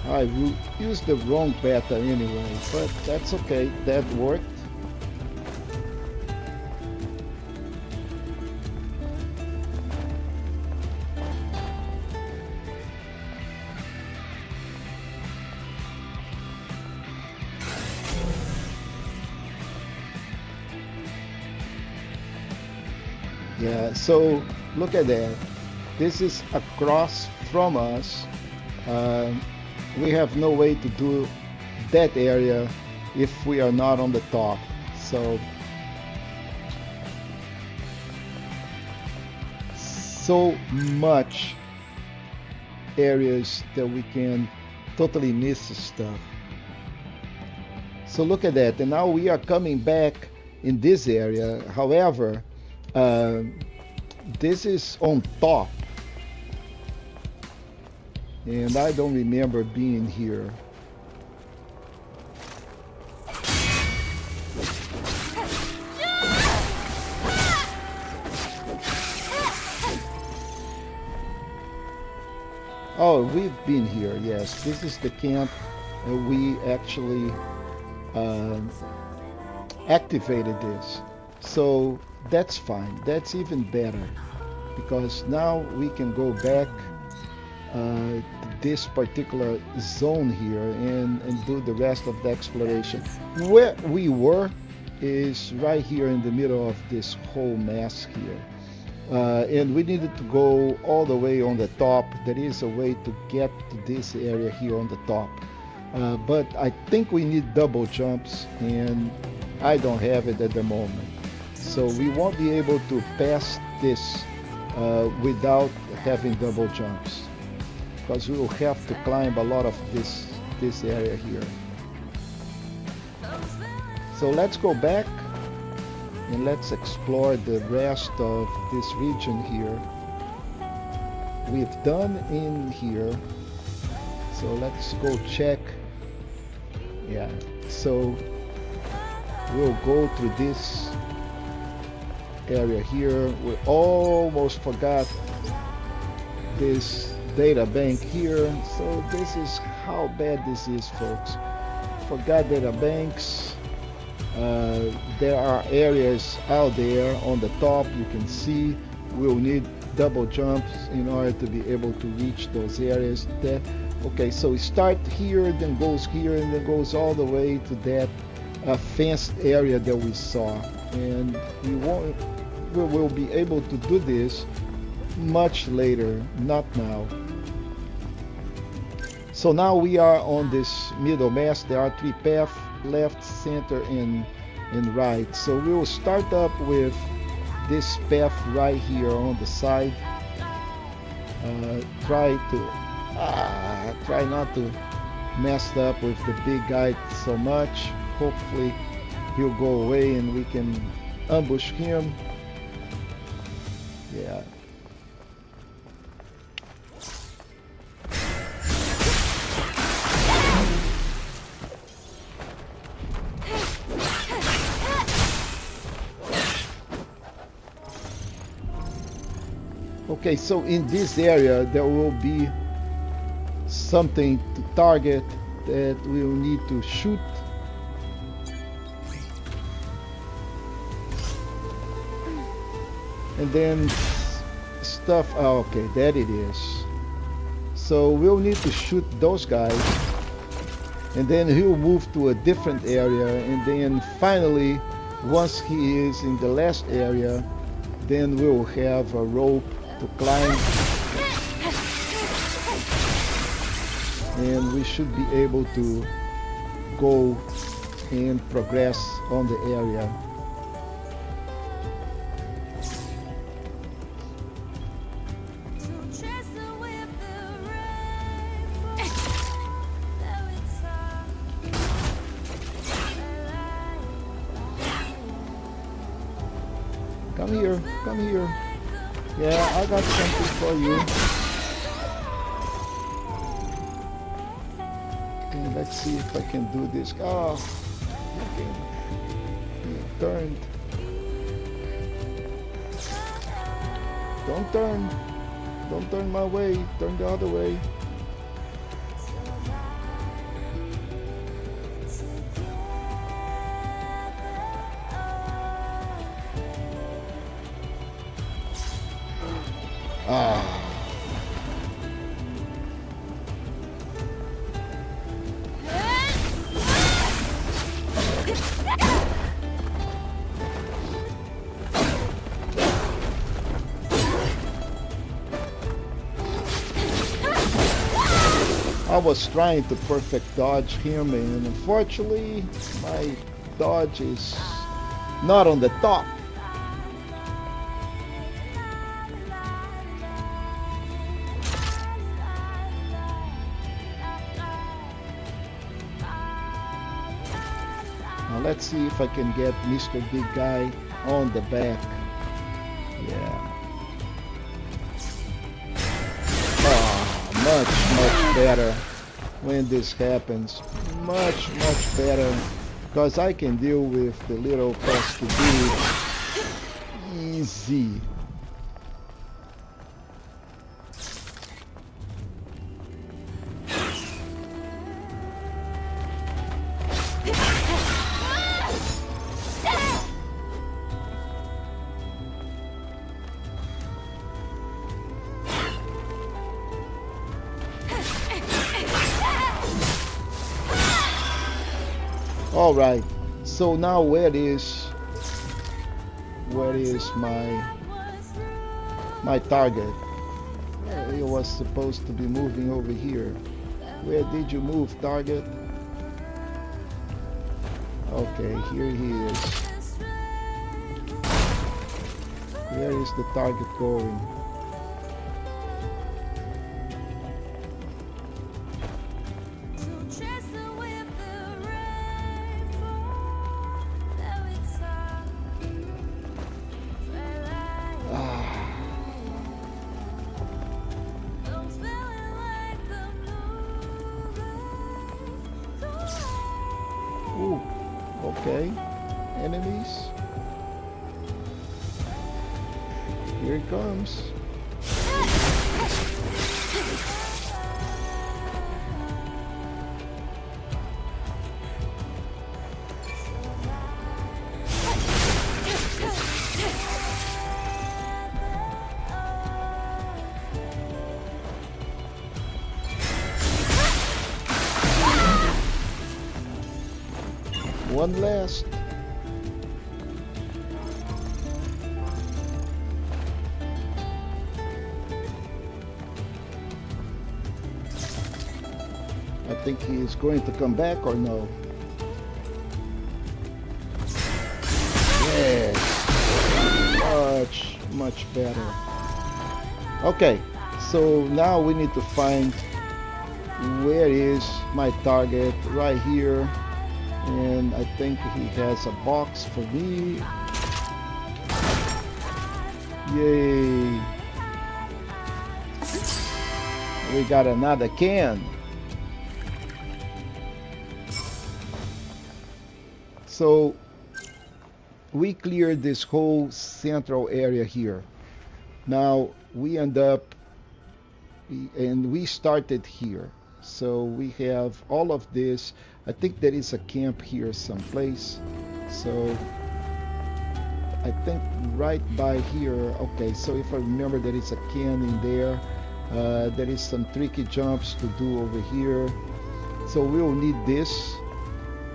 I used the wrong beta anyway, but that's okay, that worked. Yeah, so look at that. This is across from us. We have no way to do that area if we are not on the top. So much areas that we can totally miss stuff. So look at that, and now we are coming back in this area. However, this is on top, and I don't remember being here. Oh, we've been here, yes. This is the camp. We actually activated this. So that's fine. That's even better, because now we can go back to this particular zone here and do the rest of the exploration. Where we were is right here in the middle of this whole mess here. And we needed to go all the way on the top. There is a way to get to this area here on the top. But I think we need double jumps, and I don't have it at the moment. So we won't be able to pass this without having double jumps, because we will have to climb a lot of this area here. So let's go back and let's explore the rest of this region here. we've done in here. So let's go check. Yeah, so we'll go through this area here. We almost forgot this data bank here. So this is how bad this is, folks. Forgot data banks. There are areas out there on the top. You can see we'll need double jumps in order to be able to reach those areas there. Okay, so we start here, then goes here, and then goes all the way to that fenced area that we saw. And we will be able to do this much later, not now. So now we are on this middle mass. There are 3 paths, left, center, and right. So we will start up with this path right here on the side. Try not to mess up with the big guy so much. Hopefully he'll go away and we can ambush him. Yeah. Okay, so in this area there will be something to target that we will need to shoot. And then stuff, oh, okay, that it is. So we'll need to shoot those guys, and then he'll move to a different area, and then finally, once he is in the last area, then we'll have a rope to climb, and we should be able to go and progress on the area. Come here. Yeah, I got something for you. And let's see if I can do this. Oh, okay. You turned. Don't turn. Don't turn my way. Turn the other way. I was trying to perfect dodge him, and unfortunately my dodge is not on the top. Now let's see if I can get Mr. Big Guy on the back. Yeah. Much better when this happens. Much better, because I can deal with the little quest to do easy. All right, so now where is my target? It was supposed to be moving over here. Where did you move, target? Okay, here he is. Where is the target going? Here it comes. One last. I think he is going to come back or no? Yes. Much better. Okay, so now we need to find where is my target. Right here. And I think he has a box for me. Yay. We got another can. So we cleared this whole central area here. Now we end up, and we started here. So we have all of this. I think there is a camp here someplace. So I think right by here. Okay, so if I remember, there is a can in there. There is some tricky jumps to do over here. So we will need this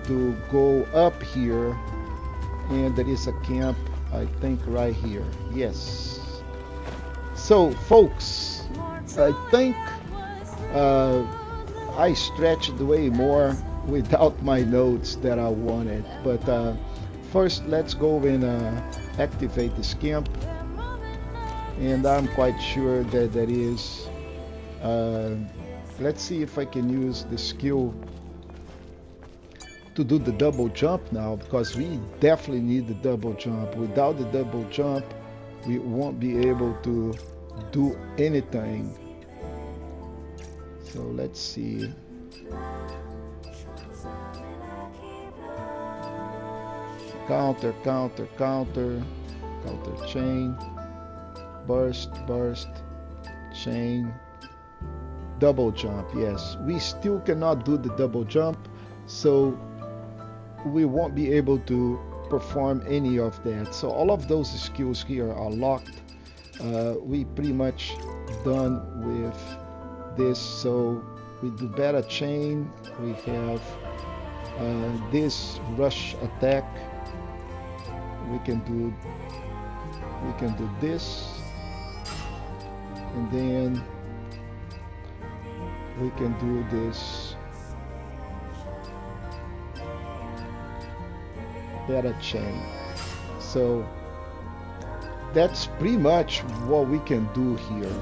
to go up here. And there is a camp, I think, right here. Yes. So folks, I think I stretched way more without my notes that I wanted. But first, let's go and activate this camp. And I'm quite sure that there is. Let's see if I can use the skill to do the double jump now, because we definitely need the double jump. Without the double jump, we won't be able to do anything. So let's see. Counter, counter, counter, counter chain, burst, burst, chain, double jump. Yes, we still cannot do the double jump, so we won't be able to perform any of that. So all of those skills here are locked. We pretty much done with this. So we do better chain. We have this rush attack. We can do this, and then we can do this better chain. So that's pretty much what we can do here.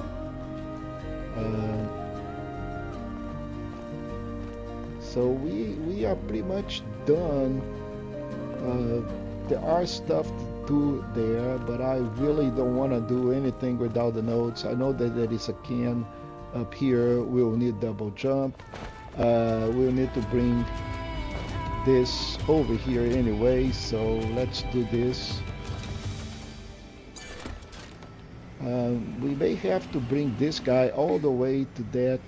So we are pretty much done. There are stuff to do there, but I really don't want to do anything without the notes. I know that there is a can up here. We'll need double jump. We'll need to bring this over here anyway, so let's do this. We may have to bring this guy all the way to that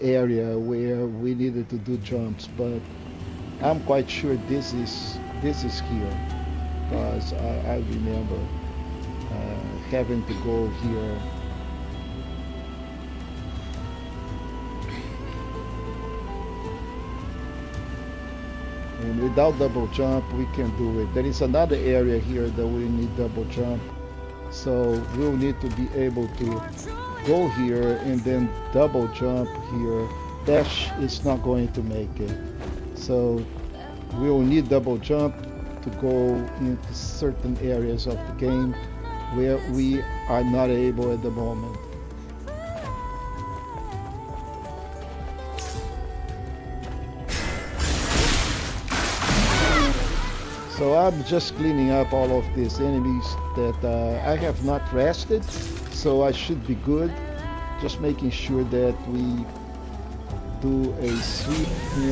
area where we needed to do jumps, but I'm quite sure this is here, because I remember having to go here. And without double jump, we can do it. There is another area here that we need double jump. So we'll need to be able to go here and then double jump here. Dash is not going to make it. So we'll need double jump to go into certain areas of the game where we are not able at the moment. So I'm just cleaning up all of these enemies that I have not rested, so I should be good. Just making sure that we do a sweep.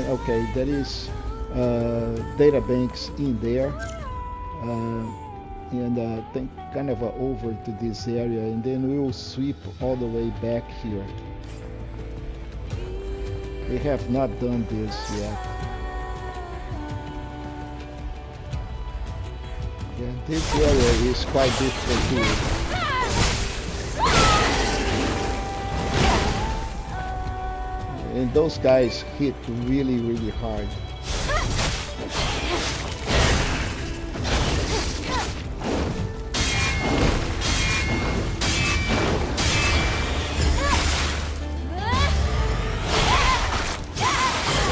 Okay, that is data banks in there, and think kind of over to this area, and then we will sweep all the way back here. We have not done this yet. Yeah, this area is quite difficult too. And those guys hit really, really hard.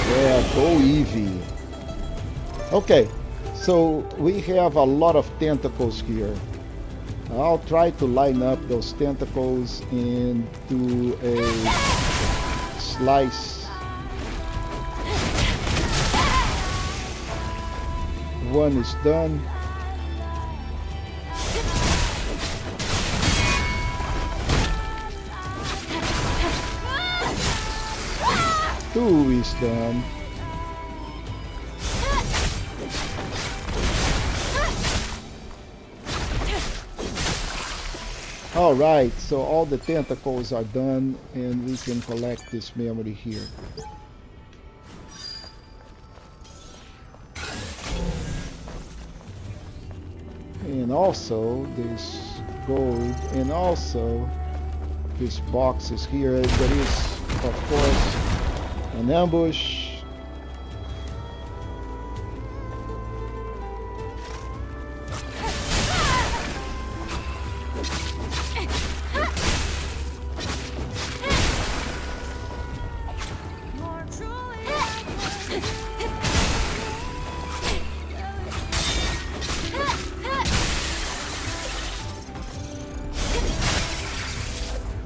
Yeah, go Eevee. Okay, so we have a lot of tentacles here. I'll try to line up those tentacles and do a slice. One is done. Two is done. Alright, so all the tentacles are done and we can collect this memory here. And also this gold, and also this box is here. There is, of course, an ambush.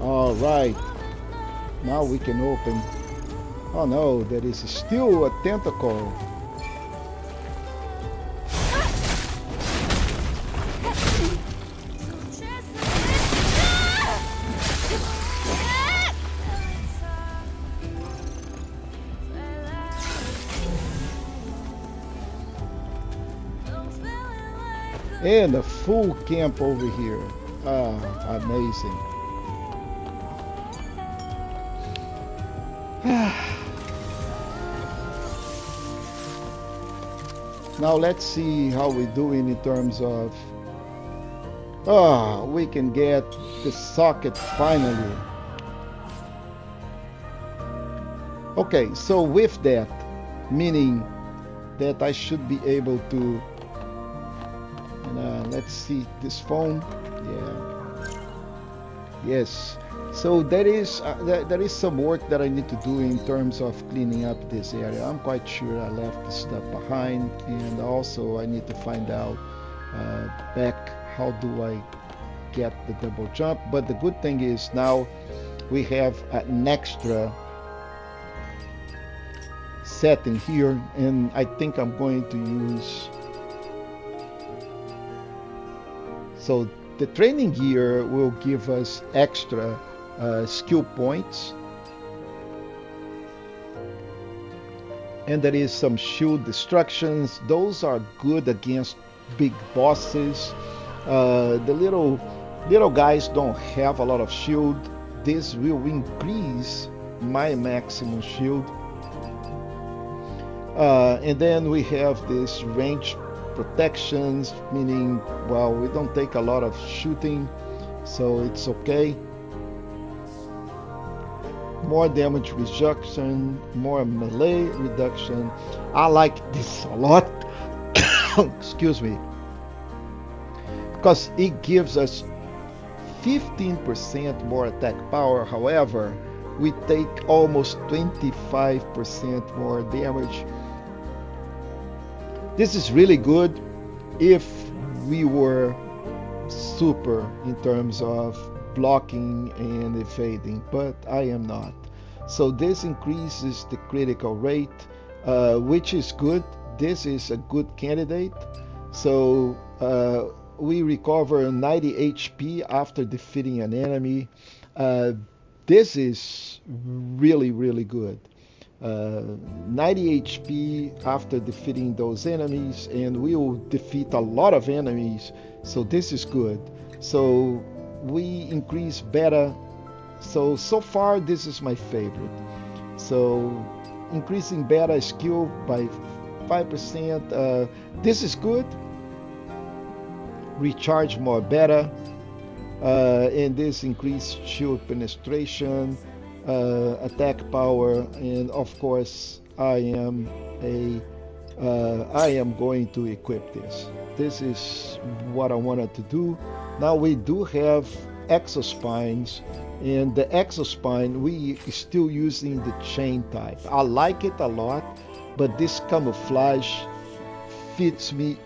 All right, now we can open. Oh no, there is still a tentacle. And a full camp over here. Ah, amazing. Now let's see how we're doing in terms of we can get the socket finally. Okay, so with that, meaning that I should be able to let's see this phone. Yeah, yes. So there is some work that I need to do in terms of cleaning up this area. I'm quite sure I left the stuff behind, and also I need to find out back how do I get the double jump. But the good thing is now we have an extra setting here, and I think I'm going to use. So the training gear will give us extra skill points, and there is some shield destructions. Those are good against big bosses. The little guys don't have a lot of shield. This will increase my maximum shield. And then we have this range protections, meaning, well, we don't take a lot of shooting, so it's okay. More damage reduction, more melee reduction. I like this a lot. Excuse me. Because it gives us 15% more attack power. However, we take almost 25% more damage. This is really good if we were super in terms of blocking and evading, but I am not. So this increases the critical rate, which is good. This is a good candidate. So we recover 90 HP after defeating an enemy. This is really, really good. 90 HP after defeating those enemies, and we will defeat a lot of enemies, so this is good. So we increase beta. So far this is my favorite. So increasing beta skill by 5%. This is good. Recharge more beta, and this increased shield penetration, attack power, and of course I am going to equip this. This is what I wanted to do. Now we do have exospines, and the exospine we still using the chain type. I like it a lot, but this camouflage fits me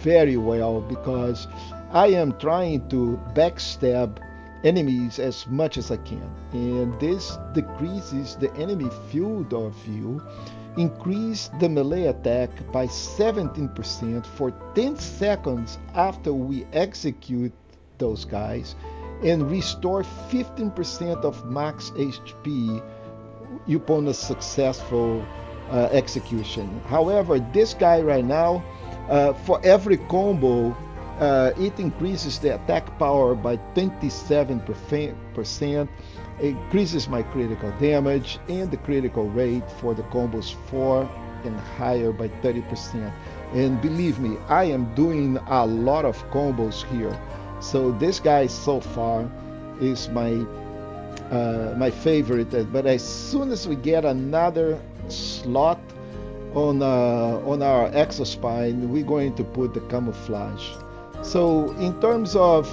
very well because I am trying to backstab enemies as much as I can, and this decreases the enemy field of view, increase the melee attack by 17% for 10 seconds after we execute those guys, and restore 15% of max HP upon a successful execution. However, this guy right now, for every combo, it increases the attack power by 27%, increases my critical damage and the critical rate for the combos 4 and higher by 30%. And believe me, I am doing a lot of combos here. So this guy so far is my favorite. But as soon as we get another slot on our exospine, we're going to put the camouflage. So in terms of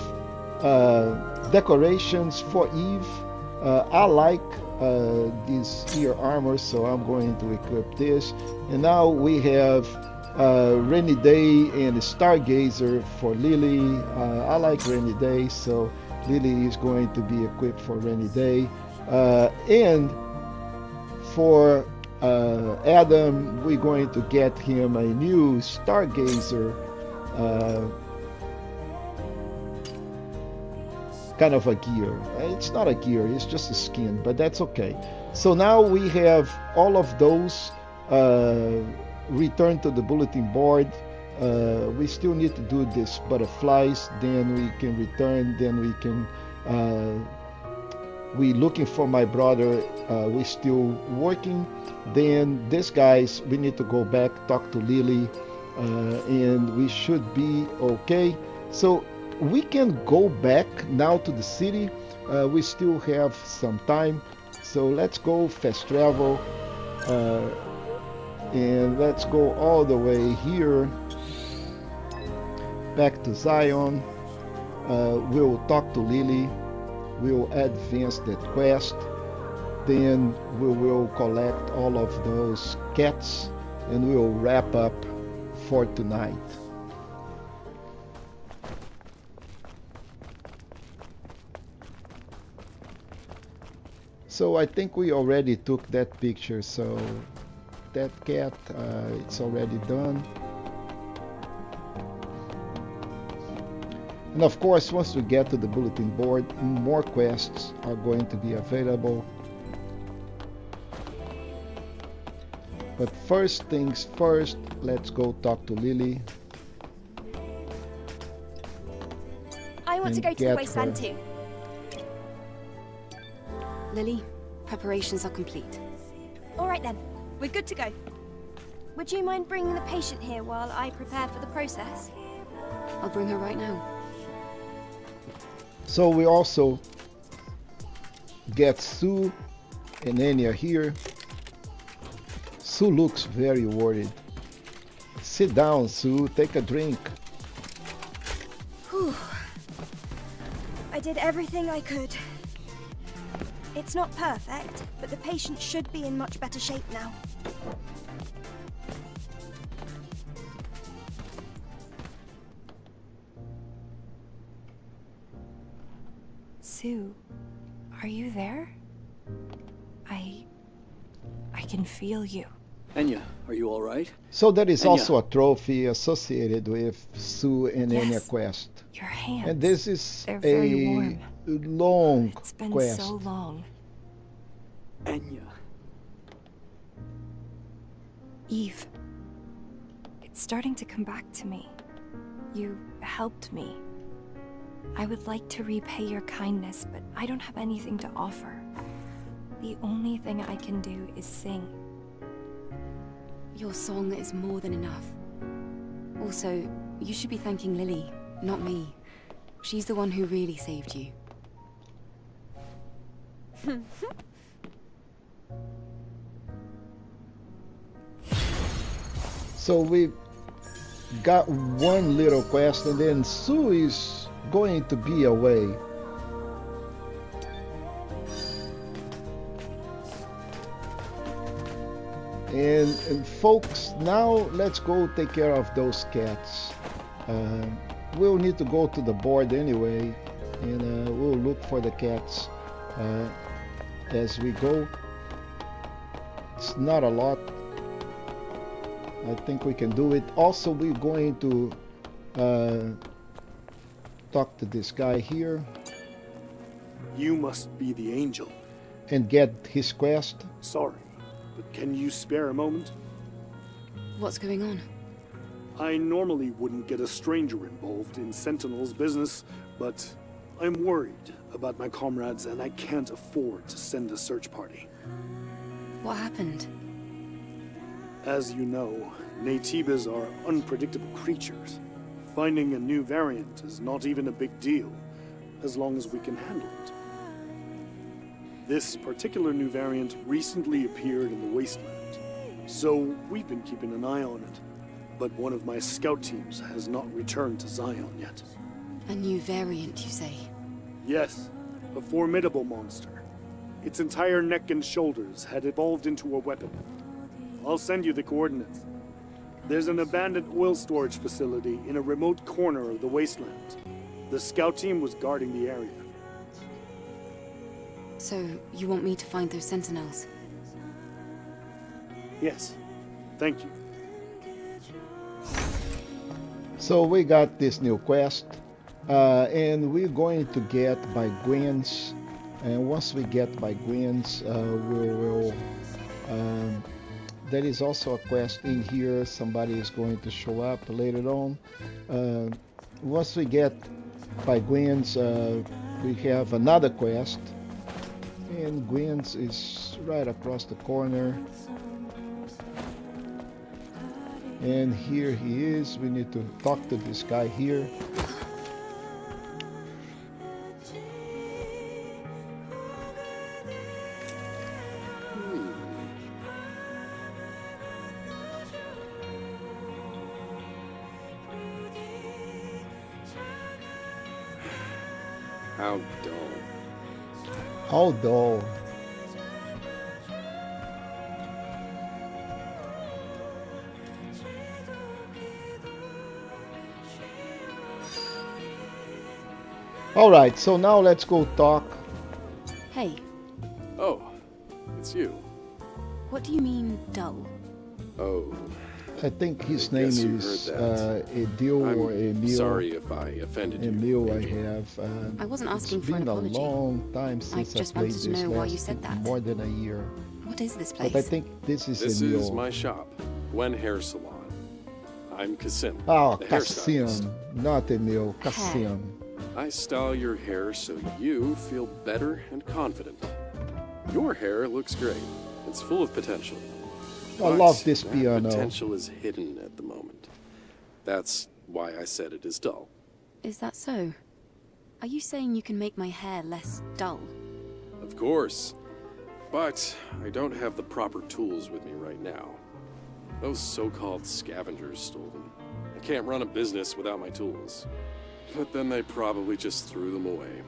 decorations for Eve, I like this ear armor, so I'm going to equip this. And now we have Rainy Day and Stargazer for Lily. I like Rainy Day, so Lily is going to be equipped for Rainy Day. And for Adam, we're going to get him a new Stargazer kind of a gear. It's not a gear, it's just a skin, but that's okay. So now we have all of those returned to the bulletin board. We still need to do this butterflies, then we can return, then we can we looking for my brother, we still working. Then this guys, we need to go back, talk to Lily, and we should be okay. So we can go back now to the city. We still have some time, so let's go fast travel, and let's go all the way here back to Xion. We'll talk to Lily, we'll advance that quest, then we will collect all of those cats, and we'll wrap up for tonight. So I think we already took that picture, so that cat, it's already done. And of course, once we get to the bulletin board, more quests are going to be available. But first things first, let's go talk to Lily. I want to go to the Wasteland too. Lily, preparations are complete. All right then, we're good to go. Would you mind bringing the patient here while I prepare for the process? I'll bring her right now. So we also get Sue and Enya here. Sue looks very worried. Sit down, Sue, take a drink. Whew. I did everything I could. It's not perfect, but the patient should be in much better shape now. Sue, are you there? I can feel you. Enya, are you all right? So there is Enya. also a trophy associated with Sue and Yes. Enya quest. Your hands. And this is They're very a warm. long It's been quest. so long. Enya. Eve, it's starting to come back to me. You helped me. I would like to repay your kindness, but I don't have anything to offer. The only thing I can do is sing. Your song is more than enough. Also, you should be thanking Lily, not me. She's the one who really saved you. So we got one little quest, and then Sue is going to be away. And folks, now let's go take care of those cats. We'll need to go to the board anyway, and we'll look for the cats as we go. It's not a lot. I think we can do it. Also, we're going to talk to this guy here. You must be the angel. And get his quest. Sorry, but can you spare a moment? What's going on? I normally wouldn't get a stranger involved in Sentinel's business, but I'm worried about my comrades and I can't afford to send a search party. What happened? As you know, Naytibas are unpredictable creatures. Finding a new variant is not even a big deal, as long as we can handle it. This particular new variant recently appeared in the Wasteland, so we've been keeping an eye on it. But one of my scout teams has not returned to Xion yet. A new variant, you say? Yes, a formidable monster. Its entire neck and shoulders had evolved into a weapon. I'll send you the coordinates. There's an abandoned oil storage facility in a remote corner of the Wasteland. The scout team was guarding the area. So, you want me to find those sentinels? Yes, thank you. So we got this new quest, and we're going to get by Gwen's, and once we get by Gwen's, we will there is also a quest in here. Somebody is going to show up later on. Once we get by Gwen's, we have another quest, and Gwen's is right across the corner. And here he is. We need to talk to this guy here. How dull. How dull. Alright, so now let's go talk. Hey. Oh, it's you. What do you mean, dull? Oh. I think his name is Edil or Emil. Sorry if I offended you. Emil, I have. I wasn't asking for an It's apology. been a long time since I just played wanted to this. know why you said that. More than a year. What is this place? But I think this is This Emil. is my shop, Gwen Hair Salon. I'm Kasim. Oh, the Kasim, hairstylist. not Emil. Kasim. I style your hair so you feel better and confident. Your hair looks great. It's full of potential. I love this that piano. Potential is hidden at the moment. That's why I said it is dull. Is that so? Are you saying you can make my hair less dull? Of course. But I don't have the proper tools with me right now. Those so-called scavengers stole them. I can't run a business without my tools. But then they probably just threw them away.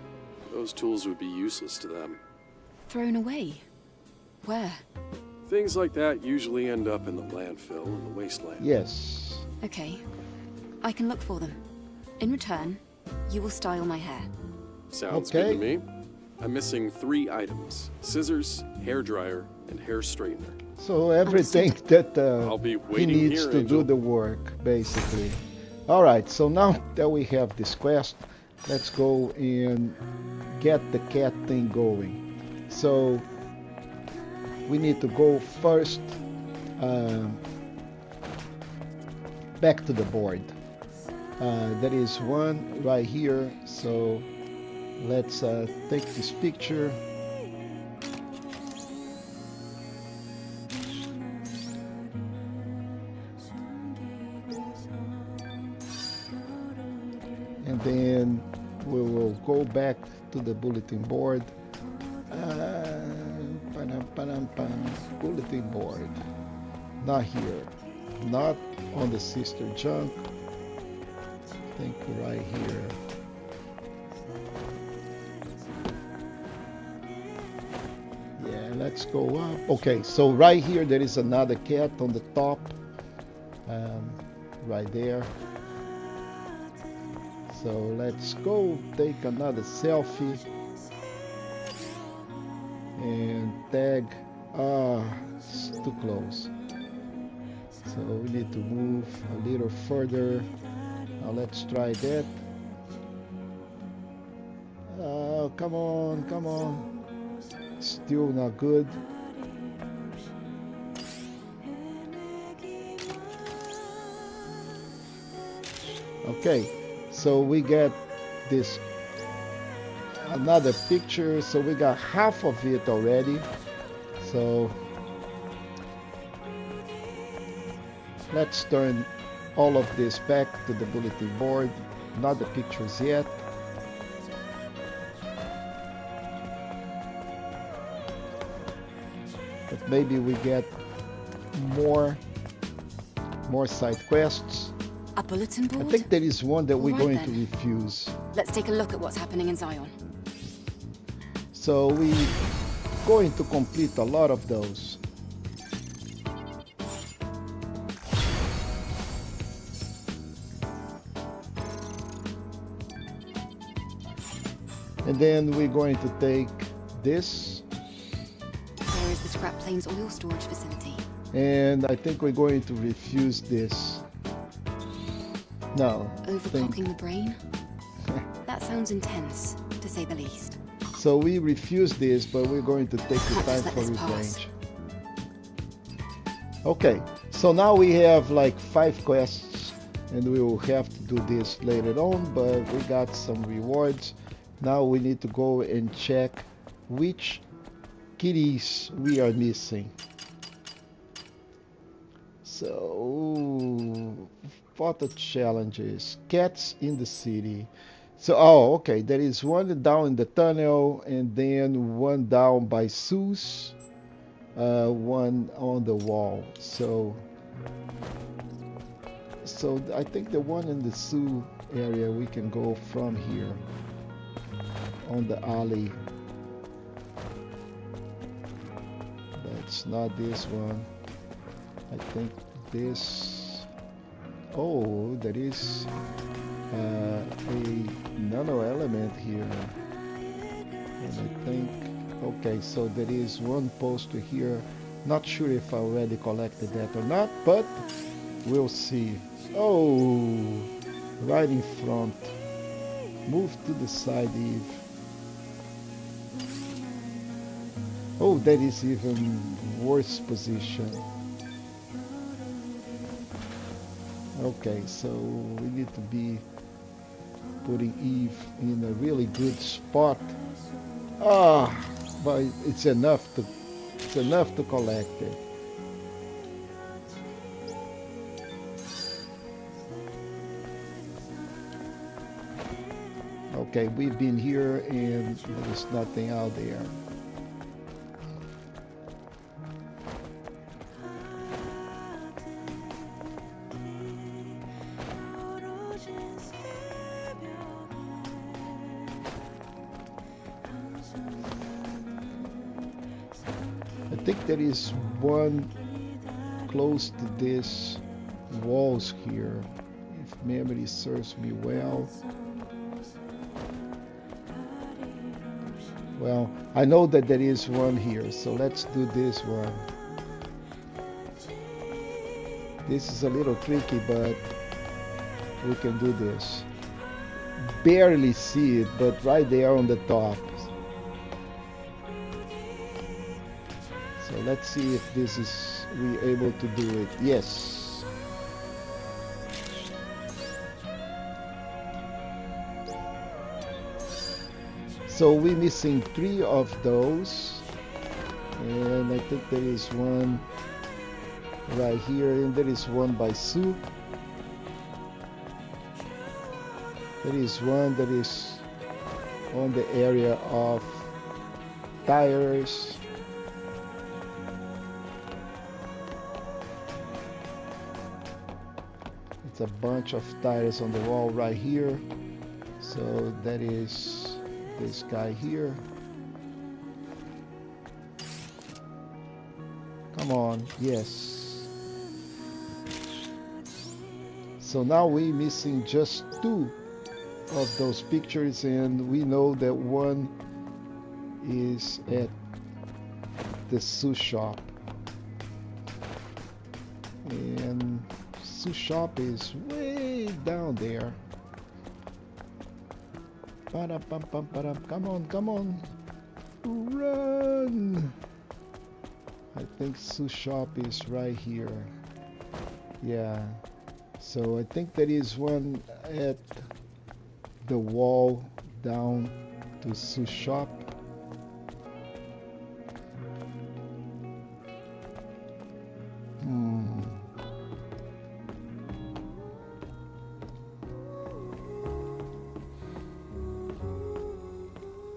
Those tools would be useless to them. Thrown away? Where? Things like that usually end up in the landfill in the Wasteland. Yes. Okay. I can look for them. In return, you will style my hair. Sounds good to me. I'm missing 3 items. Scissors, hairdryer, and hair straightener. So everything that I'll be he waiting needs here, to Angel. do the work, basically. Alright, so now that we have this quest, let's go and get the cat thing going. So we need to go first back to the board. There is one right here, so let's take this picture. And then we will go back to the bulletin board. Bulletin board. Not here. Not on the sister junk. I think right here. Yeah, let's go up. Okay, so right here there is another cat on the top. Right there. So let's go take another selfie and tag. It's too close. So we need to move a little further. Now let's try that. Come on, come on. Still not good. Okay, so we get this another picture, so we got half of it already. So let's turn all of this back to the bulletin board. Not the pictures yet. But maybe we get more side quests. A bulletin board? I think there is one that we're Right going then. to refuse. Let's take a look at what's happening in Xion. So we're going to complete a lot of those. And then we're going to take this. There is the Scrap Plains oil storage facility. And I think we're going to refuse this. No. Overclocking the brain? That sounds intense, to say the least. So we refuse this, but we're going to take the Can't time just let for this pass. revenge. Okay, so now we have like 5 quests, and we will have to do this later on, but we got some rewards. Now we need to go and check which kitties we are missing. So, photo challenges, cats in the city. So, oh, okay, there is one down in the tunnel, and then one down by Sue's, one on the wall. So I think the one in the Sue area, we can go from here on the alley. That's not this one. I think this. Oh, there is a nano element here, and I think, okay, so there is one poster here. Not sure if I already collected that or not, but we'll see. Oh, right in front. Move to the side, Eve. Oh, that is even worse position. Okay, so we need to be putting Eve in a really good spot. But it's enough to collect it. Okay, we've been here and there's nothing out there. I think there is one close to this walls here, if memory serves me well. Well, I know that there is one here, so let's do this one. This is a little tricky, but we can do this. Barely see it, but right there on the top. So let's see if this is we able to do it. Yes. So we're missing 3 of those, and I think there is one right here, and there is one by Sue. There is one that is on the area of tires. It's a bunch of tires on the wall right here. So that is this guy here. Come on, yes. So now we're missing just 2 of those pictures, and we know that one is at the Sue shop. And Sue shop is way down there. Come on, come on. Run! I think Sue shop is right here. Yeah. So I think there is one at the wall down to Sue shop.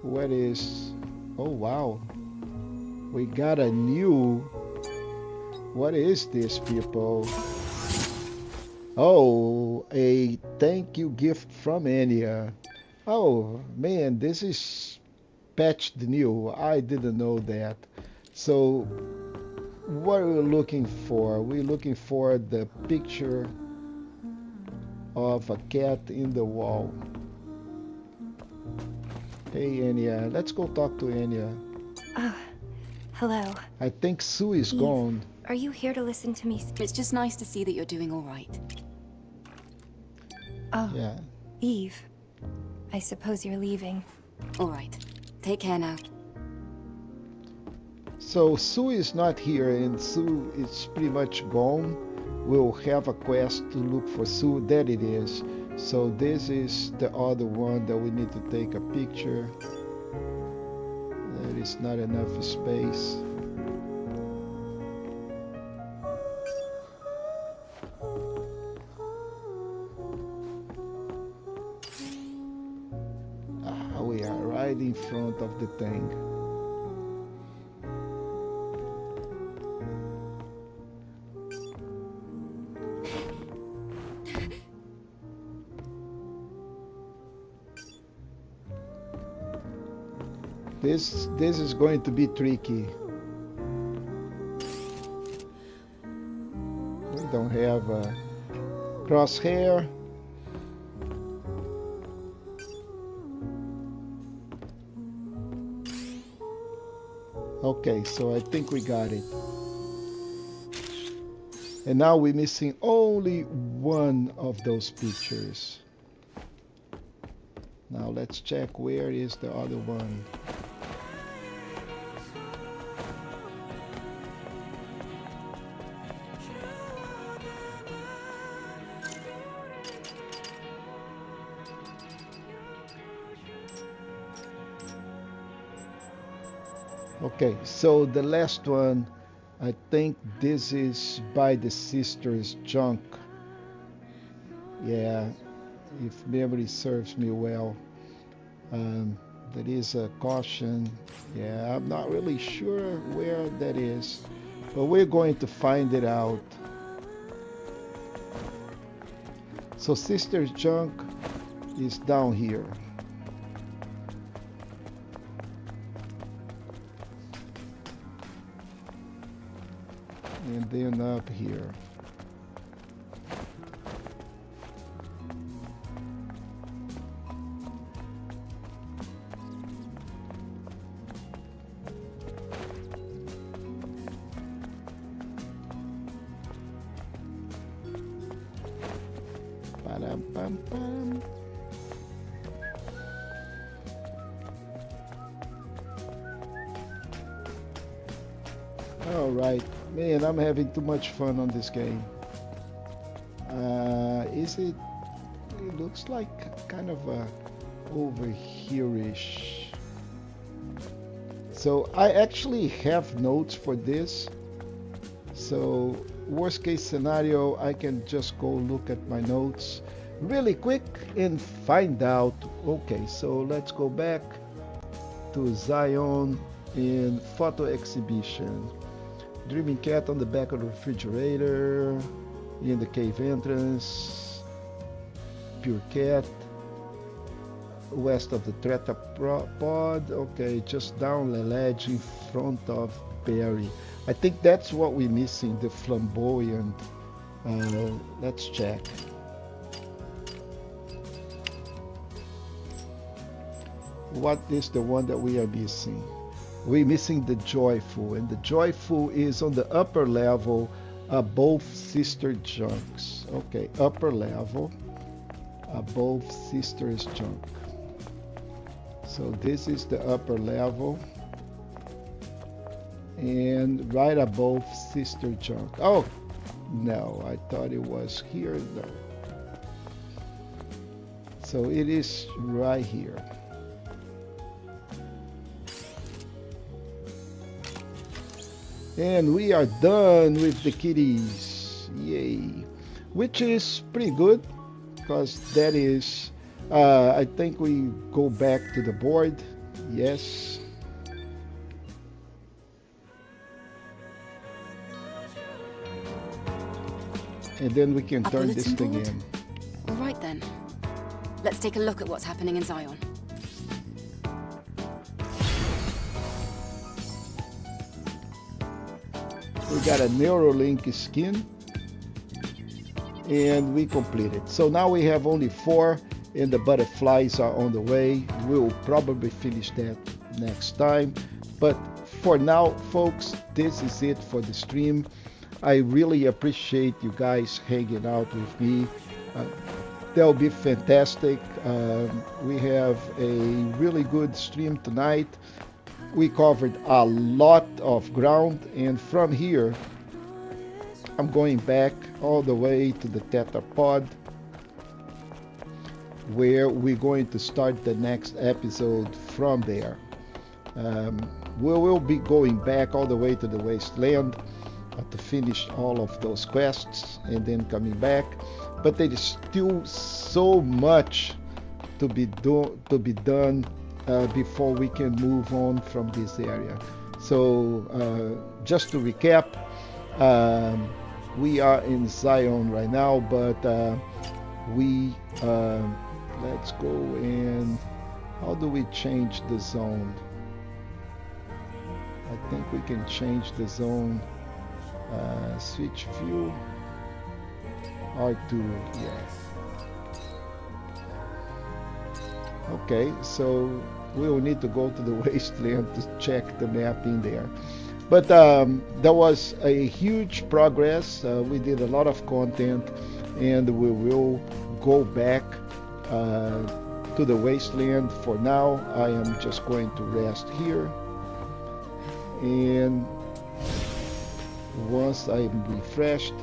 What is... Oh wow, we got a new... What is this, people? Oh, a thank you gift from Anya. Oh man, this is patched new. I didn't know that. So what are we looking for? We're looking for the picture of a cat in the wall. Hey Anya, let's go talk to Anya. Oh, hello. I think Sue is Eve, gone. Are you here to listen to me? It's just nice to see that you're doing all right. Oh, yeah. Eve. I suppose you're leaving. All right. Take care now. So Sue is not here, and Sue is pretty much gone. We'll have a quest to look for Sue. There it is. So this is the other one that we need to take a picture. There is not enough space. We are right in front of the thing. This is going to be tricky. We don't have a crosshair. Okay, so I think we got it. And now we're missing only one of those pictures. Now let's check where is the other one. Okay, so the last one, I think this is by the sister's junk. Yeah, if memory serves me well. That is a caution. Yeah, I'm not really sure where that is, but we're going to find it out. So sister's junk is down here. And then up here. Ba-dum-bum-bum. All right. Man, I'm having too much fun on this game. Is it? It looks like kind of a over here-ish. So I actually have notes for this. So worst case scenario, I can just go look at my notes really quick and find out. Okay, so let's go back to Xion in photo exhibition. Dreaming cat on the back of the refrigerator, in the cave entrance, pure cat, west of the tetrapod. Okay, just down the ledge in front of Barry. I think that's what we're missing, the flamboyant. Let's check. What is the one that we are missing? We're missing the joyful, and the joyful is on the upper level above sister junks. Okay, upper level above sister's junk. So this is the upper level and right above sister junk. Oh no, I thought it was here. No, so it is right here. And we are done with the kitties. Yay. Which is pretty good, because that is, I think we go back to the board. Yes. And then we can turn this thing in. All right then. Let's take a look at what's happening in Xion. We got a Neuralink skin, and we completed. So now we have only 4, and the butterflies are on the way. We'll probably finish that next time. But for now, folks, this is it for the stream. I really appreciate you guys hanging out with me. That'll be fantastic. We have a really good stream tonight. We covered a lot of ground, and from here I'm going back all the way to the tetrapod, where we're going to start the next episode from there. We will be going back all the way to the Wasteland to finish all of those quests and then coming back, but there is still so much to be done before we can move on from this area. So just to recap, we are in Xion right now, but let's go and how do we change the zone? I think we can change the zone. Switch view, R2, yes. Okay, so we will need to go to the Wasteland to check the map in there. But there was a huge progress. We did a lot of content, and we will go back to the Wasteland. For now, I am just going to rest here. And once I'm refreshed,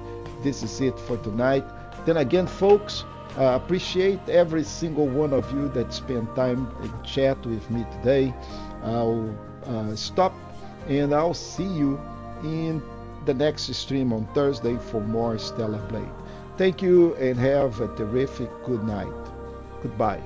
this is it for tonight. Then again, folks, appreciate every single one of you that spent time in chat with me today. I'll stop, and I'll see you in the next stream on Thursday for more Stellar Blade. Thank you, and have a terrific good night. Goodbye.